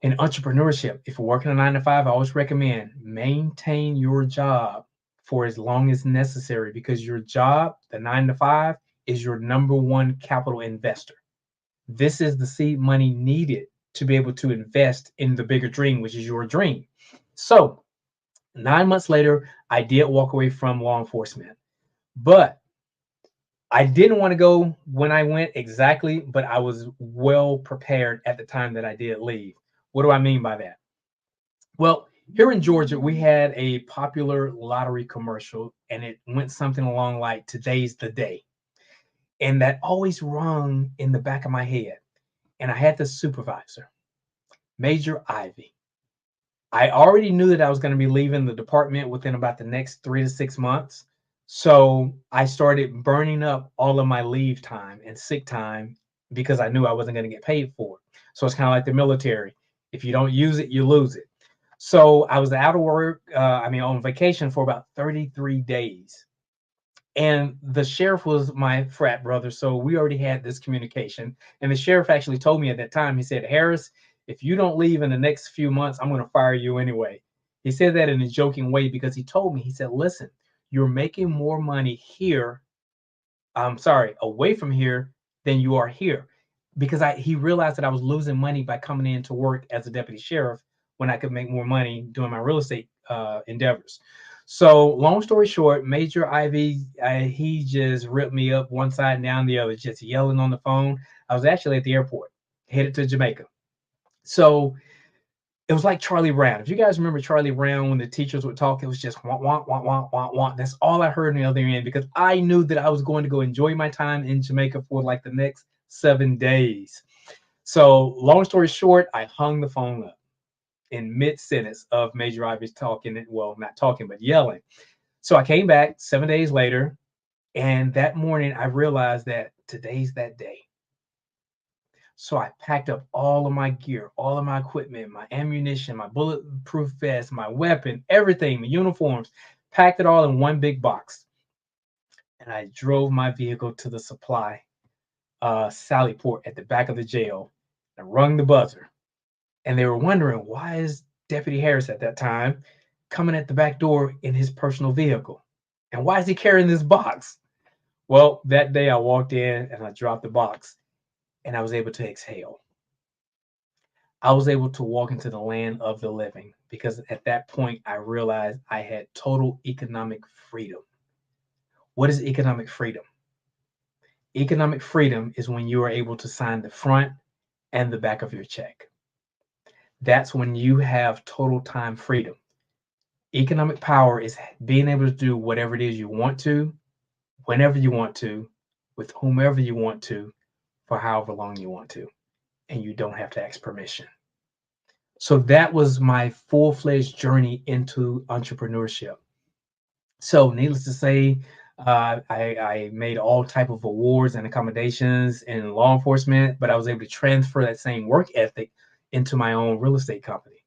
in entrepreneurship, if you're working a 9 to 5, I always recommend maintain your job for as long as necessary, because your job, the 9 to 5, is your number one capital investor. This is the seed money needed to be able to invest in the bigger dream, which is your dream. So 9 months later, I did walk away from law enforcement, but I didn't want to go when I went exactly, but I was well prepared at the time that I did leave. What do I mean by that? Well, here in Georgia, we had a popular lottery commercial, and it went something along like "Today's the day." And that always rung in the back of my head. And I had the supervisor, Major Ivy. I already knew that I was going to be leaving the department within about the next 3 to 6 months. So I started burning up all of my leave time and sick time because I knew I wasn't going to get paid for it. So it's kind of like the military. If you don't use it, you lose it. So I was out of work, on vacation for about 33 days. And the sheriff was my frat brother. So we already had this communication. And the sheriff actually told me at that time, he said, Harris, if you don't leave in the next few months, I'm going to fire you anyway. He said that in a joking way because he told me, he said, listen, you're making more money here, away from here than you are here. Because he realized that I was losing money by coming in to work as a deputy sheriff when I could make more money doing my real estate endeavors. So long story short, Major Ivy, he just ripped me up one side and down the other, just yelling on the phone. I was actually at the airport, headed to Jamaica. So it was like Charlie Brown. If you guys remember Charlie Brown, when the teachers would talk, it was just wah, wah, wah, wah, wah, wah. That's all I heard on the other end, because I knew that I was going to go enjoy my time in Jamaica for like the next 7 days. So long story short, I hung the phone up. in mid-sentence of Major Ivy's talking, well, not talking, but yelling. So I came back 7 days later, and that morning I realized that today's that day. So I packed up all of my gear, all of my equipment, my ammunition, my bulletproof vest, my weapon, everything, my uniforms, packed it all in one big box. And I drove my vehicle to the supply Sally Port at the back of the jail. I rung the buzzer. And they were wondering, why is Deputy Harris at that time coming at the back door in his personal vehicle? And why is he carrying this box? Well, that day I walked in and I dropped the box and I was able to exhale. I was able to walk into the land of the living because at that point I realized I had total economic freedom. What is economic freedom? Economic freedom is when you are able to sign the front and the back of your check. That's when you have total time freedom. Economic power is being able to do whatever it is you want to, whenever you want to, with whomever you want to, for however long you want to, and you don't have to ask permission. So that was my full-fledged journey into entrepreneurship. So needless to say, I made all type of awards and accommodations in law enforcement, but I was able to transfer that same work ethic into my own real estate company.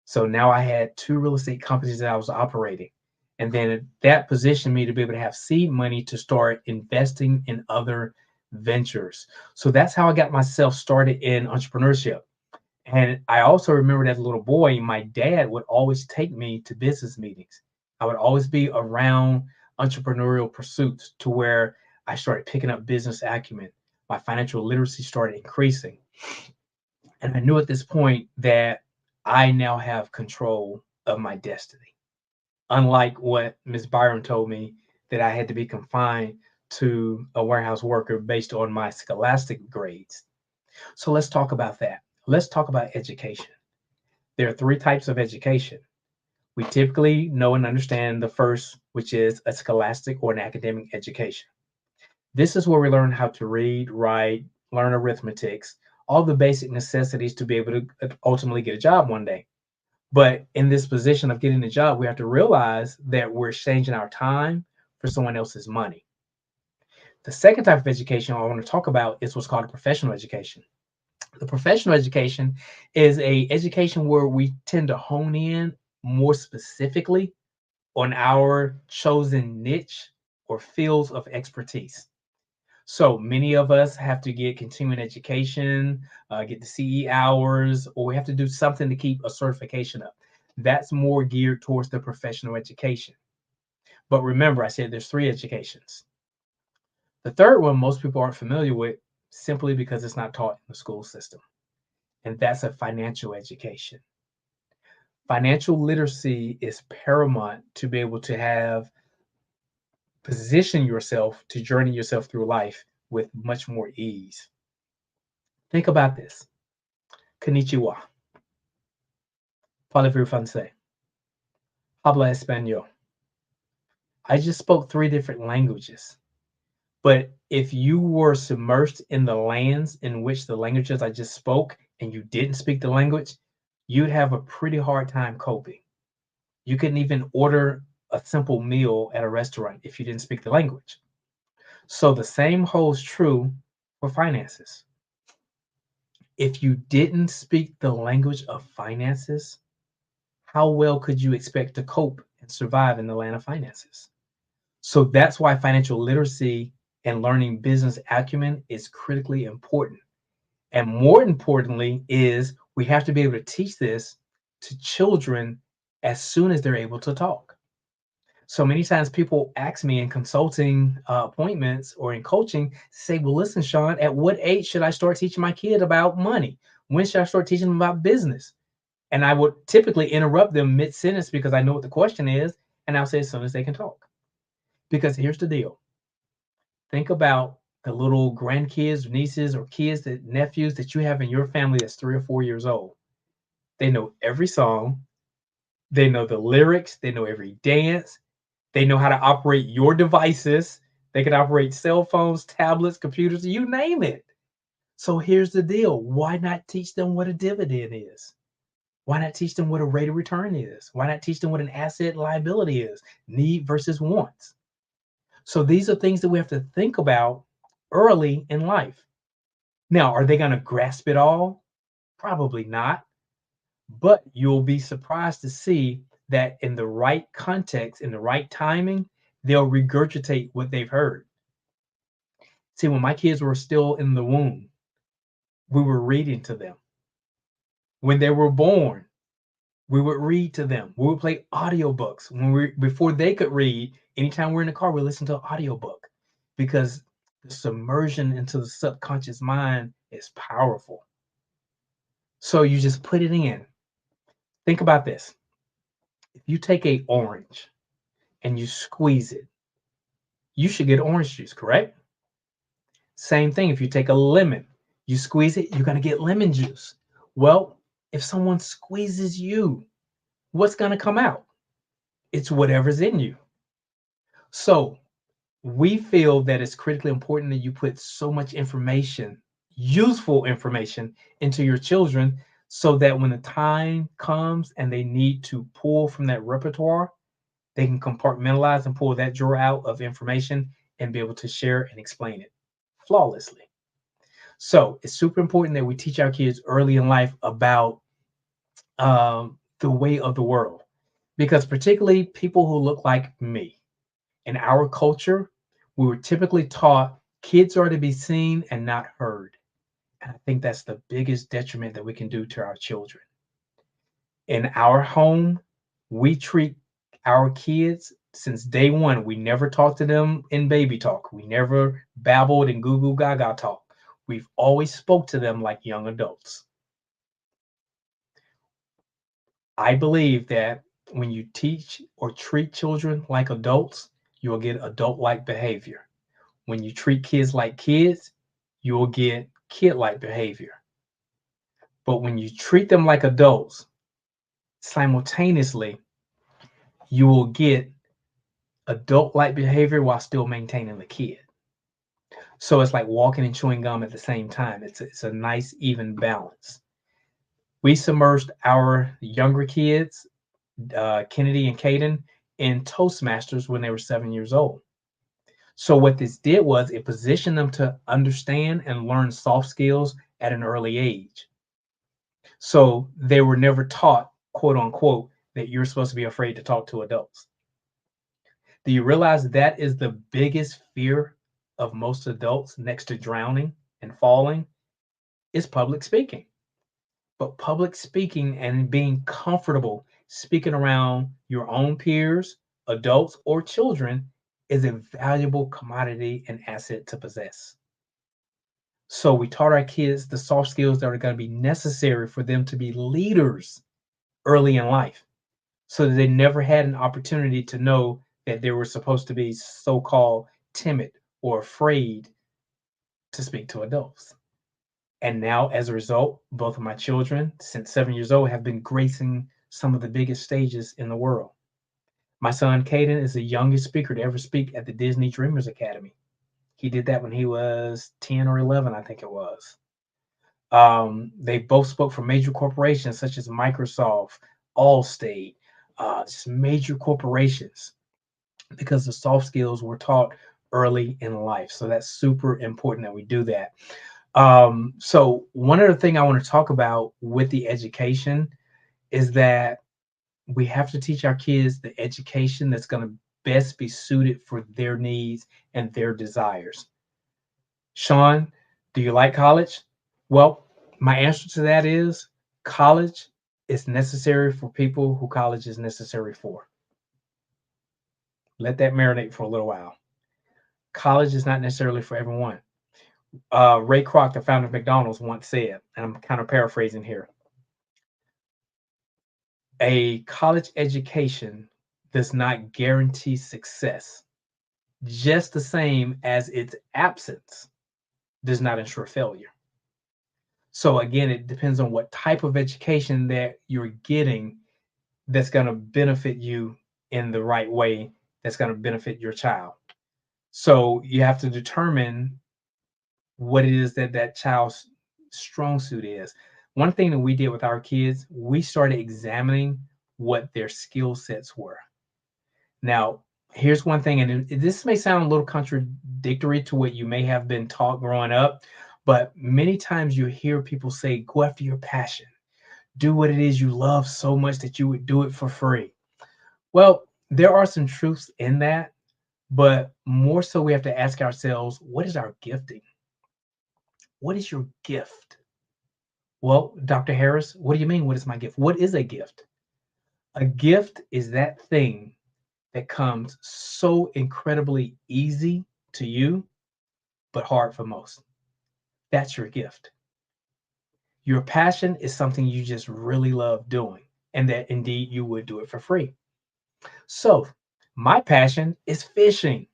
So now I had 2 real estate companies that I was operating. And then that positioned me to be able to have seed money to start investing in other ventures. So that's how I got myself started in entrepreneurship. And I also remember as a little boy, my dad would always take me to business meetings. I would always be around entrepreneurial pursuits to where I started picking up business acumen. My financial literacy started increasing. And I knew at this point that I now have control of my destiny. Unlike what Ms. Byron told me that I had to be confined to a warehouse worker based on my scholastic grades. So let's talk about that. Let's talk about education. There are 3 types of education. We typically know and understand the first, which is a scholastic or an academic education. This is where we learn how to read, write, learn arithmetics, all the basic necessities to be able to ultimately get a job one day. But in this position of getting a job, we have to realize that we're exchanging our time for someone else's money. The second type of education I want to talk about is what's called a professional education. The professional education is an education where we tend to hone in more specifically on our chosen niche or fields of expertise. So many of us have to get continuing education, get the CE hours, or we have to do something to keep a certification up. That's more geared towards the professional education. But remember, I said there's 3 educations. The third one most people aren't familiar with simply because it's not taught in the school system. And that's a financial education. Financial literacy is paramount to be able to position yourself to journey yourself through life with much more ease. Think about this. Konnichiwa. Parlez-vous français? Habla español. I just spoke 3 different languages. But if you were submerged in the lands in which the languages I just spoke and you didn't speak the language, you'd have a pretty hard time coping. You couldn't even order a simple meal at a restaurant if you didn't speak the language. So the same holds true for finances. If you didn't speak the language of finances, how well could you expect to cope and survive in the land of finances? So that's why financial literacy and learning business acumen is critically important. And more importantly is we have to be able to teach this to children as soon as they're able to talk. So many times people ask me in consulting appointments or in coaching, say, well, listen, Sean, at what age should I start teaching my kid about money? When should I start teaching them about business? And I would typically interrupt them mid-sentence because I know what the question is. And I'll say as soon as they can talk. Because here's the deal. Think about the little grandkids, nieces, or kids, nephews that you have in your family that's 3 or 4 years old. They know every song. They know the lyrics. They know every dance. They know how to operate your devices. They can operate cell phones, tablets, computers, you name it. So here's the deal. Why not teach them what a dividend is? Why not teach them what a rate of return is? Why not teach them what an asset liability is? Need versus wants. So these are things that we have to think about early in life. Now, are they going to grasp it all? Probably not. But you'll be surprised to see that in the right context, in the right timing, they'll regurgitate what they've heard. See, when my kids were still in the womb, we were reading to them. When they were born, we would read to them. We would play audiobooks. Before they could read, anytime we're in the car, we listen to an audiobook because the submersion into the subconscious mind is powerful. So you just put it in. Think about this. If you take an orange and you squeeze it, you should get orange juice, correct? Same thing, if you take a lemon, you squeeze it, you're going to get lemon juice. Well, if someone squeezes you, what's going to come out? It's whatever's in you. So we feel that it's critically important that you put so much information, useful information, into your children so that when the time comes and they need to pull from that repertoire, they can compartmentalize and pull that drawer out of information and be able to share and explain it flawlessly. So it's super important that we teach our kids early in life about the way of the world, because particularly people who look like me, in our culture, we were typically taught kids are to be seen and not heard. And I think that's the biggest detriment that we can do to our children. In our home, we treat our kids since day one. We never talked to them in baby talk. We never babbled in goo goo gaga talk. We've always spoke to them like young adults. I believe that when you teach or treat children like adults, you will get adult-like behavior. When you treat kids like kids, you will get kid-like behavior. But when you treat them like adults, simultaneously, you will get adult-like behavior while still maintaining the kid. So it's like walking and chewing gum at the same time. It's a nice, even balance. We submerged our younger kids, Kennedy and Caden, in Toastmasters when they were 7 years old. So what this did was it positioned them to understand and learn soft skills at an early age. So they were never taught, quote unquote, that you're supposed to be afraid to talk to adults. Do you realize that is the biggest fear of most adults next to drowning and falling is public speaking? But public speaking and being comfortable speaking around your own peers, adults, or children is a valuable commodity and asset to possess. So we taught our kids the soft skills that are going to be necessary for them to be leaders early in life, so that they never had an opportunity to know that they were supposed to be so-called timid or afraid to speak to adults. And now, as a result, both of my children, since 7 years old, have been gracing some of the biggest stages in the world. My son, Caden, is the youngest speaker to ever speak at the Disney Dreamers Academy. He did that when he was 10 or 11, I think it was. They both spoke for major corporations such as Microsoft, Allstate, just major corporations, because the soft skills were taught early in life. So that's super important that we do that. So one other thing I want to talk about with the education is that we have to teach our kids the education that's going to best be suited for their needs and their desires. Sean, do you like college? Well, my answer to that is college is necessary for people who college is necessary for. Let that marinate for a little while. College is not necessarily for everyone. Ray Kroc, the founder of McDonald's, once said, and I'm kind of paraphrasing here, a college education does not guarantee success, just the same as its absence does not ensure failure. So again, it depends on what type of education that you're getting that's going to benefit you in the right way, that's going to benefit your child. So you have to determine what it is that that child's strong suit is. one thing that we did with our kids, we started examining what their skill sets were. Now, here's one thing, and this may sound a little contradictory to what you may have been taught growing up, but many times you hear people say, go after your passion. Do what it is you love so much that you would do it for free. Well, there are some truths in that, but more so we have to ask ourselves, what is our gifting? What is your gift? Well, Dr. Harris, what do you mean? What is my gift? What is a gift? A gift is that thing that comes so incredibly easy to you, but hard for most. That's your gift. Your passion is something you just really love doing, and that indeed you would do it for free. So, my passion is fishing.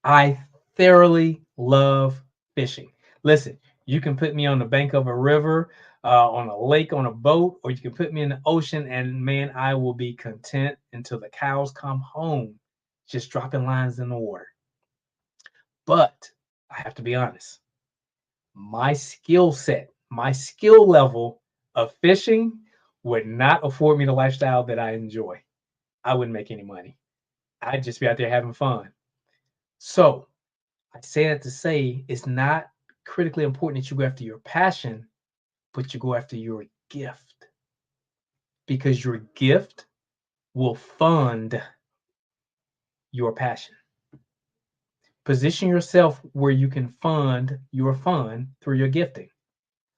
I thoroughly love fishing. Listen, you can put me on the bank of a river, on a lake, on a boat, or you can put me in the ocean, and man, I will be content until the cows come home, just dropping lines in the water. But I have to be honest, my skill set, my skill level of fishing would not afford me the lifestyle that I enjoy. I wouldn't make any money. I'd just be out there having fun. So I say that to say it's not critically important that you go after your passion, but you go after your gift, because your gift will fund your passion. Position yourself where you can fund your fun through your gifting.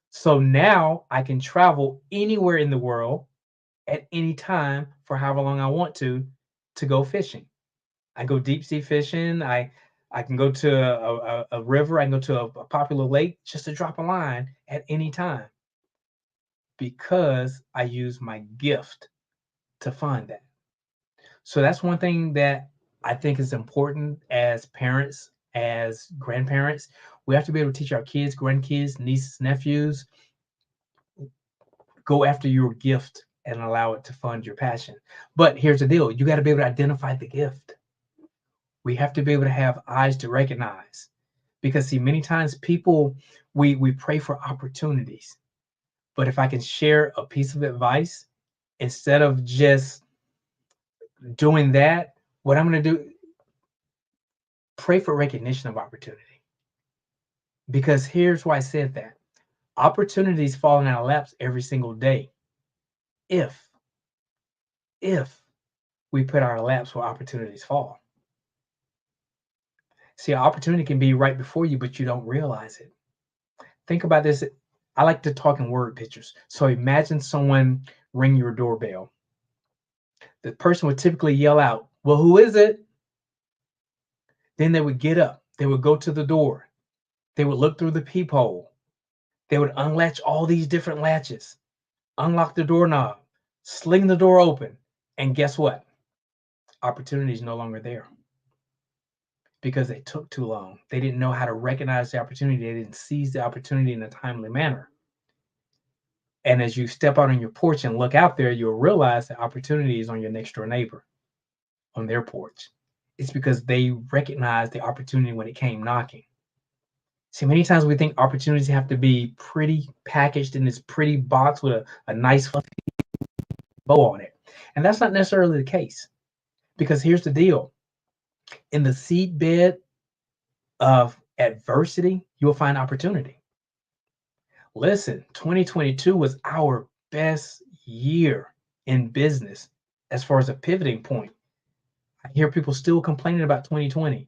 So now I can travel anywhere in the world at any time for however long I want to go fishing. I go deep sea fishing. I can go to a river. I can go to a popular lake just to drop a line at any time, because I use my gift to find that. So that's one thing that I think is important as parents, as grandparents. We have to be able to teach our kids, grandkids, nieces, nephews, go after your gift and allow it to fund your passion. But here's the deal. You got to be able to identify the gift. We have to be able to have eyes to recognize, because see, many times people, we pray for opportunities. But if I can share a piece of advice, instead of just doing that, what I'm going to do, pray for recognition of opportunity. Because here's why I said that. Opportunities fall in our laps every single day if we put our laps where opportunities fall. See, an opportunity can be right before you, but you don't realize it. Think about this. I like to talk in word pictures. So imagine someone ring your doorbell. The person would typically yell out, well, who is it? Then they would get up. They would go to the door. They would look through the peephole. They would unlatch all these different latches, unlock the doorknob, sling the door open. And guess what? Opportunity is no longer there, because they took too long. They didn't know how to recognize the opportunity. They didn't seize the opportunity in a timely manner. And as you step out on your porch and look out there, you'll realize the opportunity is on your next door neighbor, on their porch. It's because they recognized the opportunity when it came knocking. See, many times we think opportunities have to be pretty packaged in this pretty box with a nice fluffy bow on it. And that's not necessarily the case, because here's the deal. In the seedbed of adversity, you'll find opportunity. Listen, 2022 was our best year in business as far as a pivoting point. I hear people still complaining about 2020.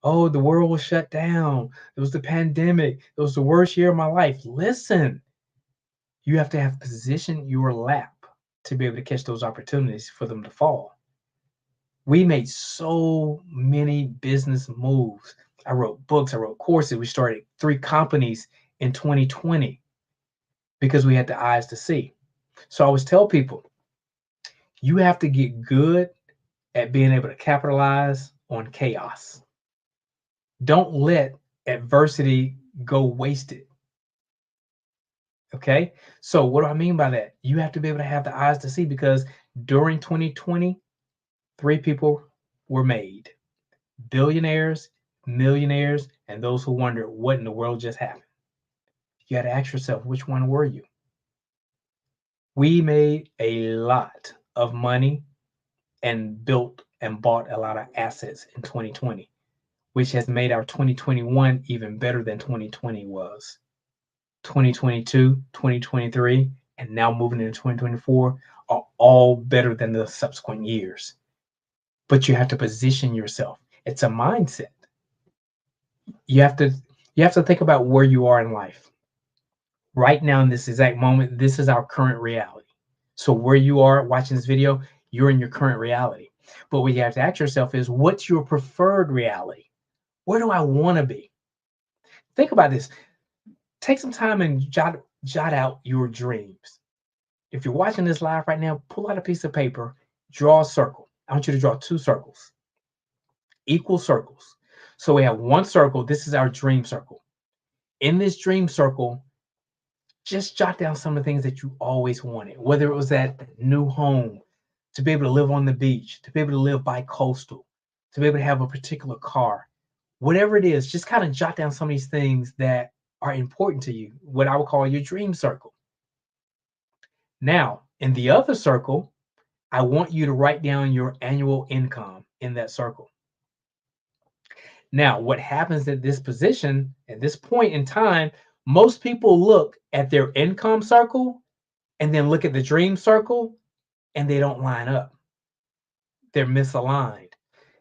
Oh, the world was shut down. It was the pandemic. It was the worst year of my life. Listen, you have to have positioned your lap to be able to catch those opportunities for them to fall. We made so many business moves. I wrote books, I wrote courses. We started 3 companies in 2020 because we had the eyes to see. So I always tell people, you have to get good at being able to capitalize on chaos. Don't let adversity go wasted. Okay? So what do I mean by that? You have to be able to have the eyes to see, because during 2020, 3 people were made: billionaires, millionaires, and those who wonder what in the world just happened. You got to ask yourself, which one were you? We made a lot of money and built and bought a lot of assets in 2020, which has made our 2021 even better than 2020 was. 2022, 2023, and now moving into 2024 are all better than the subsequent years. But you have to position yourself. It's a mindset. You have to think about where you are in life. Right now in this exact moment, this is our current reality. So where you are watching this video, you're in your current reality. But what you have to ask yourself is, what's your preferred reality? Where do I want to be? Think about this. Take some time and jot out your dreams. If you're watching this live right now, pull out a piece of paper, draw a circle. I want you to draw 2 circles, equal circles. So we have one circle. This is our dream circle. In this dream circle, just jot down some of the things that you always wanted, whether it was that new home, to be able to live on the beach, to be able to live bi-coastal, to be able to have a particular car, whatever it is, just kind of jot down some of these things that are important to you, what I would call your dream circle. Now, in the other circle, I want you to write down your annual income in that circle. Now, what happens at this position, at this point in time, most people look at their income circle and then look at the dream circle, and they don't line up. They're misaligned.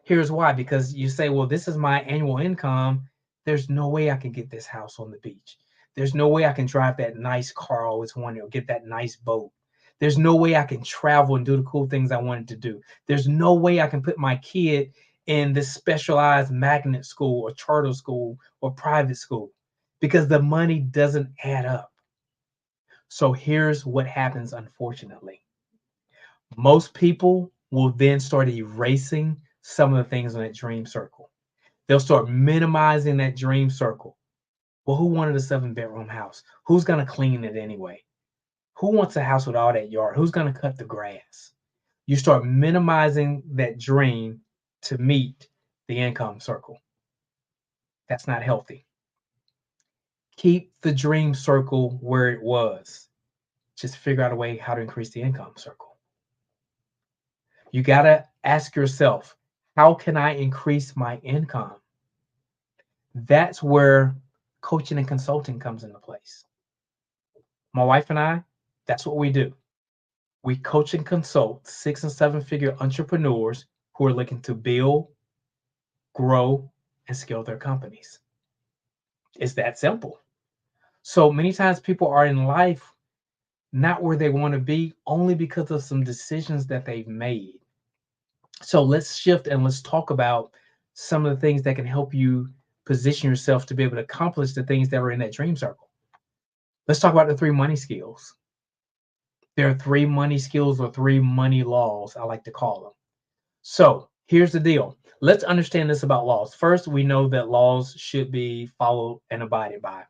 Here's why. Because you say, well, this is my annual income. There's no way I can get this house on the beach. There's no way I can drive that nice car I always wanted, or get that nice boat. There's no way I can travel and do the cool things I wanted to do. There's no way I can put my kid in this specialized magnet school or charter school or private school, because the money doesn't add up. So here's what happens, unfortunately. Most people will then start erasing some of the things in that dream circle. They'll start minimizing that dream circle. Well, who wanted a 7-bedroom house? Who's going to clean it anyway? Who wants a house with all that yard? Who's going to cut the grass? You start minimizing that dream to meet the income circle. That's not healthy. Keep the dream circle where it was. Just figure out a way how to increase the income circle. You got to ask yourself, how can I increase my income? That's where coaching and consulting comes into place. My wife and I, that's what we do. We coach and consult 6- and 7-figure entrepreneurs who are looking to build, grow, and scale their companies. It's that simple. So many times people are in life not where they want to be, only because of some decisions that they've made. So let's shift and let's talk about some of the things that can help you position yourself to be able to accomplish the things that are in that dream circle. Let's talk about the 3 money skills. There are 3 money skills, or 3 money laws, I like to call them. So here's the deal. Let's understand this about laws. First, we know that laws should be followed and abided by.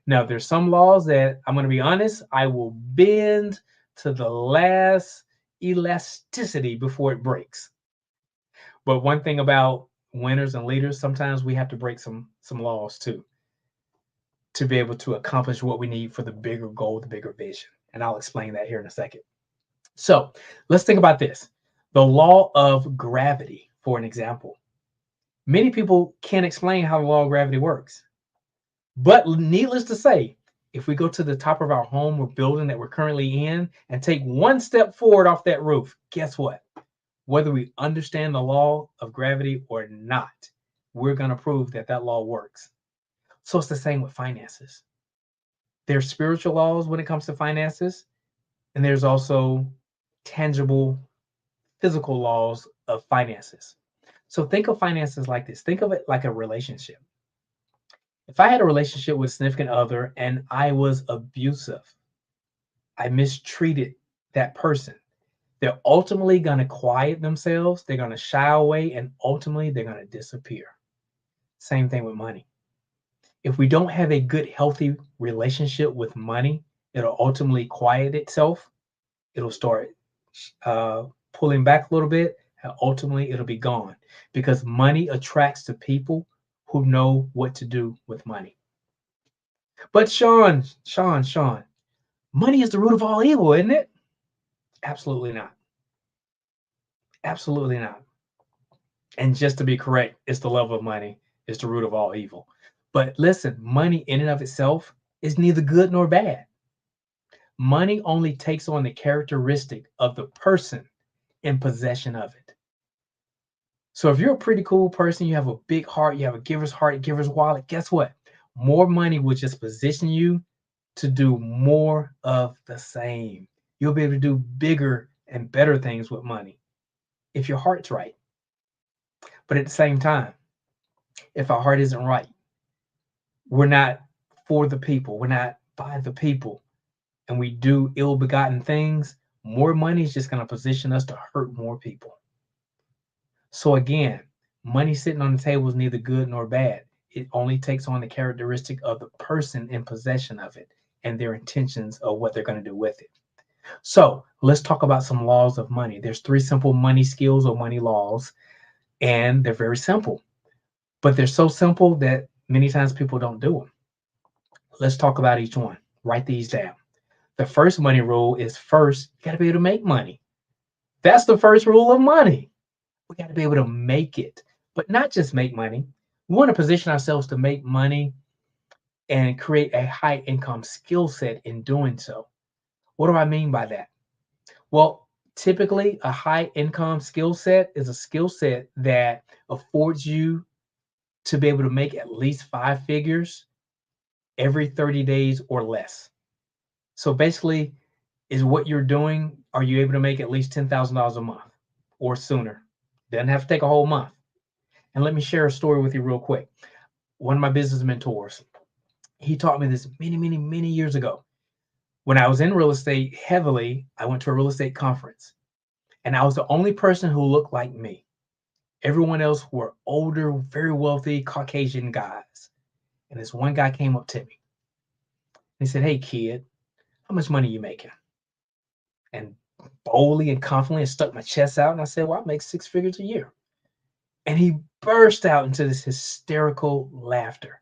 Now, there's some laws that, I'm going to be honest, I will bend to the last elasticity before it breaks. But one thing about winners and leaders, sometimes we have to break some laws too, to be able to accomplish what we need for the bigger goal, the bigger vision. And I'll explain that here in a second. So let's think about this. The law of gravity, for an example. Many people can't explain how the law of gravity works. But needless to say, if we go to the top of our home or building that we're currently in and take one step forward off that roof, guess what? Whether we understand the law of gravity or not, we're going to prove that that law works. So it's the same with finances. There's spiritual laws when it comes to finances, and there's also tangible, physical laws of finances. So think of finances like this. Think of it like a relationship. If I had a relationship with a significant other and I was abusive, I mistreated that person, they're ultimately going to quiet themselves, they're going to shy away, and ultimately they're going to disappear. Same thing with money. If we don't have a good, healthy relationship with money, it'll ultimately quiet itself. It'll start pulling back a little bit, and ultimately it'll be gone, because money attracts the people who know what to do with money. But Sean, money is the root of all evil, isn't it? Absolutely not. Absolutely not. And just to be correct, it's the love of money is the root of all evil. But listen, money in and of itself is neither good nor bad. Money only takes on the characteristic of the person in possession of it. So if you're a pretty cool person, you have a big heart, you have a giver's heart, a giver's wallet, guess what? More money will just position you to do more of the same. You'll be able to do bigger and better things with money if your heart's right. But at the same time, if our heart isn't right, we're not for the people, we're not by the people, and we do ill-begotten things, more money is just going to position us to hurt more people. So again, money sitting on the table is neither good nor bad. It only takes on the characteristic of the person in possession of it and their intentions of what they're going to do with it. So let's talk about some laws of money. There's 3 simple money skills or money laws, and they're very simple, but they're so simple that many times people don't do them. Let's talk about each one. Write these down. The first money rule is first, you got to be able to make money. That's the first rule of money. We got to be able to make it, but not just make money. We want to position ourselves to make money and create a high income skill set in doing so. What do I mean by that? Well, typically a high income skill set is a skill set that affords you to be able to make at least 5 figures every 30 days or less. So basically, is what you're doing, are you able to make at least $10,000 a month or sooner? Doesn't have to take a whole month. And let me share a story with you real quick. One of my business mentors, he taught me this many, many, many years ago. When I was in real estate heavily, I went to a real estate conference, and I was the only person who looked like me. Everyone else were older, very wealthy Caucasian guys. And this one guy came up to me. He said, "Hey kid, how much money are you making?" And boldly and confidently, I stuck my chest out and I said, "Well, I make 6 figures a year." And he burst out into this hysterical laughter.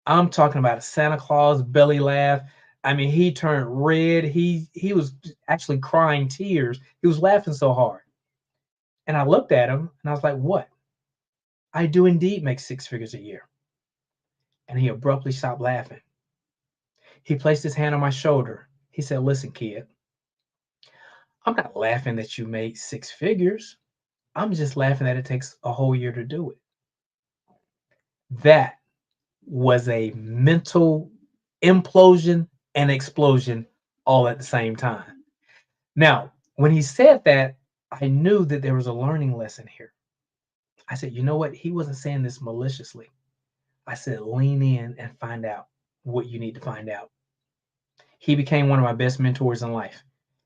I'm talking about a Santa Claus belly laugh. I mean, he turned red. He was actually crying tears. He was laughing so hard. And I looked at him and I was like, "What?" "I do indeed make 6 figures a year." And he abruptly stopped laughing. He placed his hand on my shoulder. He said, "Listen, kid, I'm not laughing that you made 6 figures. I'm just laughing that it takes a whole year to do it." That was a mental implosion and explosion all at the same time. Now, when he said that, I knew that there was a learning lesson here. I said, you know what? He wasn't saying this maliciously. I said, lean in and find out what you need to find out. He became one of my best mentors in life.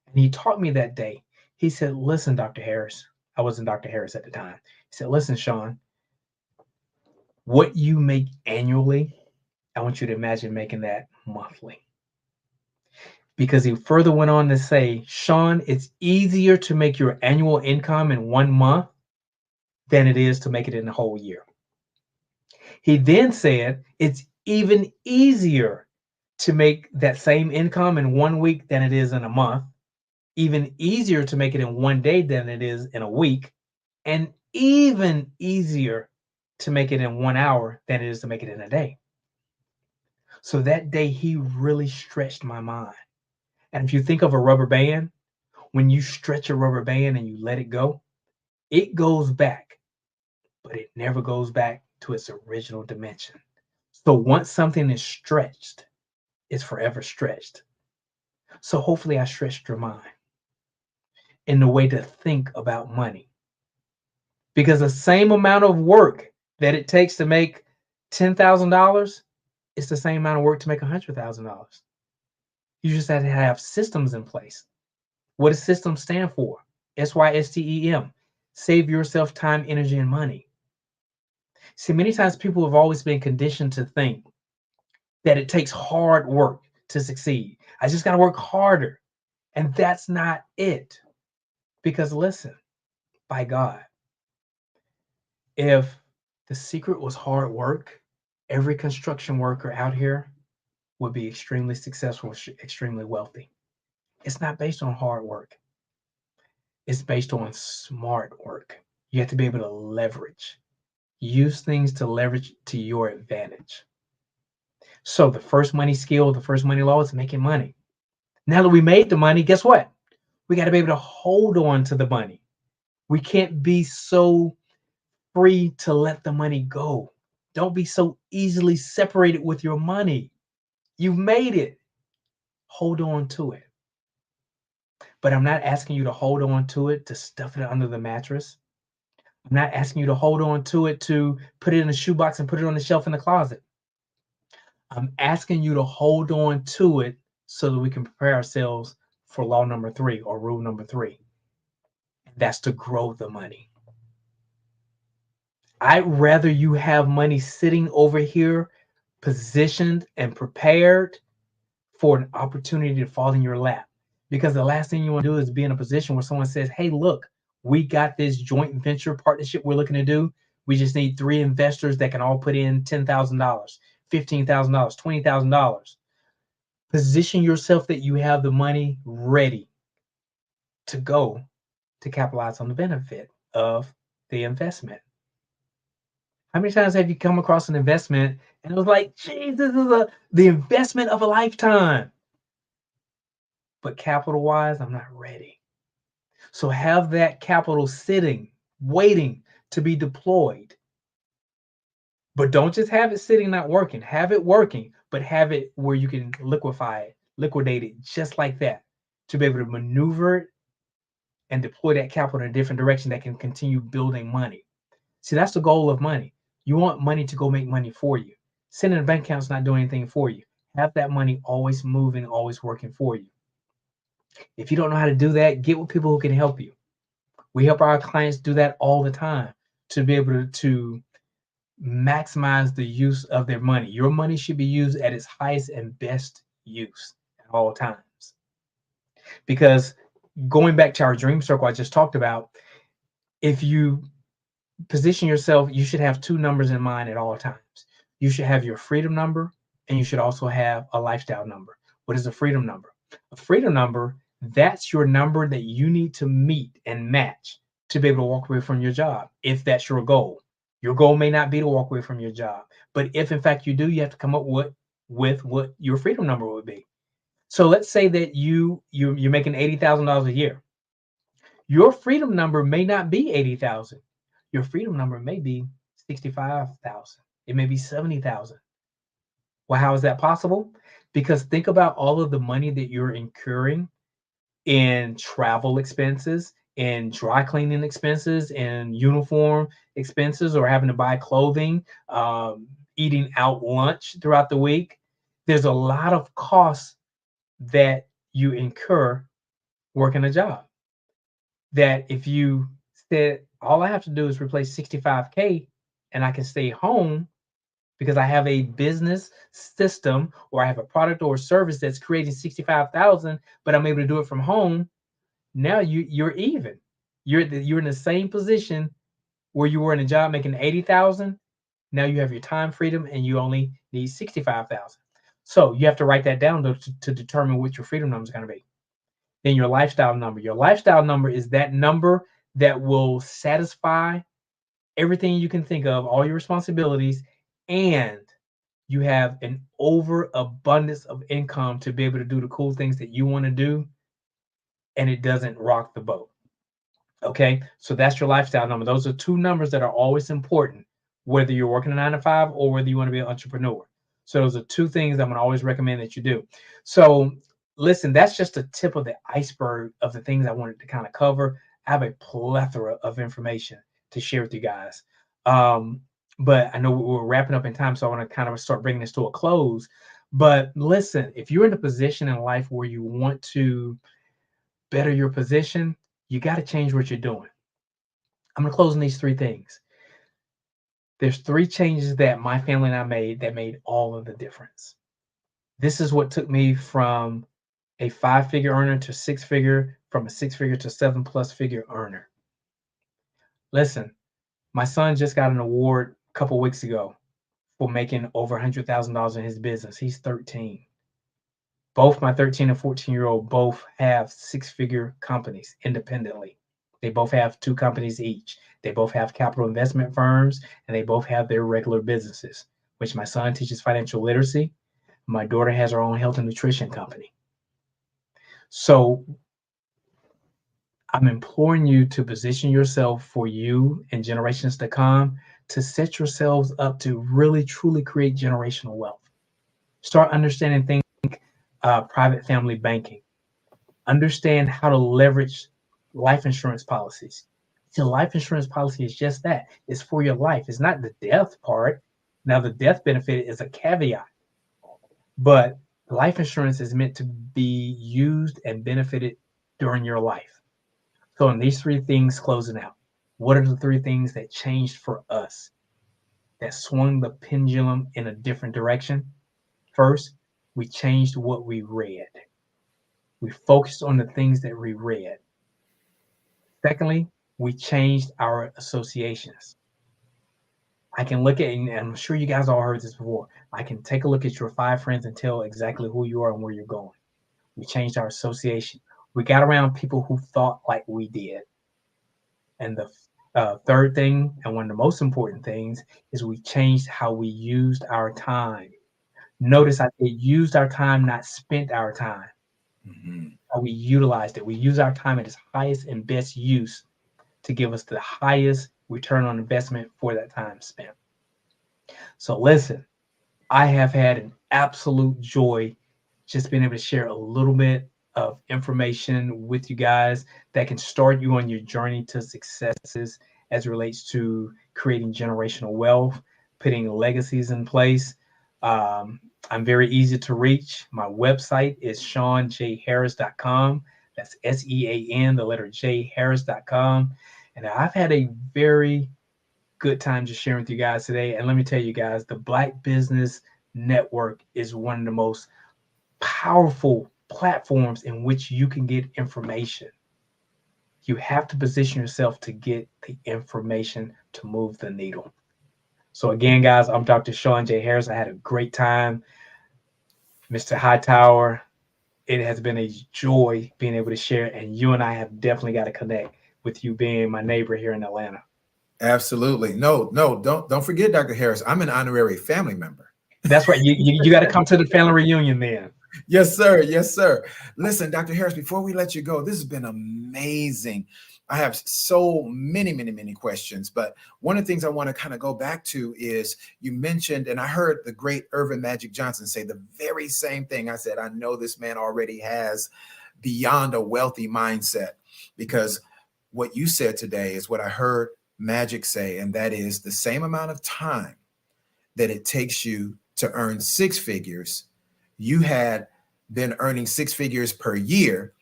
And he taught me that day. He said, "Listen, Dr. Harris." I wasn't Dr. Harris at the time. He said, "Listen, Sean, what you make annually, I want you to imagine making that monthly." Because he further went on to say, "Sean, it's easier to make your annual income in 1 month than it is to make it in a whole year." He then said, "It's even easier to make that same income in 1 week than it is in a month, even easier to make it in 1 day than it is in a week, and even easier to make it in 1 hour than it is to make it in a day." So that day, he really stretched my mind. And if you think of a rubber band, when you stretch a rubber band and you let it go, it goes back, but it never goes back to its original dimension. So once something is stretched, it's forever stretched. So hopefully I stretched your mind in the way to think about money. Because the same amount of work that it takes to make $10,000, it's the same amount of work to make $100,000. You just have to have systems in place. What does systems stand for? SYSTEM. Save yourself time, energy, and money. See, many times people have always been conditioned to think that it takes hard work to succeed. I just got to work harder. And that's not it. Because listen, by God, if the secret was hard work, every construction worker out here would be extremely successful, extremely wealthy. It's not based on hard work. is based on smart work. You have to be able to leverage, use things to leverage to your advantage. So the first money skill, the first money law is making money. Now that we made the money, guess what? We got to be able to hold on to the money. We can't be so free to let the money go. Don't be so easily separated with your money. You've made it. Hold on to it. But I'm not asking you to hold on to it to stuff it under the mattress. I'm not asking you to hold on to it to put it in a shoebox and put it on the shelf in the closet. I'm asking you to hold on to it so that we can prepare ourselves for law number 3 or rule number 3. That's to grow the money. I'd rather you have money sitting over here, positioned and prepared for an opportunity to fall in your lap. Because the last thing you want to do is be in a position where someone says, hey, look, we got this joint venture partnership we're looking to do. We just need 3 investors that can all put in $10,000, $15,000, $20,000. Position yourself that you have the money ready to go to capitalize on the benefit of the investment. How many times have you come across an investment and it was like, geez, this is the investment of a lifetime. But capital-wise, I'm not ready. So have that capital sitting, waiting to be deployed. But don't just have it sitting, not working. Have it working, but have it where you can liquidate it just like that, to be able to maneuver it and deploy that capital in a different direction that can continue building money. See, that's the goal of money. You want money to go make money for you. Sitting in a bank account's not doing anything for you. Have that money always moving, always working for you. If you don't know how to do that, get with people who can help you. We help our clients do that all the time to be able to maximize the use of their money. Your money should be used at its highest and best use at all times. Because going back to our dream circle I just talked about, if you position yourself, you should have 2 numbers in mind at all times. You should have your freedom number, and you should also have a lifestyle number. What is a freedom number? A freedom number, that's your number that you need to meet and match to be able to walk away from your job, if that's your goal. Your goal may not be to walk away from your job, but if in fact you do, you have to come up with what your freedom number would be. So let's say that you're making $80,000 a year. Your freedom number may not be 80,000. Your freedom number may be 65,000. It may be 70,000. Well, how is that possible? Because think about all of the money that you're incurring in travel expenses, in dry cleaning expenses, in uniform expenses, or having to buy clothing, eating out lunch throughout the week. There's a lot of costs that you incur working a job. That if you said, all I have to do is replace 65K and I can stay home because I have a business system or I have a product or a service that's creating 65,000, but I'm able to do it from home. Now you're even. You're in the same position where you were in a job making 80,000. Now you have your time freedom and you only need 65,000. So you have to write that down to determine what your freedom number is going to be. Then your lifestyle number. Your lifestyle number is that number that will satisfy everything you can think of, all your responsibilities, and you have an overabundance of income to be able to do the cool things that you want to do, and it doesn't rock the boat. Okay, so that's your lifestyle number. Those are 2 numbers that are always important, whether you're working a 9-to-5 or whether you want to be an entrepreneur. So those are 2 things I'm going to always recommend that you do. So listen, that's just a tip of the iceberg of the things I wanted to kind of cover. I have a plethora of information to share with you guys. But I know we're wrapping up in time, so I want to kind of start bringing this to a close. But listen, if you're in a position in life where you want to better your position, you got to change what you're doing. I'm going to close on these 3 things. There's 3 changes that my family and I made that made all of the difference. This is what took me from a 5-figure earner to 6-figure, from a 6-figure to 7+ figure earner. Listen, my son just got an award a couple weeks ago for making over $100,000 in his business. He's 13. Both my 13 and 14-year-old both have 6-figure companies independently. They both have 2 companies each. They both have capital investment firms, and they both have their regular businesses, which my son teaches financial literacy. My daughter has her own health and nutrition company. So I'm imploring you to position yourself for you and generations to come, to set yourselves up to really, truly create generational wealth. Start understanding things like private family banking. Understand how to leverage life insurance policies. So life insurance policy is just that. It's for your life. It's not the death part. Now, the death benefit is a caveat, but life insurance is meant to be used and benefited during your life. So in these 3 things closing out, what are the 3 things that changed for us, that swung the pendulum in a different direction? First, we changed what we read. We focused on the things that we read. Secondly, we changed our associations. I can look at, and I'm sure you guys all heard this before, I can take a look at your 5 friends and tell exactly who you are and where you're going. We changed our association. We got around people who thought like we did. And the third thing, and one of the most important things, is we changed how we used our time. Notice I said used our time, not spent our time. How we utilized it. We use our time at its highest and best use to give us the highest return on investment for that time spent. So listen, I have had an absolute joy just being able to share a little bit of information with you guys that can start you on your journey to successes as it relates to creating generational wealth, putting legacies in place. I'm very easy to reach. My website is SeanJHarris.com. That's SEAN, the letter J, Harris.com. And I've had a very good time just sharing with you guys today. And let me tell you guys, the Black Business Network is one of the most powerful platforms in which you can get information. You have to position yourself to get the information to move the needle. So again, guys, I'm Dr. Sean J. Harris. I had a great time. Mr. Hightower, it has been a joy being able to share, and you and I have definitely got to connect with you being my neighbor here in Atlanta. Absolutely. No, don't forget, Dr. Harris, I'm an honorary family member. That's right. You got to come to the family reunion then. Yes, sir. Yes, sir. Listen, Dr. Harris, before we let you go, this has been amazing. I have so many questions, but one of the things I want to kind of go back to is you mentioned, and I heard the great Irvin Magic Johnson say the very same thing. I said, I know this man already has beyond a wealthy mindset, because what you said today is what I heard Magic say, and that is the same amount of time that it takes you to earn 6 figures. You had been earning 6 figures per year.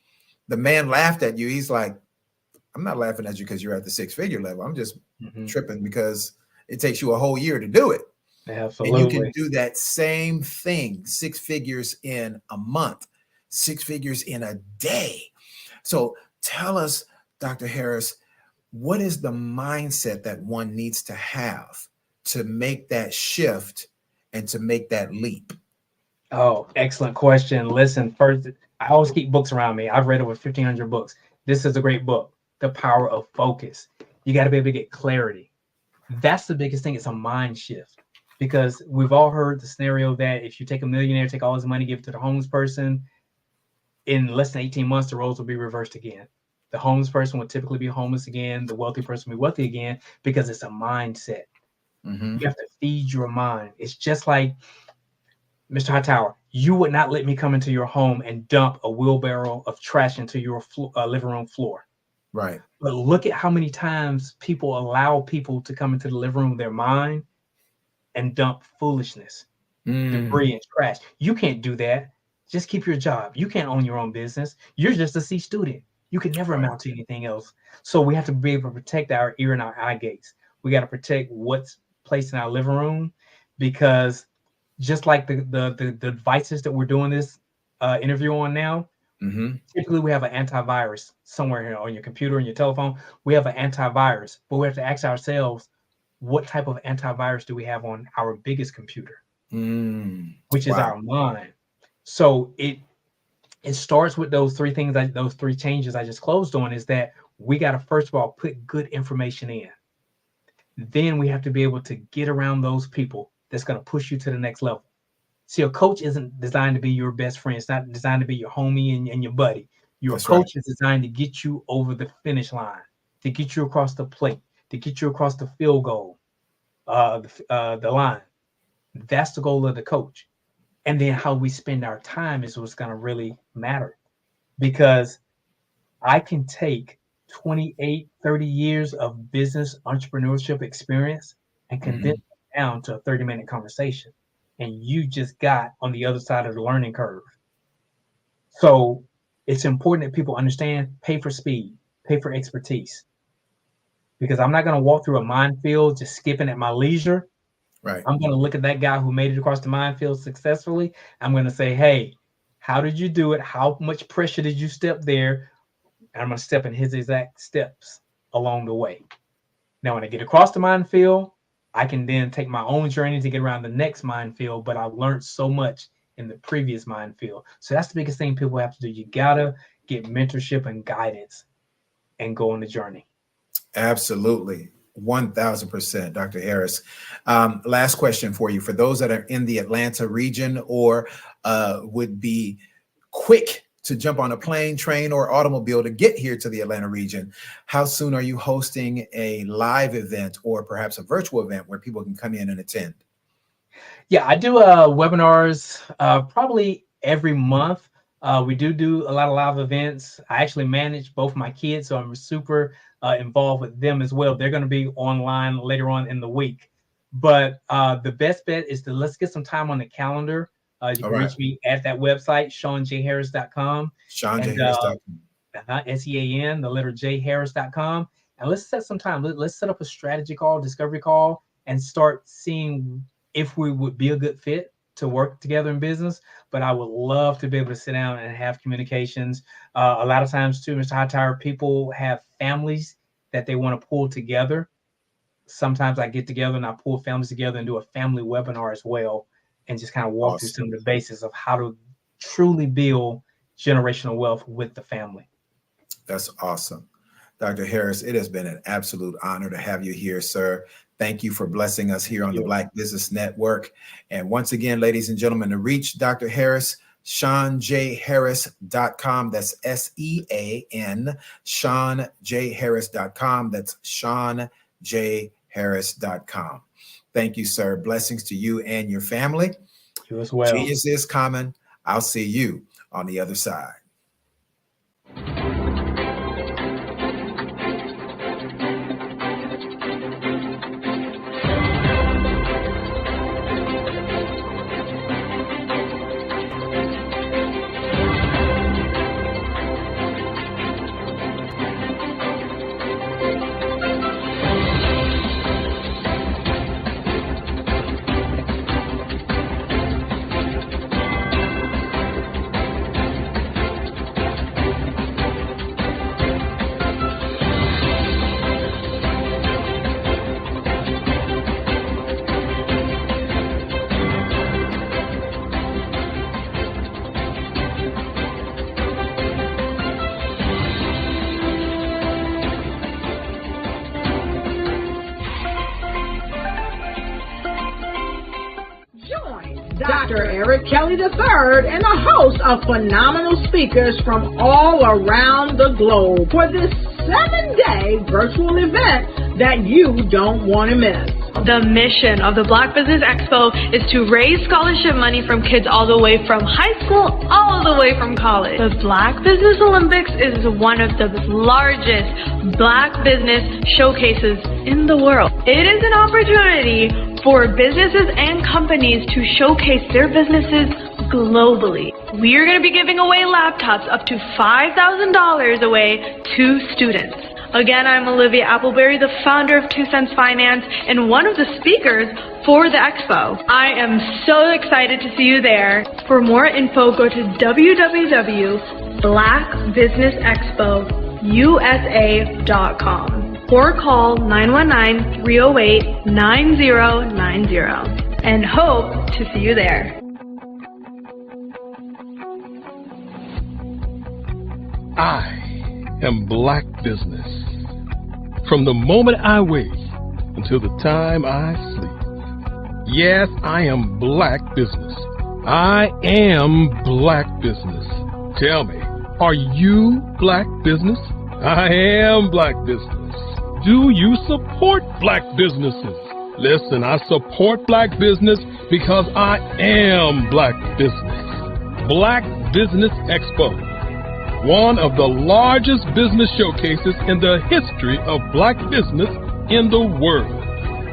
The man laughed at you. He's like, I'm not laughing at you because you're at the 6-figure level. I'm just tripping because it takes you a whole year to do it. Absolutely. And you can do that same thing, 6 figures in a month, 6 figures in a day. So tell us, Dr. Harris, what is the mindset that one needs to have to make that shift and to make that leap? Oh, excellent question. Listen, first, I always keep books around me. I've read over 1,500 books. This is a great book, The Power of Focus. You got to be able to get clarity. That's the biggest thing. It's a mind shift, because we've all heard the scenario that if you take a millionaire, take all his money, give it to the homeless person, in less than 18 months, the roles will be reversed again. The homeless person will typically be homeless again. The wealthy person will be wealthy again, because it's a mindset. You have to feed your mind. It's just like, Mr. Hightower, you would not let me come into your home and dump a wheelbarrow of trash into your living room floor. Right. But look at how many times people allow people to come into the living room of their mind and dump foolishness, debris, and trash. You can't do that. Just keep your job. You can't own your own business. You're just a C student. You can never amount to anything else. So we have to be able to protect our ear and our eye gates. We got to protect what's placed in our living room, because just like the devices that we're doing this interview on now, typically we have an antivirus somewhere here on your computer and your telephone. We have an antivirus, but we have to ask ourselves, what type of antivirus do we have on our biggest computer, which is our mind? So it starts with those 3 things, those 3 changes I just closed on, is that we got to, first of all, put good information in. Then we have to be able to get around those people that's going to push you to the next level. See, a coach isn't designed to be your best friend. It's not designed to be your homie and your buddy. Your coach is designed to get you over the finish line, to get you across the plate, to get you across the field goal, the line. That's the goal of the coach. And then how we spend our time is what's going to really matter. Because I can take 28, 30 years of business entrepreneurship experience and condense it down to a 30-minute conversation. And you just got on the other side of the learning curve. So it's important that people understand, pay for speed, pay for expertise. Because I'm not going to walk through a minefield just skipping at my leisure. Right. I'm going to look at that guy who made it across the minefield successfully. I'm going to say, hey, how did you do it? How much pressure did you step there? And I'm going to step in his exact steps along the way. Now, when I get across the minefield, I can then take my own journey to get around the next minefield, but I've learned so much in the previous minefield. So that's the biggest thing people have to do. You got to get mentorship and guidance and go on the journey. Absolutely. 1000%, Dr. Harris. Last question for you. For those that are in the Atlanta region or would be quick to jump on a plane, train, or automobile to get here to the Atlanta region, how soon are you hosting a live event or perhaps a virtual event where people can come in and attend? Yeah, I do webinars probably every month. We do a lot of live events. I actually manage both my kids, so I'm super involved with them as well. They're going to be online later on in the week. But the best bet is to let's get some time on the calendar. You can reach me at that website, SeanJHarris.com. SeanJHarris.com. SEAN, the letter J, Harris.com. And let's set some time. Let's set up a strategy call, discovery call, and start seeing if we would be a good fit to work together in business. But I would love to be able to sit down and have communications. A lot of times too, Mr. Hightower, people have families that they want to pull together. Sometimes I get together and I pull families together and do a family webinar as well, and just kind of walk through some of the basics of how to truly build generational wealth with the family. That's awesome. Dr. Harris, it has been an absolute honor to have you here, sir. Thank you for blessing us here on the Black Business Network. And once again, ladies and gentlemen, to reach Dr. Harris, SeanJHarris.com. That's SEAN, SeanJHarris.com. That's SeanJHarris.com. Thank you, sir. Blessings to you and your family. You as well. Genius is common. I'll see you on the other side. Dr. Eric Kelly III and a host of phenomenal speakers from all around the globe for this 7-day virtual event that you don't want to miss. The mission of the Black Business Expo is to raise scholarship money from kids all the way from high school, all the way from college. The Black Business Olympics is one of the largest Black business showcases in the world. It is an opportunity for businesses and companies to showcase their businesses globally. We are going to be giving away laptops up to $5,000 away to students. Again, I'm Olivia Appleberry, the founder of 2 Cents Finance and one of the speakers for the expo. I am so excited to see you there. For more info, go to www.blackbusinessexpousa.com or call 919-308-9090 and hope to see you there. I am Black business. From the moment I wake until the time I sleep. Yes, I am Black business. I am Black business. Tell me, are you Black business? I am Black business. Do you support Black businesses? Listen, I support Black business because I am Black business. Black Business Expo, one of the largest business showcases in the history of Black business in the world.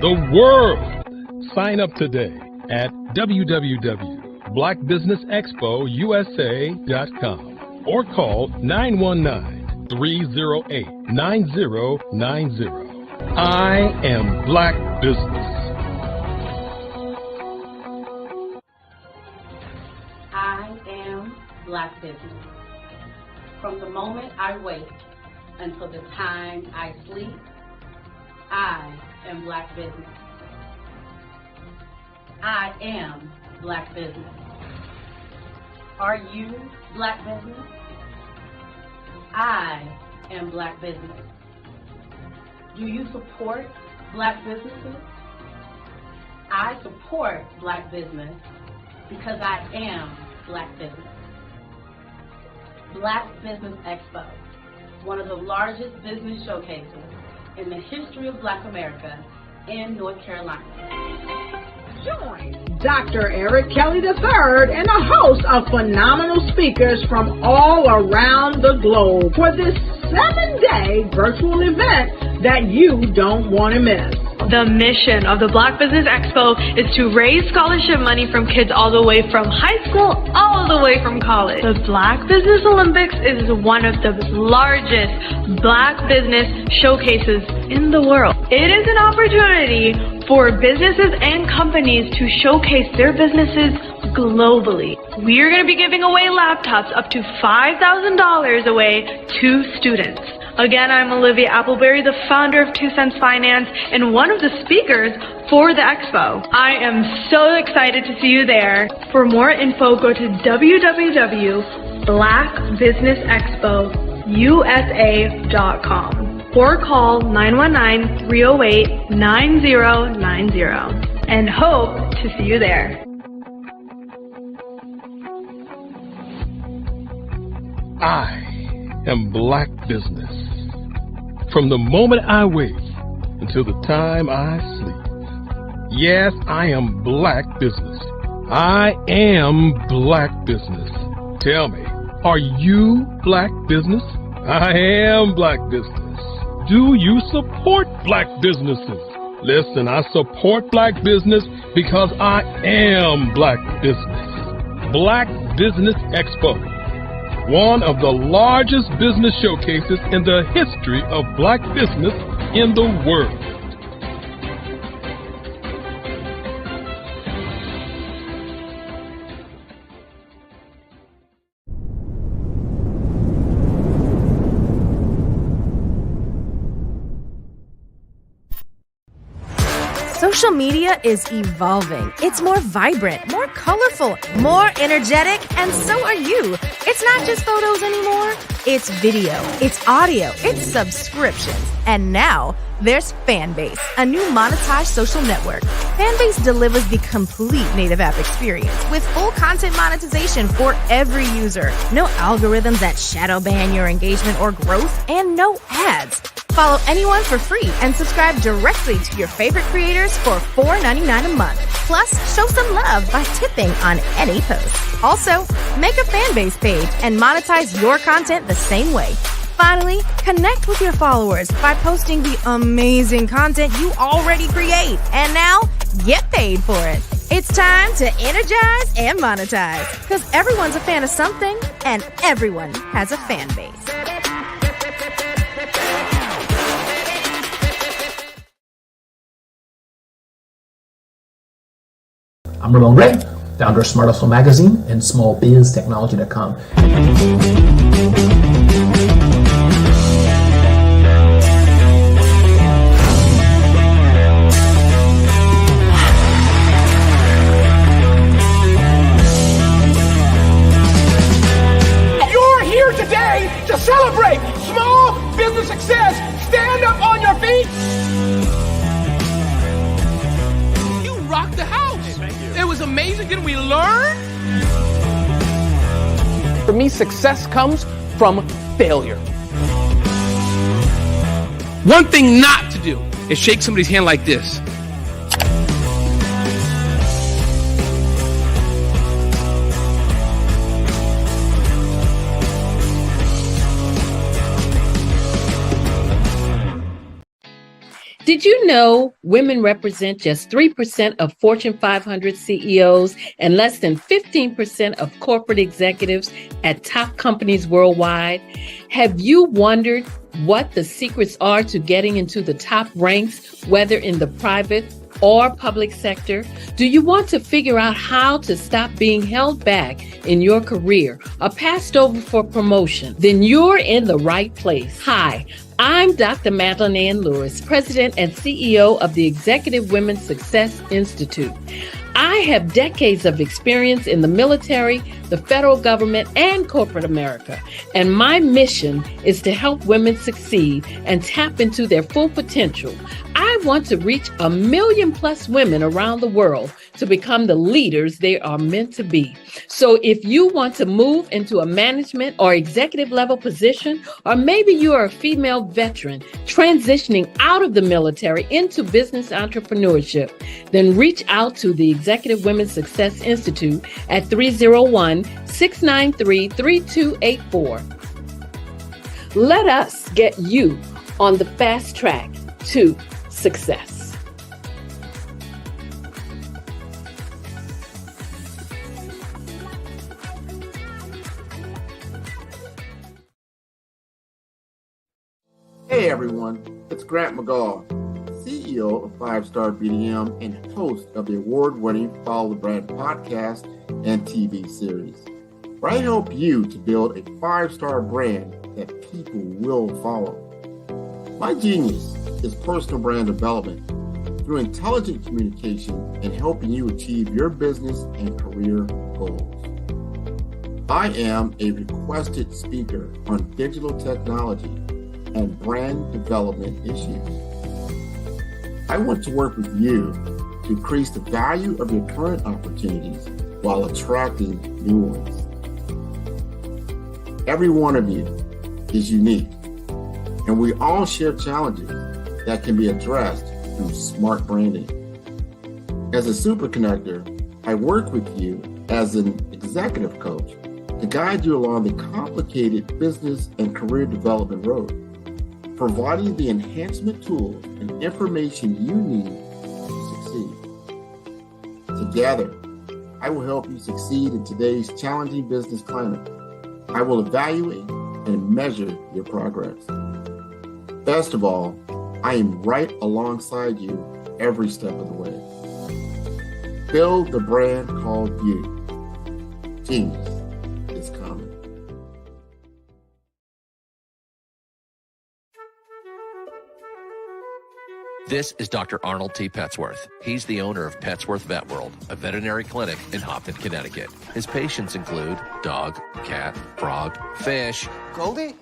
The world! Sign up today at www.blackbusinessexpousa.com or call 919-308-9090. I am Black business. I am Black business. From the moment I wake until the time I sleep, I am Black business. I am Black business. Are you Black business? I am Black business. Do you support Black businesses? I support Black business because I am Black business. Black Business Expo, one of the largest business showcases in the history of Black America in North Carolina. Join Dr. Eric Kelly III and a host of phenomenal speakers from all around the globe for this 7-day virtual event that you don't want to miss. The mission of the Black Business Expo is to raise scholarship money from kids all the way from high school all the way from college. The Black Business Olympics is one of the largest Black business showcases in the world. It is an opportunity for businesses and companies to showcase their businesses globally. We are going to be giving away laptops up to $5,000 away to students. Again, I'm Olivia Appleberry, the founder of 2 Cents Finance and one of the speakers for the expo. I am so excited to see you there. For more info, go to www.blackbusinessexpousa.com or call 919-308-9090 and hope to see you there. I am Black business. From the moment I wake until the time I sleep. Yes, I am Black business. I am Black business. Tell me, are you Black business? I am Black business. Do you support Black businesses? Listen, I support Black business because I am Black business. Black Business Expo, one of the largest business showcases in the history of Black business in the world. Social media is evolving. It's more vibrant, more colorful, more energetic, and so are you. It's not just photos anymore. It's video, it's audio, it's subscriptions. And now there's Fanbase, a new monetized social network. Fanbase delivers the complete native app experience with full content monetization for every user. No algorithms that shadow ban your engagement or growth, and no ads. Follow anyone for free and subscribe directly to your favorite creators for $4.99 a month. Plus, show some love by tipping on any post. Also, make a Fanbase page and monetize your content the same way. Finally, connect with your followers by posting the amazing content you already create. And now, get paid for it. It's time to energize and monetize, because everyone's a fan of something and everyone has a fan base. I'm Ramon Ray, founder of Smart Hustle Magazine and smallbiztechnology.com. You're here today to celebrate small For me, success comes from failure. One thing not to do is shake somebody's hand like this. Did you know women represent just 3% of Fortune 500 CEOs and less than 15% of corporate executives at top companies worldwide? Have you wondered what the secrets are to getting into the top ranks, whether in the private or public sector? Do you want to figure out how to stop being held back in your career or passed over for promotion? Then you're in the right place. Hi, I'm Dr. Madeline Ann Lewis, President and CEO of the Executive Women's Success Institute. I have decades of experience in the military, the federal government, and corporate America, and my mission is to help women succeed and tap into their full potential. I want to reach 1 million plus women around the world to become the leaders they are meant to be. So if you want to move into a management or executive level position, or maybe you are a female veteran transitioning out of the military into business entrepreneurship, then reach out to the Executive Women's Success Institute at 301-693-3284. Let us get you on the fast track to success. Hey everyone, it's Grant McGaw, CEO of 5-Star BDM and host of the award-winning Follow the Brand podcast and TV series, where I help you to build a 5-star brand that people will follow. My genius is personal brand development through intelligent communication and helping you achieve your business and career goals. I am a requested speaker on digital technology and brand development issues. I want to work with you to increase the value of your current opportunities while attracting new ones. Every one of you is unique, and we all share challenges that can be addressed through smart branding. As a super connector, I work with you as an executive coach to guide you along the complicated business and career development road, providing the enhancement tools and information you need to succeed. Together, I will help you succeed in today's challenging business climate. I will evaluate and measure your progress. Best of all, I am right alongside you every step of the way. Build the brand called you. Genius is coming. This is Dr. Arnold T. Petsworth. He's the owner of Petsworth Vet World, a veterinary clinic in Hopton, Connecticut. His patients include dog, cat, frog, fish, Goldie,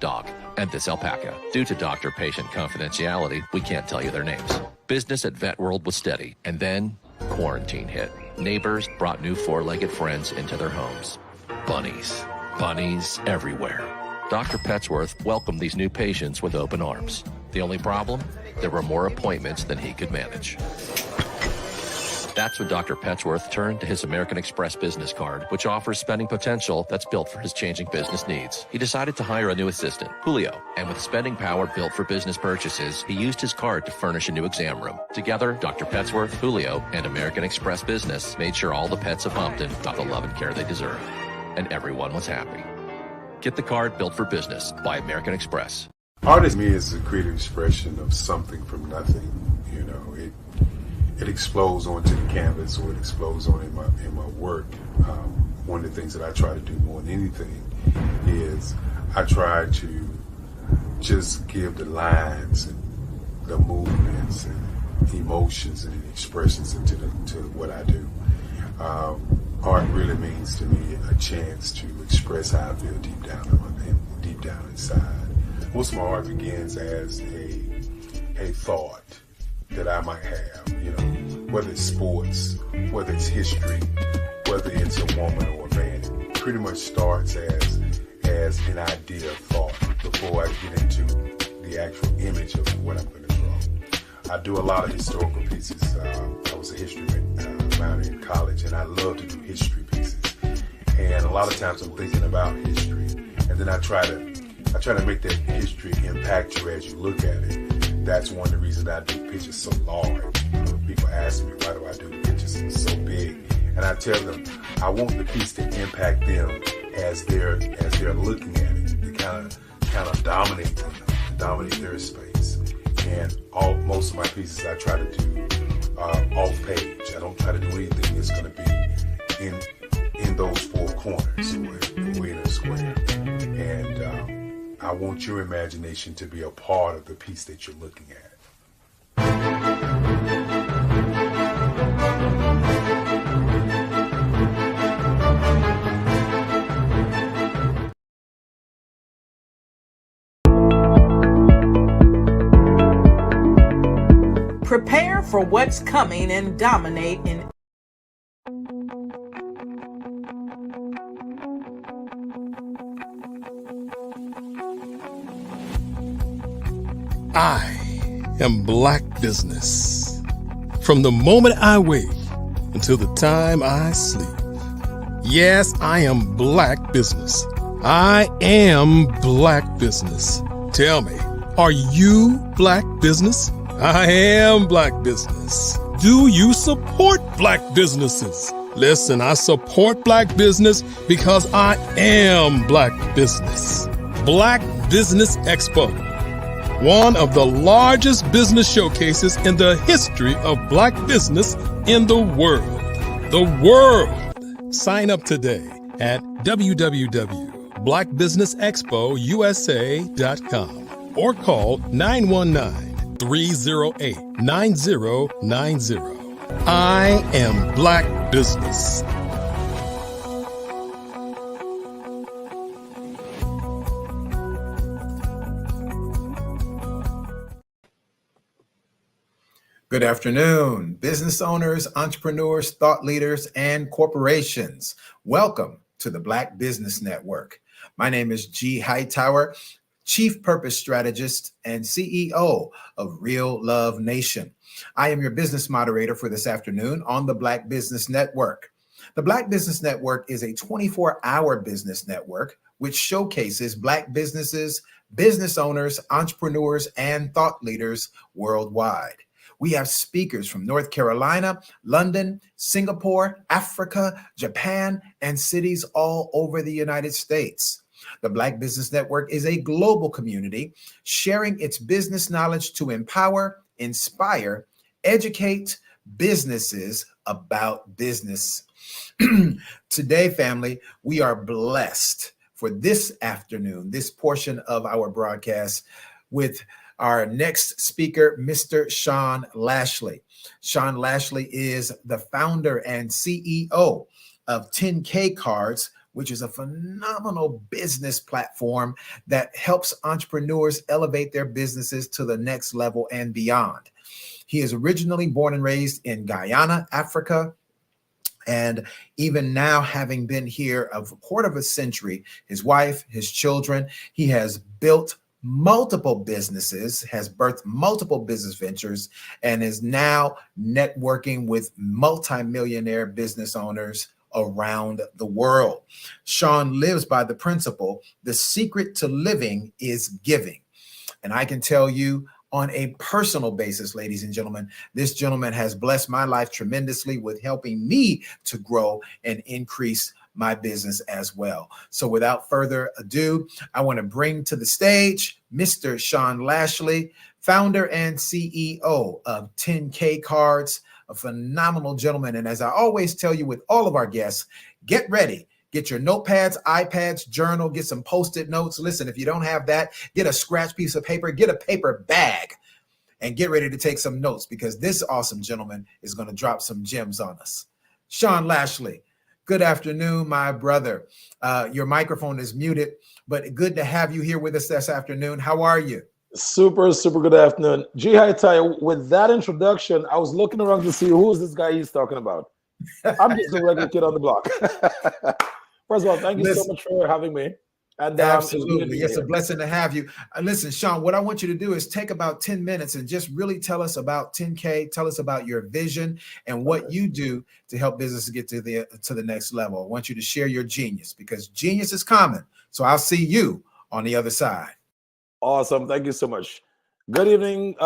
dog, and this alpaca. Due to doctor-patient confidentiality, we can't tell you their names. Business at Vet World was steady, and then quarantine hit. Neighbors brought new four-legged friends into their homes. Bunnies. Bunnies everywhere. Dr. Petsworth welcomed these new patients with open arms. The only problem? There were more appointments than he could manage. That's when Dr. Petsworth turned to his American Express business card, which offers spending potential that's built for his changing business needs. He decided to hire a new assistant, Julio, and with spending power built for business purchases, he used his card to furnish a new exam room. Together, Dr. Petsworth, Julio, and American Express Business made sure all the pets of Hopton got the love and care they deserve. And everyone was happy. Get the card built for business by American Express. Art to me is a creative expression of something from nothing. You know, it explodes onto the canvas, or it explodes on in my work. One of the things that I try to do more than anything is I try to just give the lines and the movements and emotions and expressions into what I do. Art really means to me a chance to express how I feel deep down inside. Most of my art begins as a thought that I might have, you know, whether it's sports, whether it's history, whether it's a woman or a man. pretty much starts as an idea of thought before I get into the actual image of what I'm going to draw. I do a lot of historical pieces. I was a history minor in college, and I love to do history pieces. And a lot of times I'm thinking about history, and then I try to make that history impact you as you look at it. That's one of the reasons I do pictures so large. People ask me, why do I do pictures so big? And I tell them, I want the piece to impact them as they're looking at it, to kind of dominate them, to dominate their space. And most of my pieces I try to do off page. I don't try to do anything that's going to be in those four corners or in a square. And I want your imagination to be a part of the piece that you're looking at. Prepare for what's coming and dominate in I am Black Business. From the moment I wake until the time I sleep. Yes, I am Black Business. I am Black Business. Tell me, are you Black Business? I am Black Business. Do you support Black businesses? Listen, I support Black business because I am Black Business. Black Business Expo, one of the largest business showcases in the history of Black business in the world. The world! Sign up today at www.blackbusinessexpousa.com or call 919-308-9090. I am Black Business. Good afternoon, business owners, entrepreneurs, thought leaders, and corporations. Welcome to the Black Business Network. My name is G. Hightower, Chief Purpose Strategist and CEO of Real Love Nation. I am your business moderator for this afternoon on the Black Business Network. The Black Business Network is a 24-hour business network which showcases Black businesses, business owners, entrepreneurs, and thought leaders worldwide. We have speakers from North Carolina, London, Singapore, Africa, Japan, and cities all over the United States. The Black Business Network is a global community sharing its business knowledge to empower, inspire, educate businesses about business. Today, family, we are blessed for this afternoon, this portion of our broadcast with our next speaker, Mr. Sean Lashley. Sean Lashley is the founder and CEO of 10K Cards, which is a phenomenal business platform that helps entrepreneurs elevate their businesses to the next level and beyond. He is originally born and raised in Guyana, Africa, and even now, having been here a quarter of a century, his wife, his children, he has built multiple businesses, has birthed multiple business ventures, and is now networking with multimillionaire business owners around the world. Sean lives by the principle, the secret to living is giving. And I can tell you on a personal basis, ladies and gentlemen, this gentleman has blessed my life tremendously with helping me to grow and increase my business as well. So without further ado, I want to bring to the stage Mr. Sean Lashley, founder and CEO of 10K Cards, a phenomenal gentleman. And as I always tell you with all of our guests, get ready. Get your notepads, iPads, journal, get some Post-it notes. Listen, if you don't have that, get a scratch piece of paper, get a paper bag, and get ready to take some notes because this awesome gentleman is going to drop some gems on us. Sean Lashley, good afternoon, my brother. Your microphone is muted, but good to have you here with us this afternoon. How are you? Super good afternoon. G. Hightower, with that introduction, I was looking around to see who is this guy he's talking about. I'm just a regular kid on the block. First of all, thank you so Listen, much for having me. And absolutely. It's a here. blessing to have you. Listen, Sean, what I want you to do is take about 10 minutes and just really tell us about 10K. Tell us about your vision and what you do to help business get to the next level. I want you to share your genius because genius is common. So I'll see you on the other side. Awesome. Thank you so much. Good evening,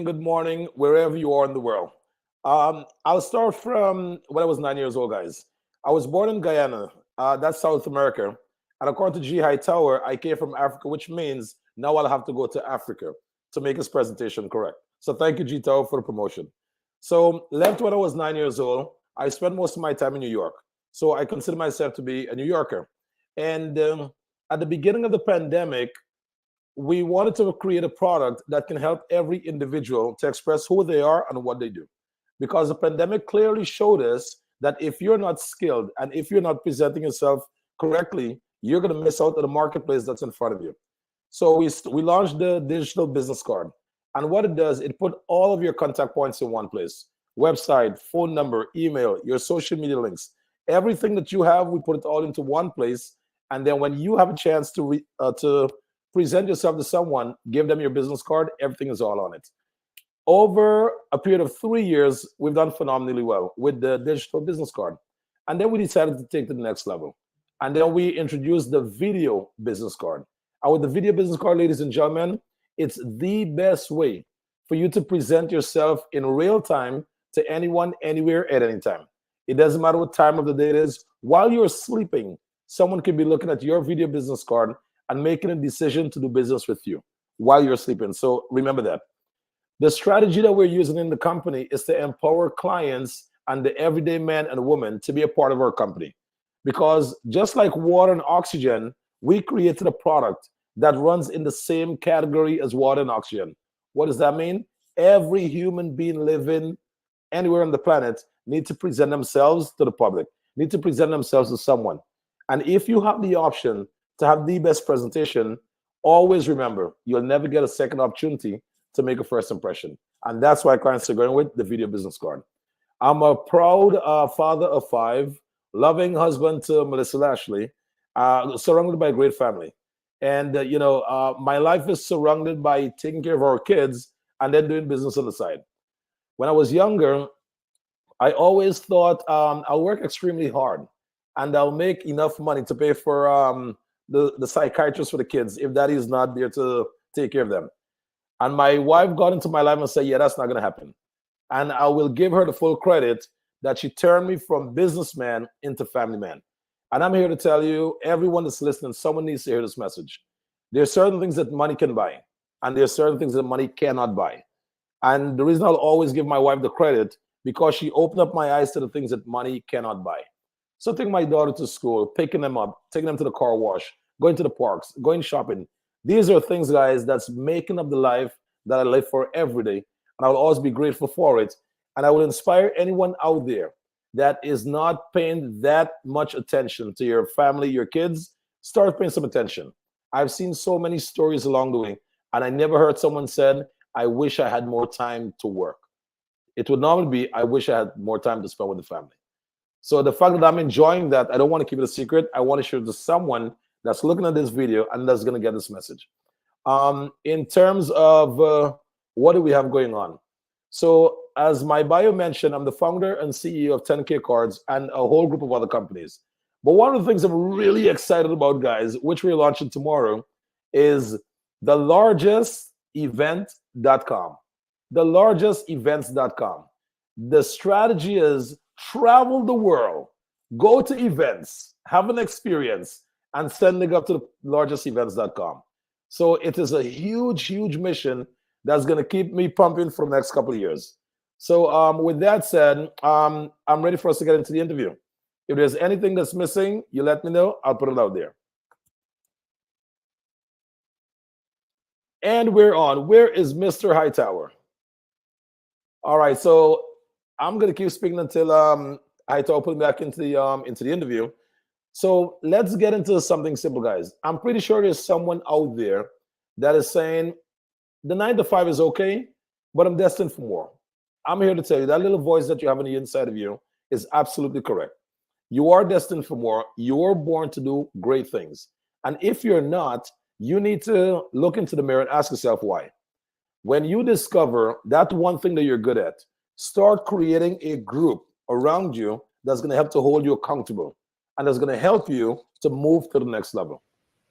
good morning, wherever you are in the world. I'll start from when I was 9 years old, guys. I was born in Guyana, that's South America. And according to G. Hightower, I came from Africa, which means now I'll have to go to Africa to make his presentation correct. So thank you, G. Tower, for the promotion. So left when I was 9 years old. I spent most of my time in New York. So I consider myself to be a New Yorker. And at the beginning of the pandemic, we wanted to create a product that can help every individual to express who they are and what they do. Because the pandemic clearly showed us that if you're not skilled and if you're not presenting yourself correctly, you're going to miss out on the marketplace that's in front of you. So we launched the digital business card. And what it does, it put all of your contact points in one place. Website, phone number, email, your social media links. Everything that you have, we put it all into one place. And then when you have a chance to present yourself to someone, give them your business card, everything is all on it. Over a period of 3 years, we've done phenomenally well with the digital business card. And then we decided to take to the next level. And then we introduced the video business card. And with the video business card, ladies and gentlemen, it's the best way for you to present yourself in real time to anyone, anywhere, at any time. It doesn't matter what time of the day it is. While you're sleeping, someone could be looking at your video business card and making a decision to do business with you while you're sleeping. So remember that. The strategy that we're using in the company is to empower clients and the everyday man and woman to be a part of our company. Because just like water and oxygen, we created a product that runs in the same category as water and oxygen. What does that mean? Every human being living anywhere on the planet needs to present themselves to the public, need to present themselves to someone. And if you have the option to have the best presentation, always remember, you'll never get a second opportunity to make a first impression. And that's why clients are going with the video business card. I'm a proud father of 5, loving husband to Melissa Lashley, surrounded by a great family. And, my life is surrounded by taking care of our kids and then doing business on the side. When I was younger, I always thought I'll work extremely hard and I'll make enough money to pay for the psychiatrist for the kids if daddy is not there to take care of them. And my wife got into my life and said, yeah, that's not going to happen. And I will give her the full credit that she turned me from businessman into family man. And I'm here to tell you, everyone that's listening, someone needs to hear this message. There are certain things that money can buy, and there are certain things that money cannot buy. And the reason I'll always give my wife the credit, because she opened up my eyes to the things that money cannot buy. So taking my daughter to school, picking them up, taking them to the car wash, going to the parks, going shopping. These are things, guys, that's making up the life that I live for every day. And I will always be grateful for it. And I will inspire anyone out there that is not paying that much attention to your family, your kids. Start paying some attention. I've seen so many stories along the way, and I never heard someone said, I wish I had more time to work. It would normally be, I wish I had more time to spend with the family. So the fact that I'm enjoying that, I don't want to keep it a secret. I want to share it to someone that's looking at this video and that's going to get this message. In terms of what do we have going on? So as my bio mentioned, I'm the founder and CEO of 10K Cards and a whole group of other companies. But one of the things I'm really excited about, guys, which we're launching tomorrow, is the largest event.com. The largest events.com. The strategy is travel the world, go to events, have an experience, and send it up to the largest events.com. So it is a huge, huge mission that's going to keep me pumping for the next couple of years. So with that said, I'm ready for us to get into the interview. If there's anything that's missing, you let me know. I'll put it out there. And we're on. Where is Mr. Hightower? All right, so I'm going to keep speaking until Hightower put me back into the interview. So let's get into something simple, guys. I'm pretty sure there's someone out there that is saying, the 9 to 5 is okay, but I'm destined for more. I'm here to tell you that little voice that you have on the inside of you is absolutely correct. You are destined for more. You're born to do great things. And if you're not, you need to look into the mirror and ask yourself why. When you discover that one thing that you're good at, start creating a group around you that's going to help to hold you accountable and that's going to help you to move to the next level.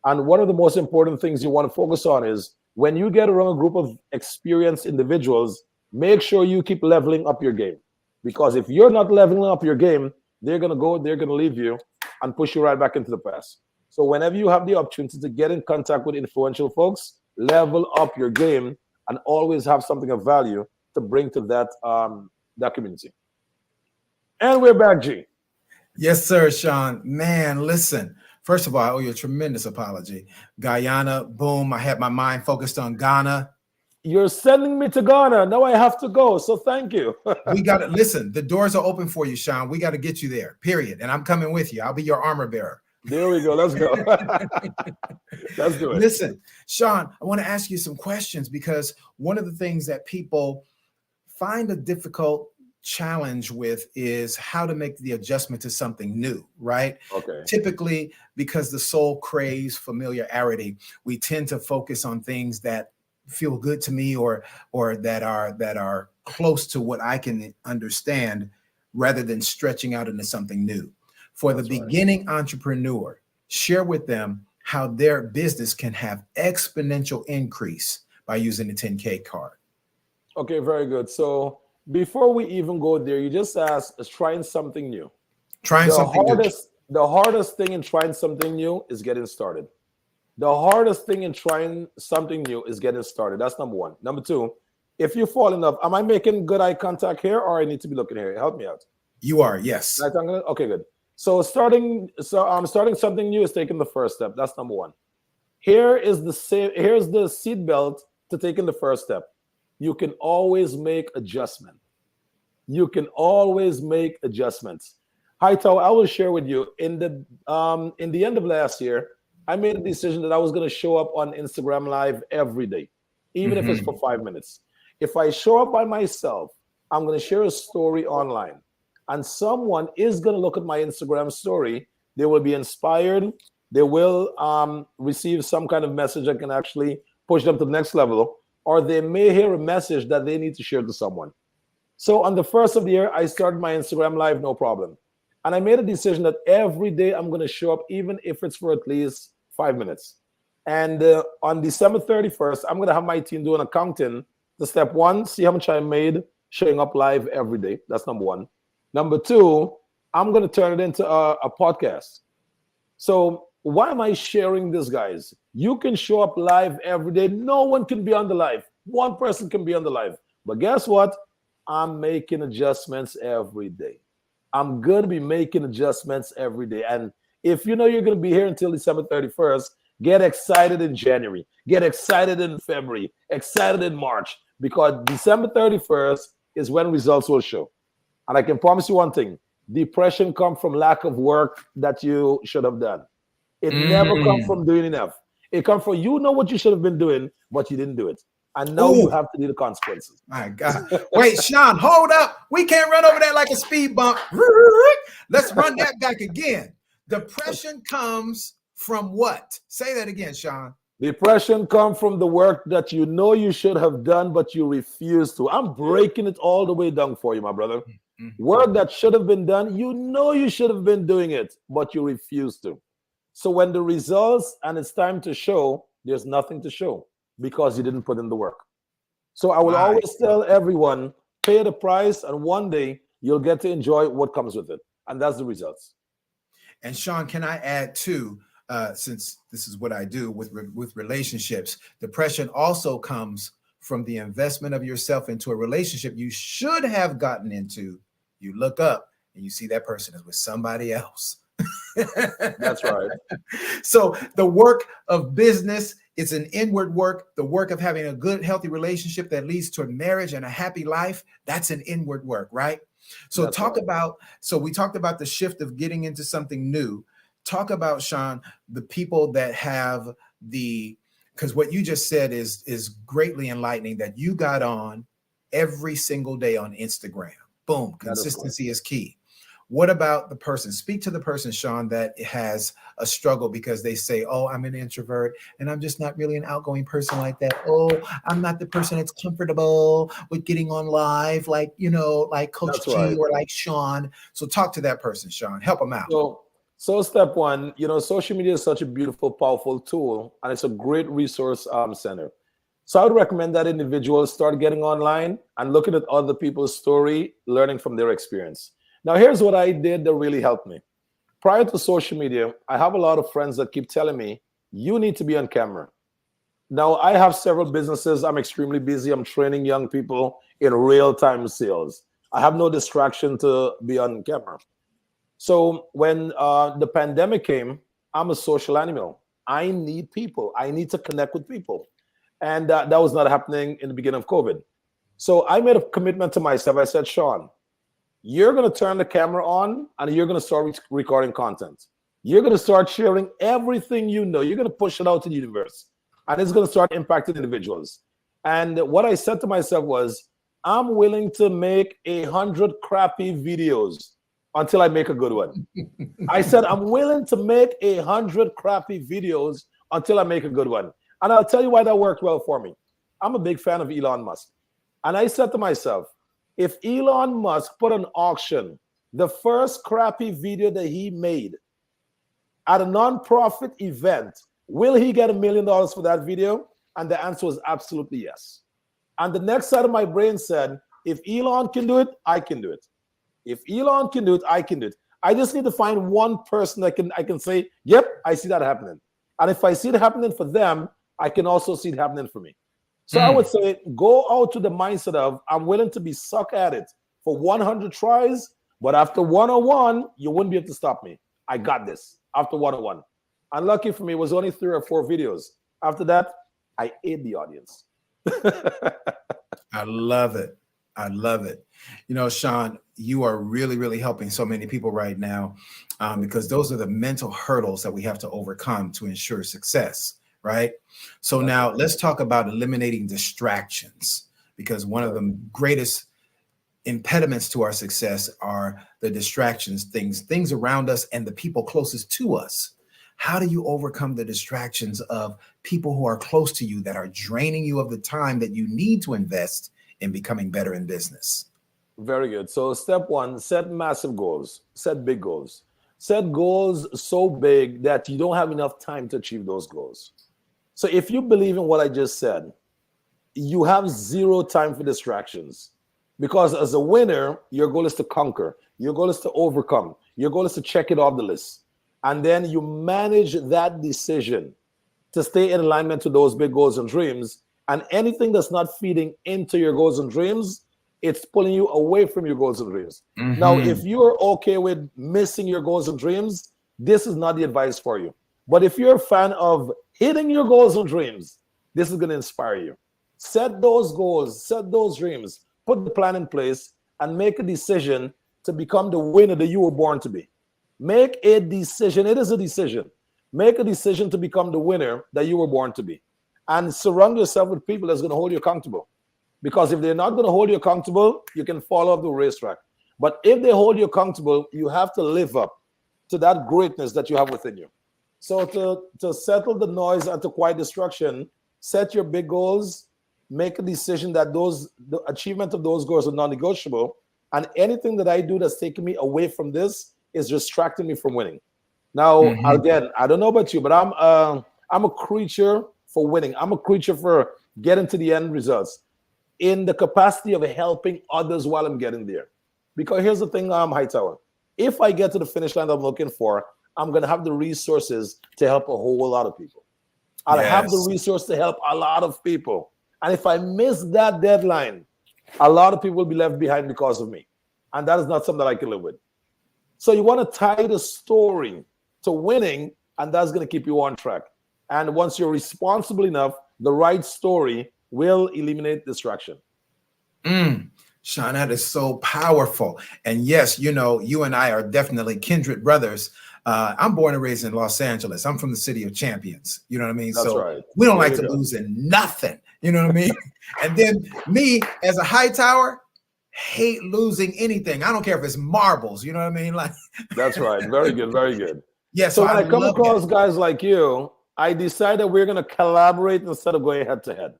And one of the most important things you want to focus on is when you get around a group of experienced individuals, make sure you keep leveling up your game. Because if you're not leveling up your game, they're going to leave you and push you right back into the past. So whenever you have the opportunity to get in contact with influential folks, level up your game and always have something of value to bring to that community. And we're back, G. Yes, sir, Sean. Man, listen. First of all, I owe you a tremendous apology. Guyana, boom. I had my mind focused on Ghana. You're sending me to Ghana. Now I have to go. So thank you. We got to listen. The doors are open for you, Sean. We got to get you there, period. And I'm coming with you. I'll be your armor bearer. There we go. Let's go. Let's do it. Listen, Sean, I want to ask you some questions because one of the things that people find a difficult challenge with is how to make the adjustment to something new, right? Okay. Typically, because the soul craves familiarity, we tend to focus on things that feel good to me or that are close to what I can understand rather than stretching out into something new. For the beginning entrepreneur, share with them how their business can have exponential increase by using the 10K card. Okay, very good. So before we even go there, you just asked, is trying something new. The hardest thing in trying something new is getting started. The hardest thing in trying something new is getting started. That's number one. Number two, if you fall in love, am I making good eye contact here or I need to be looking here? Help me out. You are, yes. Okay, good. So starting something new is taking the first step. That's number one. Here's the seat belt to taking the first step. You can always make adjustment. You can always make adjustments. Hightower, I will share with you in the end of last year, I made a decision that I was going to show up on Instagram Live every day, even if it's for 5 minutes. If I show up by myself, I'm going to share a story online. And someone is going to look at my Instagram story. They will be inspired. They will receive some kind of message that can actually push them to the next level. Or they may hear a message that they need to share to someone. So on the first of the year, I started my Instagram Live, no problem. And I made a decision that every day I'm going to show up, even if it's for at least 5 minutes. And on December 31st, I'm going to have my team do an accounting. The step one, see how much I made showing up live every day. That's number one. Number two, I'm going to turn it into a podcast. So why am I sharing this, guys? You can show up live every day. No one can be on the live. One person can be on the live. But guess what? I'm making adjustments every day. I'm going to be making adjustments every day. And if you know you're going to be here until December 31st, get excited in January. Get excited in February. Excited in March. Because December 31st is when results will show. And I can promise you one thing. Depression comes from lack of work that you should have done. It never comes from doing enough. It comes from you know what you should have been doing, but you didn't do it. And now you have to do the consequences. My God. Wait, Sean, hold up. We can't run over that like a speed bump. Let's run that back again. Depression comes from what? Say that again, Sean. Depression comes from the work that you know you should have done, but you refuse to. I'm breaking it all the way down for you, my brother. Work that should have been done, you know you should have been doing it, but you refuse to. So when the results and it's time to show, there's nothing to show because you didn't put in the work. So I will always tell everyone, pay the price, and one day you'll get to enjoy what comes with it. And that's the results. And Sean, can I add too, since this is what I do with relationships, depression also comes from the investment of yourself into a relationship you should have gotten into. You look up and you see that person is with somebody else. That's right. So the work of business, it's an inward work. The work of having a good, healthy relationship that leads to a marriage and a happy life, that's an inward work, right? So so we talked about the shift of getting into something new. Talk about, Sean, the people that have because what you just said is greatly enlightening, that you got on every single day on Instagram. Boom. Consistency is key. What about the person? Speak to the person, Sean, that has a struggle because they say, oh, I'm an introvert and I'm just not really an outgoing person like that. Oh, I'm not the person that's comfortable with getting on live like, like Coach That's G right. or like Sean. So talk to that person, Sean. Help them out. So step one, social media is such a beautiful, powerful tool, and it's a great resource center. So I would recommend that individuals start getting online and looking at other people's story, learning from their experience. Now, here's what I did that really helped me. Prior to social media, I have a lot of friends that keep telling me, you need to be on camera. Now, I have several businesses. I'm extremely busy. I'm training young people in real-time sales. I have no distraction to be on camera. So when the pandemic came, I'm a social animal. I need people. I need to connect with people. And that was not happening in the beginning of COVID. So I made a commitment to myself. I said, Sean, you're going to turn the camera on and you're going to start recording content. You're going to start sharing everything you know. You're going to push it out to the universe. And it's going to start impacting individuals. And what I said to myself was, I'm willing to make 100 crappy videos until I make a good one. I said, I'm willing to make 100 crappy videos until I make a good one. And I'll tell you why that worked well for me. I'm a big fan of Elon Musk. And I said to myself, if Elon Musk put an auction, the first crappy video that he made at a nonprofit event, will he get $1 million for that video? And the answer was absolutely yes. And the next side of my brain said, if Elon can do it, I can do it. If Elon can do it, I can do it. I just need to find one person that I can say, yep, I see that happening. And if I see it happening for them, I can also see it happening for me. So I would say, go out to the mindset of, I'm willing to be suck at it for 100 tries, but after 101, you wouldn't be able to stop me. I got this after 101. And lucky for me, it was only 3 or 4 videos. After that, I ate the audience. I love it. I love it. Sean, you are really, really helping so many people right now because those are the mental hurdles that we have to overcome to ensure success, right? So now let's talk about eliminating distractions, because one of the greatest impediments to our success are the distractions, things around us and the people closest to us. How do you overcome the distractions of people who are close to you that are draining you of the time that you need to invest in becoming better in business? Very good. So step one, set massive goals, set big goals. Set goals so big that you don't have enough time to achieve those goals. So if you believe in what I just said, you have 0 time for distractions, because as a winner, your goal is to conquer. Your goal is to overcome. Your goal is to check it off the list. And then you manage that decision to stay in alignment to those big goals and dreams. And anything that's not feeding into your goals and dreams, it's pulling you away from your goals and dreams. Mm-hmm. Now, if you're okay with missing your goals and dreams, this is not the advice for you. But if you're a fan of hitting your goals and dreams, this is going to inspire you. Set those goals, set those dreams, put the plan in place, and make a decision to become the winner that you were born to be. Make a decision. It is a decision. Make a decision to become the winner that you were born to be. And surround yourself with people that's going to hold you accountable. Because if they're not going to hold you accountable, you can fall off the racetrack. But if they hold you accountable, you have to live up to that greatness that you have within you. So to settle the noise and to quiet destruction, set your big goals, make a decision that the achievement of those goals are non-negotiable. And anything that I do that's taking me away from this is distracting me from winning. Now, again, I don't know about you, but I'm a creature for winning. I'm a creature for getting to the end results in the capacity of helping others while I'm getting there. Because here's the thing, Hightower. If I get to the finish line I'm looking for, I'm going to have the resources to help a whole lot of people. I'll have the resource to help a lot of people. And if I miss that deadline, a lot of people will be left behind because of me. And that is not something that I can live with. So you want to tie the story to winning, and that's going to keep you on track. And once you're responsible enough, the right story will eliminate distraction. Sean, that is so powerful. And yes, you and I are definitely kindred brothers. I'm born and raised in Los Angeles. I'm from the city of champions. You know what I mean? That's so right. We don't like to lose in nothing. You know what I mean? And then me as a Hightower, hate losing anything. I don't care if it's marbles. You know what I mean? Like that's right. Very good. Very good. Yeah. So when I come across guys like you, I decided we're going to collaborate instead of going head to head.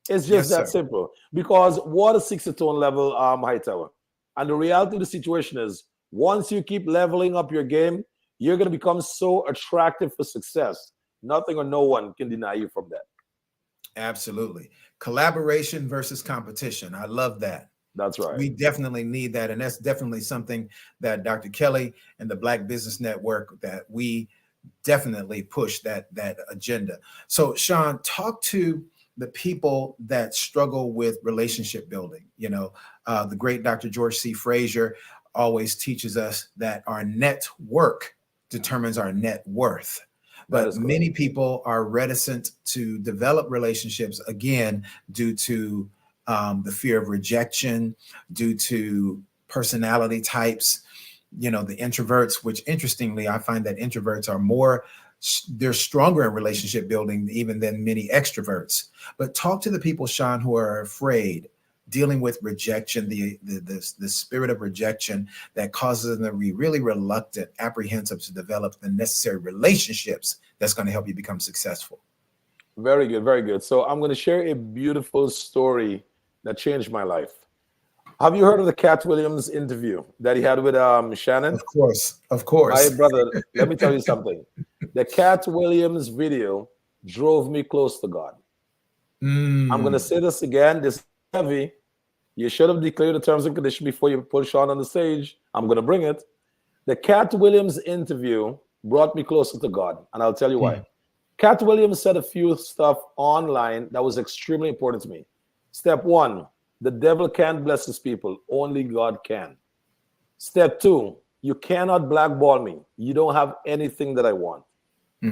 It's just that simple. Because water seeks its own level, Hightower. And the reality of the situation is, once you keep leveling up your game, you're going to become so attractive for success. Nothing or no one can deny you from that. Absolutely. Collaboration versus competition. I love that. That's right. We definitely need that. And that's definitely something that Dr. Kelly and the Black Business Network, that we definitely push that agenda. So Sean, talk to the people that struggle with relationship building. You know, the great Dr. George C. Frazier always teaches us that our network determines our net worth. But many people are reticent to develop relationships, again, due to the fear of rejection, due to personality types, you know, the introverts, which interestingly, I find that introverts are they're stronger in relationship building even than many extroverts. But talk to the people, Sean, who are afraid, dealing with rejection, the spirit of rejection that causes them to be really reluctant, apprehensive to develop the necessary relationships that's going to help you become successful. Very good, very good. So I'm going to share a beautiful story that changed my life. Have you heard of the Cat Williams interview that he had with Shannon? Of course, of course. My brother, let me tell you something. The Cat Williams video drove me close to God. I'm going to say this again. This is heavy. You should have declared the terms and conditions before you put Sean on the stage. I'm going to bring it. The Cat Williams interview brought me closer to God, and I'll tell you why. Cat Williams said a few stuff online that was extremely important to me. Step one, the devil can't bless his people. Only God can. Step two, you cannot blackball me. You don't have anything that I want.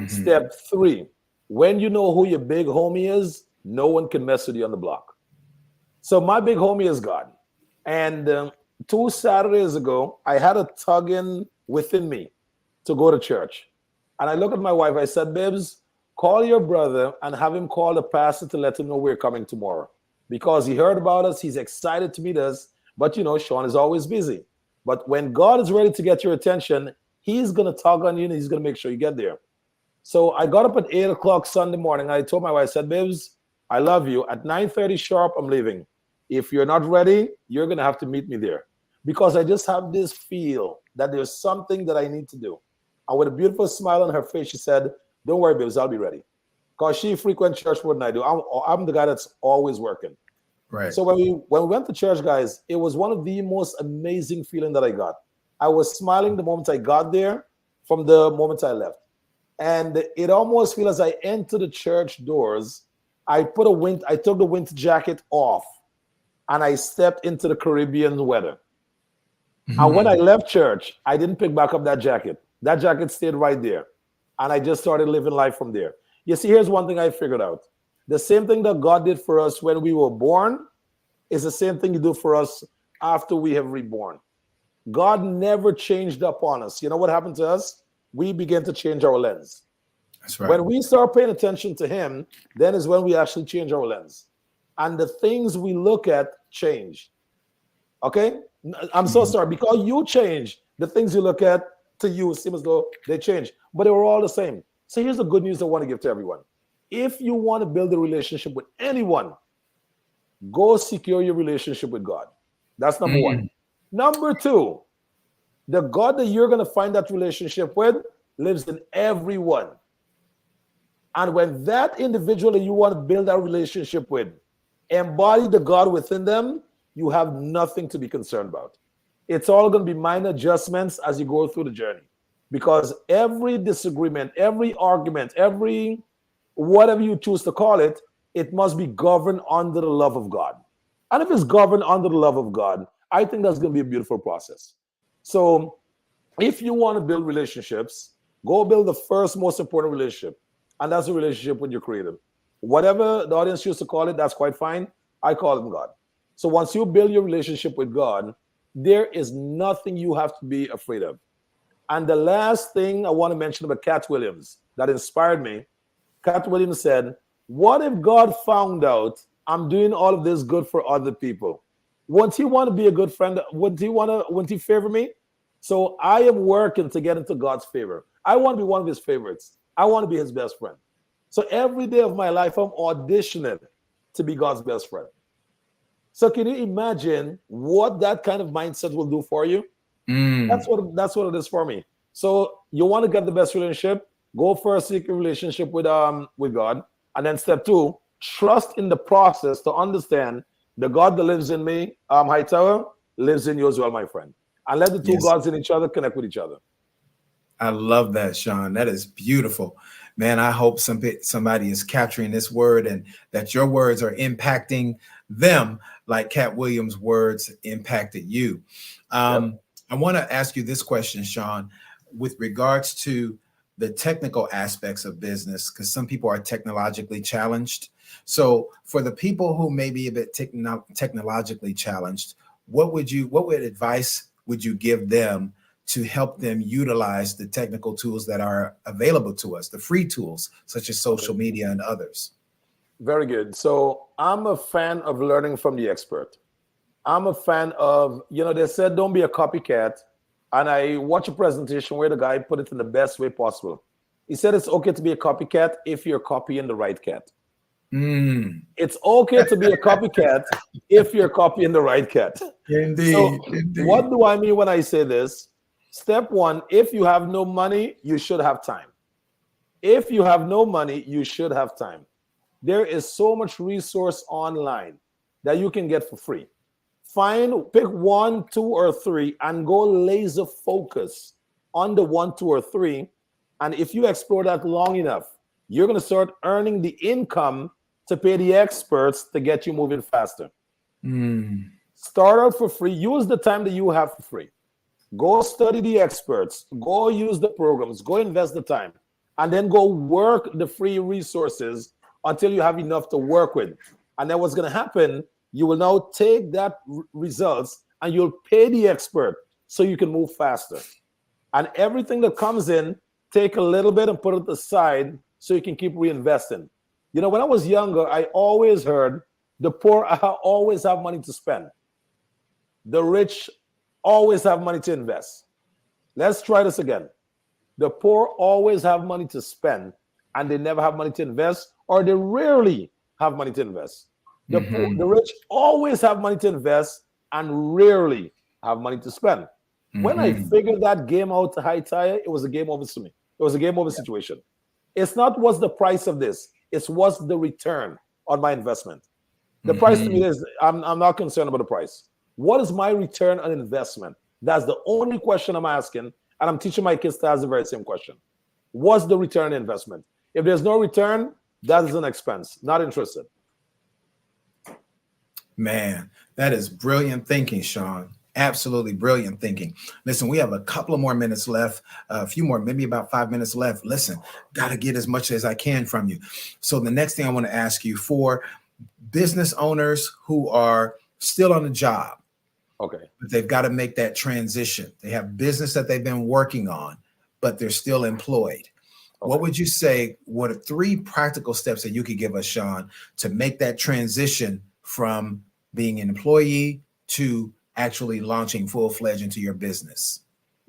Step three, when you know who your big homie is, no one can mess with you on the block. So my big homie is God. And 2 Saturdays ago, I had a tugging within me to go to church. And I look at my wife, I said, babes, call your brother and have him call the pastor to let him know we're coming tomorrow. Because he heard about us, he's excited to meet us. But you know, Sean is always busy. But when God is ready to get your attention, he's going to tug on you and he's going to make sure you get there. So I got up at 8 o'clock Sunday morning. I told my wife, I said, babes, I love you. At 9:30 sharp, I'm leaving. If you're not ready, you're going to have to meet me there. Because I just have this feel that there's something that I need to do. And with a beautiful smile on her face, she said, don't worry, babes, I'll be ready. Because she frequents church more than I do. I'm the guy that's always working. Right. So when we went to church, guys, it was one of the most amazing feeling that I got. I was smiling the moment I got there from the moment I left. And it almost feels as I entered the church doors, I took the winter jacket off and I stepped into the Caribbean weather. And when I left church, I didn't pick back up that jacket. That jacket stayed right there. And I just started living life from there. You see, here's one thing I figured out. The same thing that God did for us when we were born is the same thing he do for us after we have reborn. God never changed up on us. You know what happened to us? We began to change our lens. That's right. When we start paying attention to him, then is when we actually change our lens. And the things we look at change. Okay? I'm so sorry. Because you change, the things you look at to you seem as though they change. But they were all the same. So here's the good news I want to give to everyone. If you want to build a relationship with anyone, go secure your relationship with God. That's number one. Number two, the God that you're going to find that relationship with lives in everyone. And when that individual that you want to build that relationship with embody the God within them, you have nothing to be concerned about. It's all going to be minor adjustments as you go through the journey. Because every disagreement, every argument, every whatever you choose to call it, it must be governed under the love of God. And if it's governed under the love of God, I think that's going to be a beautiful process. So if you want to build relationships, go build the first most important relationship. And that's a relationship with your creator. Whatever the audience used to call it, that's quite fine. I call him God. So once you build your relationship with God, there is nothing you have to be afraid of. And the last thing I want to mention about Cat Williams that inspired me, Cat Williams said, what if God found out I'm doing all of this good for other people? Wouldn't he want to be a good friend? Wouldn't he favor me? So I am working to get into God's favor. I want to be one of his favorites. I want to be his best friend. So every day of my life, I'm auditioning to be God's best friend. So can you imagine what that kind of mindset will do for you? That's what it is for me. So you want to get the best relationship, go for a secret relationship with God. And then step 2, trust in the process to understand the God that lives in me, Hightower, lives in you as well, my friend. And let the two gods in each other connect with each other. I love that, Sean. That is beautiful. Man, I hope somebody is capturing this word and that your words are impacting them like Cat Williams' words impacted you. I want to ask you this question, Sean, with regards to the technical aspects of business, because some people are technologically challenged. So for the people who may be a bit technologically challenged, what advice would you give them to help them utilize the technical tools that are available to us, the free tools, such as social media and others? Very good. So I'm a fan of learning from the expert. I'm a fan of, they said, don't be a copycat. And I watched a presentation where the guy put it in the best way possible. He said it's okay to be a copycat if you're copying the right cat. It's okay to be a copycat if you're copying the right cat. Indeed. So what do I mean when I say this? Step 1, if you have no money, you should have time. If you have no money, you should have time. There is so much resource online that you can get for free. Pick 1, 2, or 3 and go laser focus on the 1, 2, or 3. And if you explore that long enough, you're going to start earning the income to pay the experts to get you moving faster. Start out for free. Use the time that you have for free. Go study the experts. Go use the programs. Go invest the time. And then go work the free resources until you have enough to work with. And then what's going to happen, you will now take that results and you'll pay the expert so you can move faster. And everything that comes in, take a little bit and put it aside so you can keep reinvesting. When I was younger, I always heard the poor always have money to spend. The rich always have money to invest. Let's try this again. The poor always have money to spend and they never have money to invest, or they rarely have money to invest. The rich always have money to invest and rarely have money to spend. When I figured that game out to high tire, it was a game over to me. It was a game over situation. It's not what's the price of this. It's what's the return on my investment. The price to me is, I'm not concerned about the price. What is my return on investment? That's the only question I'm asking. And I'm teaching my kids to ask the very same question. What's the return on investment? If there's no return, that is an expense. Not interested. Man, that is brilliant thinking, Sean. Absolutely brilliant thinking. Listen, we have a couple of more minutes left, a few more, maybe about 5 minutes left. Listen, got to get as much as I can from you. So the next thing I want to ask you, for business owners who are still on the job, but they've got to make that transition. They have business that they've been working on, but they're still employed. What would you say, what are 3 practical steps that you could give us, Sean, to make that transition from being an employee to actually launching full-fledged into your business?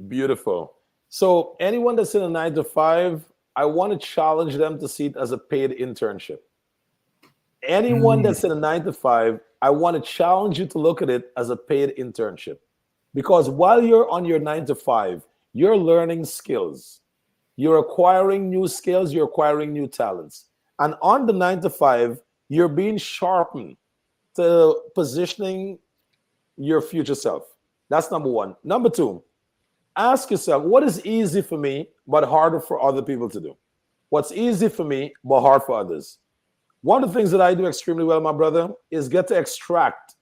Beautiful. So anyone that's in a 9-to-5, I want to challenge them to see it as a paid internship. Anyone that's in a 9-to-5, I want to challenge you to look at it as a paid internship. Because while you're on your 9-to-5, you're learning skills. You're acquiring new skills. You're acquiring new talents. And on the 9-to-5, you're being sharpened to positioning your future self. That's number 1. Number 2, ask yourself, what is easy for me but harder for other people to do? What's easy for me but hard for others? One of the things that I do extremely well, my brother, is get to extract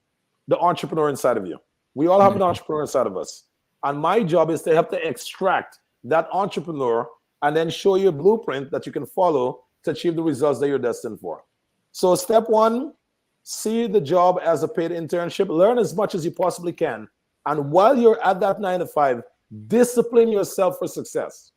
the entrepreneur inside of you. We all have an entrepreneur inside of us. And my job is to help to extract that entrepreneur and then show you a blueprint that you can follow to achieve the results that you're destined for. So step 1, see the job as a paid internship. Learn as much as you possibly can. And while you're at that 9-to-5, discipline yourself for success.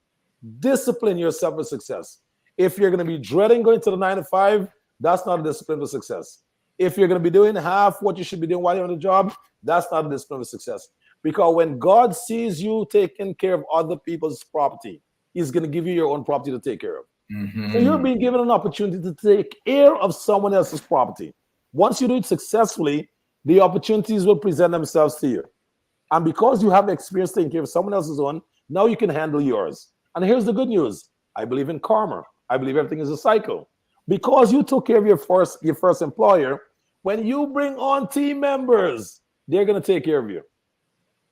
Discipline yourself for success. If you're going to be dreading going to the 9-to-5, that's not a discipline for success. If you're going to be doing half what you should be doing while you're on the job, That's not a discipline of success. Because when God sees you taking care of other people's property, he's going to give you your own property to take care of. So you're being given an opportunity to take care of someone else's property. Once you do it successfully, the opportunities will present themselves to you. And because you have experience taking care of someone else's own, now you can handle yours. And here's the good news. I believe in karma. I believe everything is a cycle. Because you took care of your first employer, when you bring on team members, they're going to take care of you.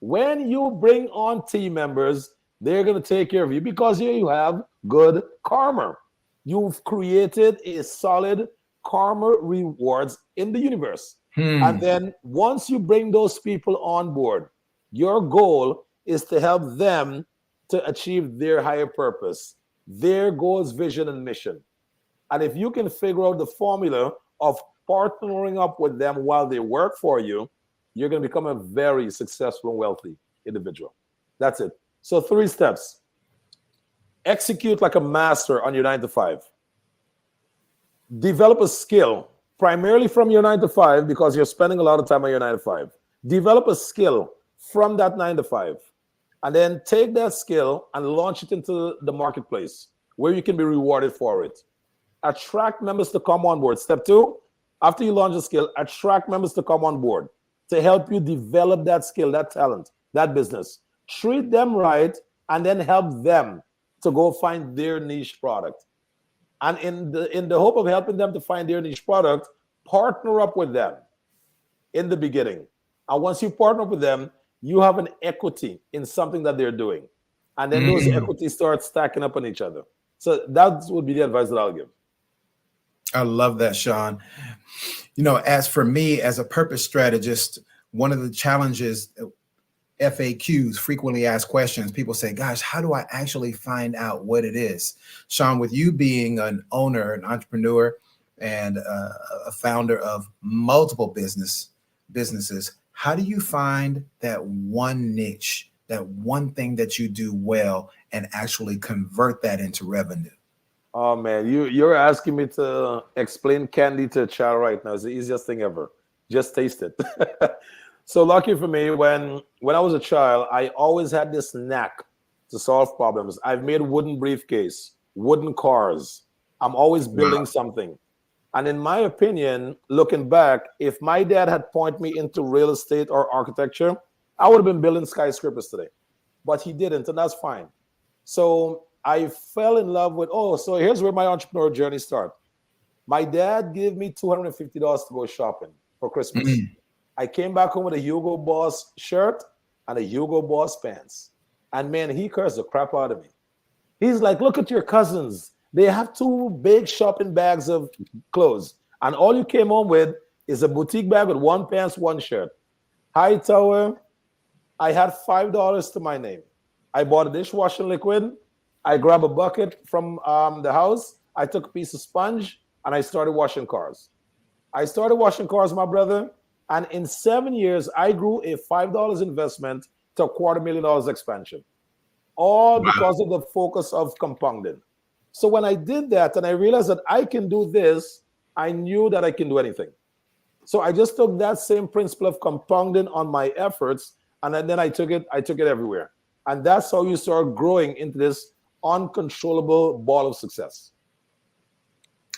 When you bring on team members, they're going to take care of you because here you have good karma. You've created a solid karma rewards in the universe. And then once you bring those people on board, your goal is to help them to achieve their higher purpose, their goals, vision, and mission. And if you can figure out the formula of partnering up with them while they work for you, you're going to become a very successful and wealthy individual. That's it. So 3 steps. Execute like a master on your 9 to 5. Develop a skill, primarily from your 9 to 5, because you're spending a lot of time on your 9 to 5. Develop a skill from that 9 to 5. And then take that skill and launch it into the marketplace where you can be rewarded for it. Attract members to come on board. Step 2, after you launch a skill, attract members to come on board to help you develop that skill, that talent, that business. Treat them right and then help them to go find their niche product. And in the hope of helping them to find their niche product, partner up with them in the beginning. And once you partner up with them, you have an equity in something that they're doing. And then those equities start stacking up on each other. So that would be the advice that I'll give. I love that, Sean. You know, as for me, as a purpose strategist, one of the challenges, FAQs, frequently asked questions, people say, gosh, how do I actually find out what it is? Sean, with you being an owner, an entrepreneur, and a founder of multiple businesses, how do you find that one niche, that one thing that you do well and actually convert that into revenue? Oh man, you're asking me to explain candy to a child right now. It's the easiest thing ever. Just taste it. So lucky for me, when I was a child, I always had this knack to solve problems. I've made wooden briefcase, wooden cars. I'm always building something. And in my opinion, looking back, if my dad had pointed me into real estate or architecture, I would have been building skyscrapers today. But he didn't, and that's fine. So I fell in love with, so here's where my entrepreneurial journey started. My dad gave me $250 to go shopping for Christmas. I came back home with a Hugo Boss shirt and a Hugo Boss pants. And man, he cursed the crap out of me. He's like, look at your cousins. They have 2 big shopping bags of clothes. And all you came home with is a boutique bag with 1 pants, 1 shirt. Hightower, I had $5 to my name. I bought a dishwashing liquid. I grabbed a bucket from the house. I took a piece of sponge and I started washing cars. I started washing cars, my brother. And in 7 years, I grew a $5 investment to a $250,000 expansion. All because of the focus of compounding. So when I did that and I realized that I can do this, I knew that I can do anything. So I just took that same principle of compounding on my efforts, and then I took it everywhere. And that's how you start growing into this uncontrollable ball of success.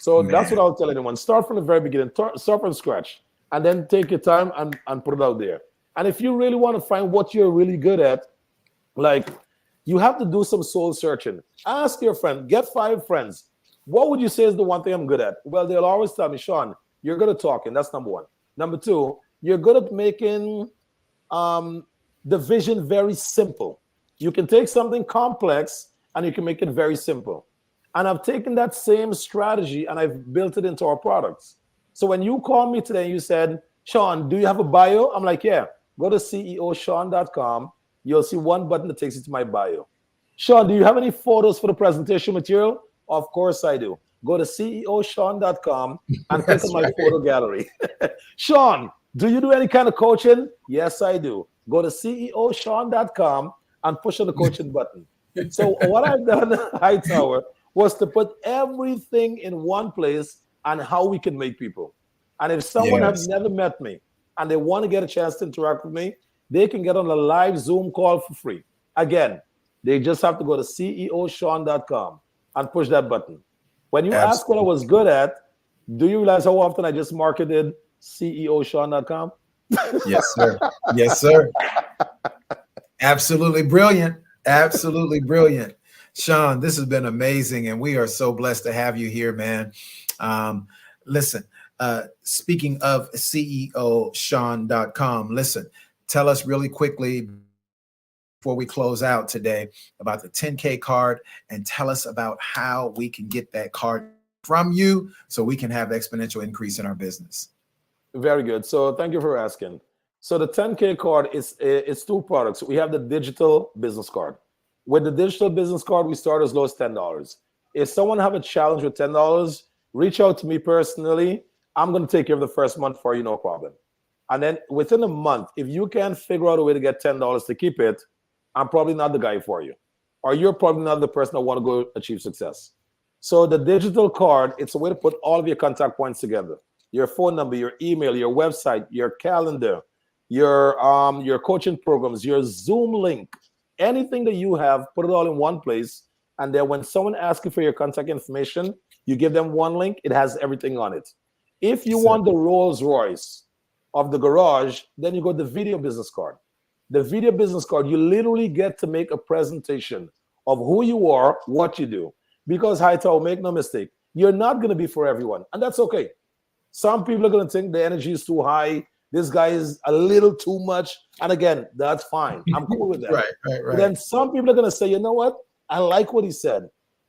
So that's what I'll tell anyone. Start from the very beginning. Start from scratch. And then take your time and put it out there. And if you really want to find what you're really good at, like, you have to do some soul searching. Ask your friend, get 5 friends. What would you say is the one thing I'm good at? Well, they'll always tell me, Sean, you're good at talking. That's number 1. Number 2, you're good at making the vision very simple. You can take something complex and you can make it very simple. And I've taken that same strategy and I've built it into our products. So when you called me today and you said, Sean, do you have a bio? I'm like, yeah. Go to ceosean.com. You'll see 1 button that takes you to my bio. Sean, do you have any photos for the presentation material? Of course I do. Go to ceosean.com and click on my photo gallery. Sean, do you do any kind of coaching? Yes, I do. Go to ceosean.com and push on the coaching button. So what I've done, Hightower, was to put everything in one place and how we can make people. And if someone has never met me and they want to get a chance to interact with me, they can get on a live Zoom call for free. Again, they just have to go to ceoshawn.com and push that button. When you ask what I was good at, do you realize how often I just marketed ceoshawn.com? Yes, sir. Yes, sir. Absolutely brilliant. Absolutely brilliant. Sean, this has been amazing, and we are so blessed to have you here, man. Listen, speaking of ceoshawn.com, listen, tell us really quickly before we close out today about the 10K card, and tell us about how we can get that card from you so we can have exponential increase in our business. Very good. So thank you for asking. So the 10K card is it's two products. We have the digital business card. With the digital business card, we start as low as $10. If someone have a challenge with $10, reach out to me personally. I'm going to take care of the first month for you, no problem. And then within a month, if you can figure out a way to get $10 to keep it, I'm probably not the guy for you. Or you're probably not the person that want to go achieve success. So the digital card, it's a way to put all of your contact points together. Your phone number, your email, your website, your calendar, your coaching programs, your Zoom link, anything that you have, put it all in one place. And then when someone asks you for your contact information, you give them one link, it has everything on it. If you want the Rolls Royce of the garage, then you go to the video business card. The video business card, you literally get to make a presentation of who you are, what you do. Because Hightower, make no mistake, you're not going to be for everyone. And that's okay. Some people are going to think the energy is too high. This guy is a little too much. And again, that's fine. I'm cool with that. Right. But then some people are going to say, you know what? I like what he said.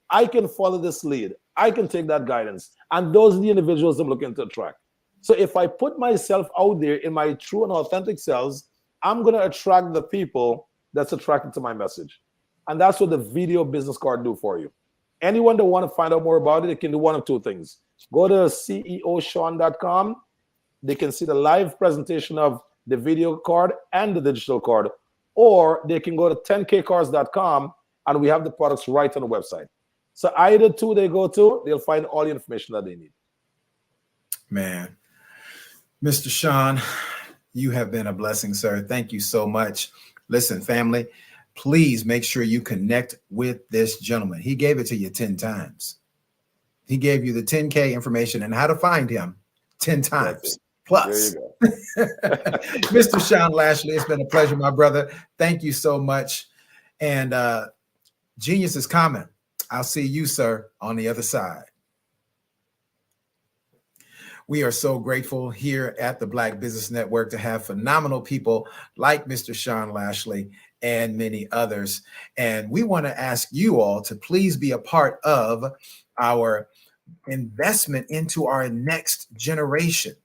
I can follow this lead. I can take that guidance. And those are the individuals I'm looking to attract. So if I put myself out there in my true and authentic selves, I'm going to attract the people that's attracted to my message. And that's what the video business card do for you. Anyone that want to find out more about it, they can do one of two things. Go to ceoshawn.com. They can see the live presentation of the video card and the digital card. Or they can go to 10kcards.com, and we have the products right on the website. So either two they go to, they'll find all the information that they need. Man, Mr. Sean, you have been a blessing, sir. Thank you so much. Listen, family, please make sure you connect with this gentleman. He gave it to you 10 times. He gave you the 10K information and how to find him 10 times plus. There you go. Mr. Sean Lashley, it's been a pleasure, my brother. Thank you so much. And genius is coming. I'll see you, sir, on the other side. We are so grateful here at the Black Business Network to have phenomenal people like Mr. Sean Lashley and many others. And we want to ask you all to please be a part of our investment into our next generation.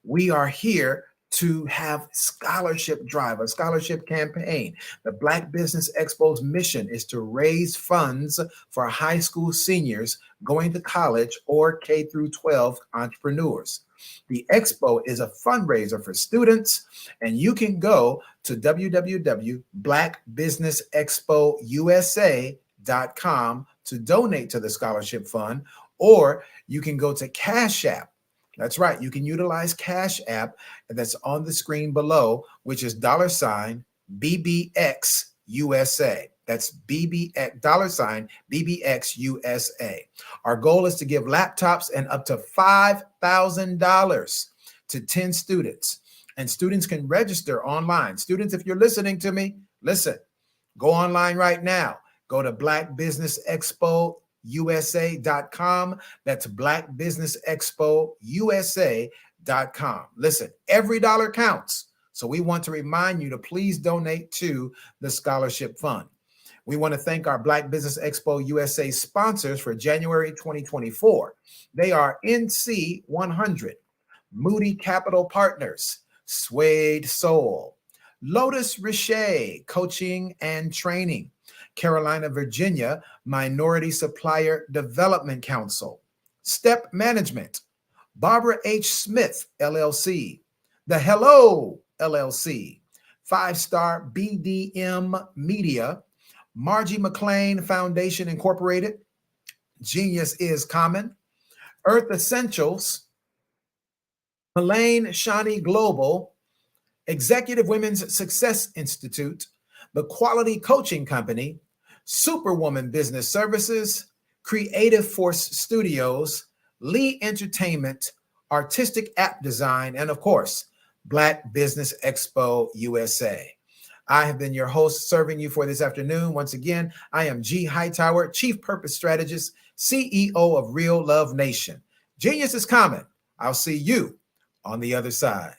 We are here to have scholarship drive, a scholarship campaign. The Black Business Expo's mission is to raise funds for high school seniors going to college or K through 12 entrepreneurs. The expo is a fundraiser for students, and you can go to www.blackbusinessexpousa.com to donate to the scholarship fund, or you can go to Cash App. That's right. You can utilize Cash App that's on the screen below, which is $BBXUSA. That's $BBXUSA. Our goal is to give laptops and up to $5,000 to 10 students. And students can register online. Students, if you're listening to me, listen, go online right now. Go to blackbusinessexpousa.com. That's blackbusinessexpousa.com. Listen, every dollar counts. So we want to remind you to please donate to the scholarship fund. We want to thank our Black Business Expo USA sponsors for January 2024. They are NC 100, Moody Capital Partners, Suede Soul, Lotus Richey Coaching and Training, Carolina, Virginia Minority Supplier Development Council, Step Management, Barbara H. Smith, LLC, The Hello, LLC, 5-Star BDM Media, Margie McLean Foundation Incorporated, Genius is Common, Earth Essentials, Elaine Shawnee Global, Executive Women's Success Institute, The Quality Coaching Company, Superwoman Business Services, Creative Force Studios, Lee Entertainment, Artistic App Design, and of course, Black Business Expo USA. I have been your host serving you for this afternoon. Once again, I am G. Hightower, Chief Purpose Strategist, CEO of Real Love Nation. Genius is coming. I'll see you on the other side.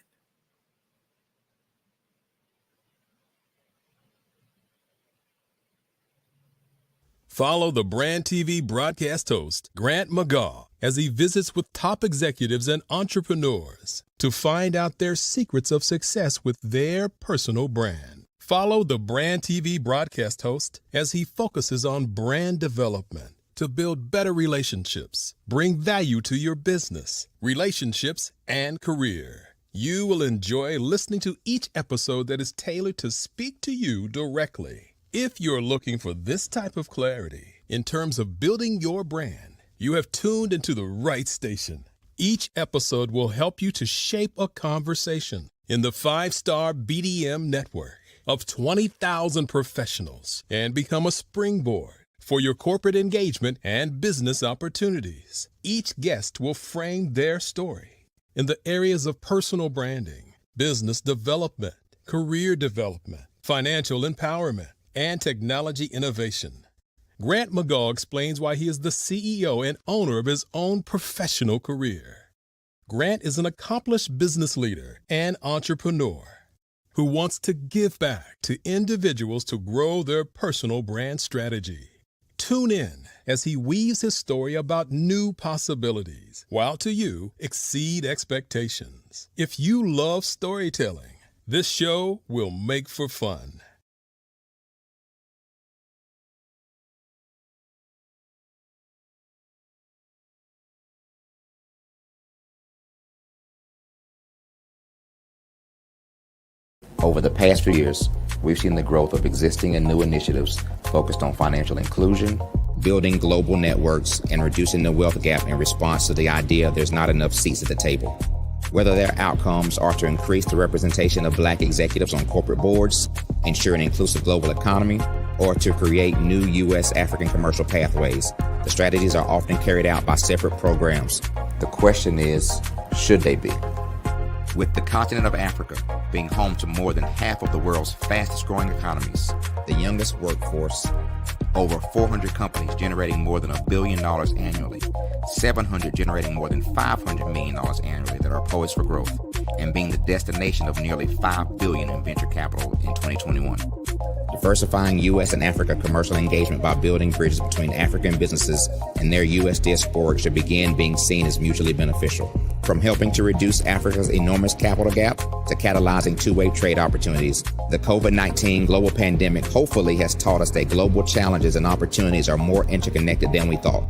Follow the Brand TV broadcast host, Grant McGaugh, as he visits with top executives and entrepreneurs to find out their secrets of success with their personal brand. Follow the Brand TV broadcast host as he focuses on brand development to build better relationships, bring value to your business, relationships, and career. You will enjoy listening to each episode that is tailored to speak to you directly. If you're looking for this type of clarity in terms of building your brand, you have tuned into the right station. Each episode will help you to shape a conversation in the 5-star BDM network of 20,000 professionals and become a springboard for your corporate engagement and business opportunities. Each guest will frame their story in the areas of personal branding, business development, career development, financial empowerment, and technology innovation. Grant McGaugh explains why he is the CEO and owner of his own professional career. Grant is an accomplished business leader and entrepreneur who wants to give back to individuals to grow their personal brand strategy. Tune in as he weaves his story about new possibilities, while to you exceed expectations. If you love storytelling, this show will make for fun. Over the past few years, we've seen the growth of existing and new initiatives focused on financial inclusion, building global networks, and reducing the wealth gap in response to the idea there's not enough seats at the table. Whether their outcomes are to increase the representation of Black executives on corporate boards, ensure an inclusive global economy, or to create new U.S. African commercial pathways, the strategies are often carried out by separate programs. The question is, should they be? With the continent of Africa being home to more than half of the world's fastest growing economies, the youngest workforce, over 400 companies generating more than $1 billion annually, 700 generating more than $500 million annually that are poised for growth, and being the destination of nearly $5 billion in venture capital in 2021. Diversifying U.S. and Africa commercial engagement by building bridges between African businesses and their U.S. diaspora should begin being seen as mutually beneficial. From helping to reduce Africa's enormous capital gap to catalyzing two-way trade opportunities, the COVID-19 global pandemic hopefully has taught us that global challenges and opportunities are more interconnected than we thought.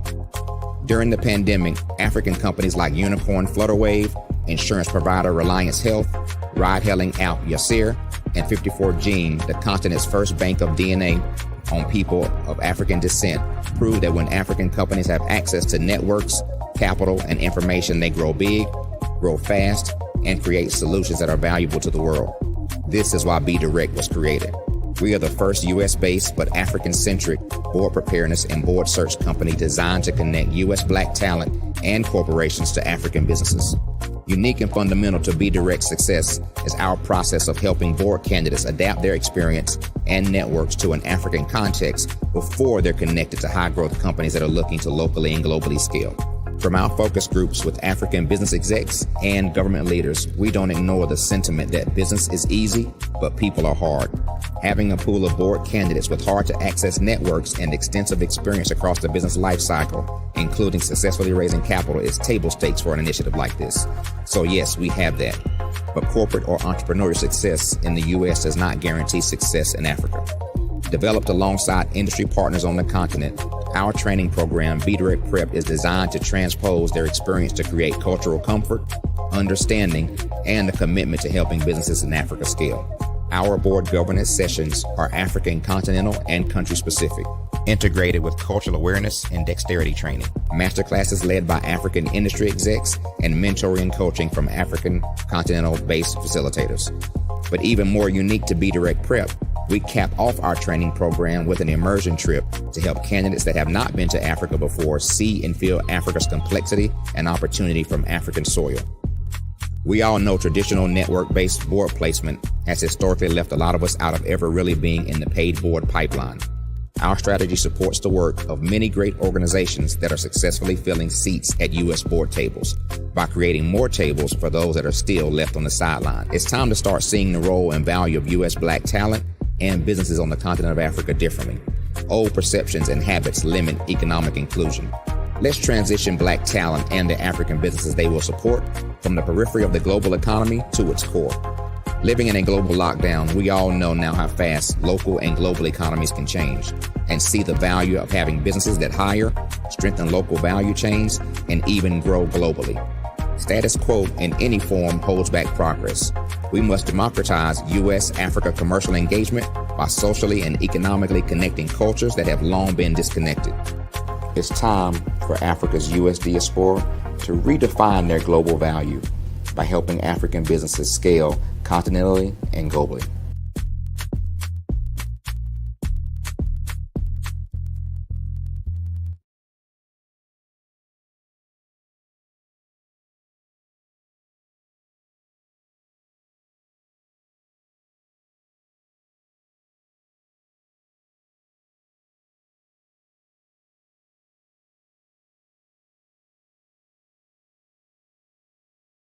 During the pandemic, African companies like Unicorn Flutterwave, insurance provider Reliance Health, ride-hailing app Yasir, and 54Gene, the continent's first bank of DNA on people of African descent, proved that when African companies have access to networks, capital, and information, they grow big, grow fast, and create solutions that are valuable to the world. This is why Be Direct was created. We are the first U.S.-based but African-centric board preparedness and board search company designed to connect U.S. Black talent and corporations to African businesses. Unique and fundamental to Be Direct's success is our process of helping board candidates adapt their experience and networks to an African context before they're connected to high-growth companies that are looking to locally and globally scale. From our focus groups with African business execs and government leaders, we don't ignore the sentiment that business is easy, but people are hard. Having a pool of board candidates with hard-to-access networks and extensive experience across the business life cycle, including successfully raising capital, is table stakes for an initiative like this. So yes, we have that. But corporate or entrepreneurial success in the U.S. does not guarantee success in Africa. Developed alongside industry partners on the continent, our training program, Be Direct Prep, is designed to transpose their experience to create cultural comfort, understanding, and a commitment to helping businesses in Africa scale. Our board governance sessions are African, continental, and country-specific, integrated with cultural awareness and dexterity training, masterclasses led by African industry execs, and mentoring and coaching from African continental-based facilitators. But even more unique to Be Direct Prep, we cap off our training program with an immersion trip to help candidates that have not been to Africa before see and feel Africa's complexity and opportunity from African soil. We all know traditional network-based board placement has historically left a lot of us out of ever really being in the paid board pipeline. Our strategy supports the work of many great organizations that are successfully filling seats at U.S. board tables by creating more tables for those that are still left on the sideline. It's time to start seeing the role and value of U.S. Black talent and businesses on the continent of Africa differently. Old perceptions and habits limit economic inclusion. Let's transition Black talent and the African businesses they will support from the periphery of the global economy to its core. Living in a global lockdown, we all know now how fast local and global economies can change and see the value of having businesses that hire, strengthen local value chains, and even grow globally. Status quo in any form holds back progress. We must democratize U.S.-Africa commercial engagement by socially and economically connecting cultures that have long been disconnected. It's time for Africa's U.S. diaspora to redefine their global value by helping African businesses scale continentally and globally.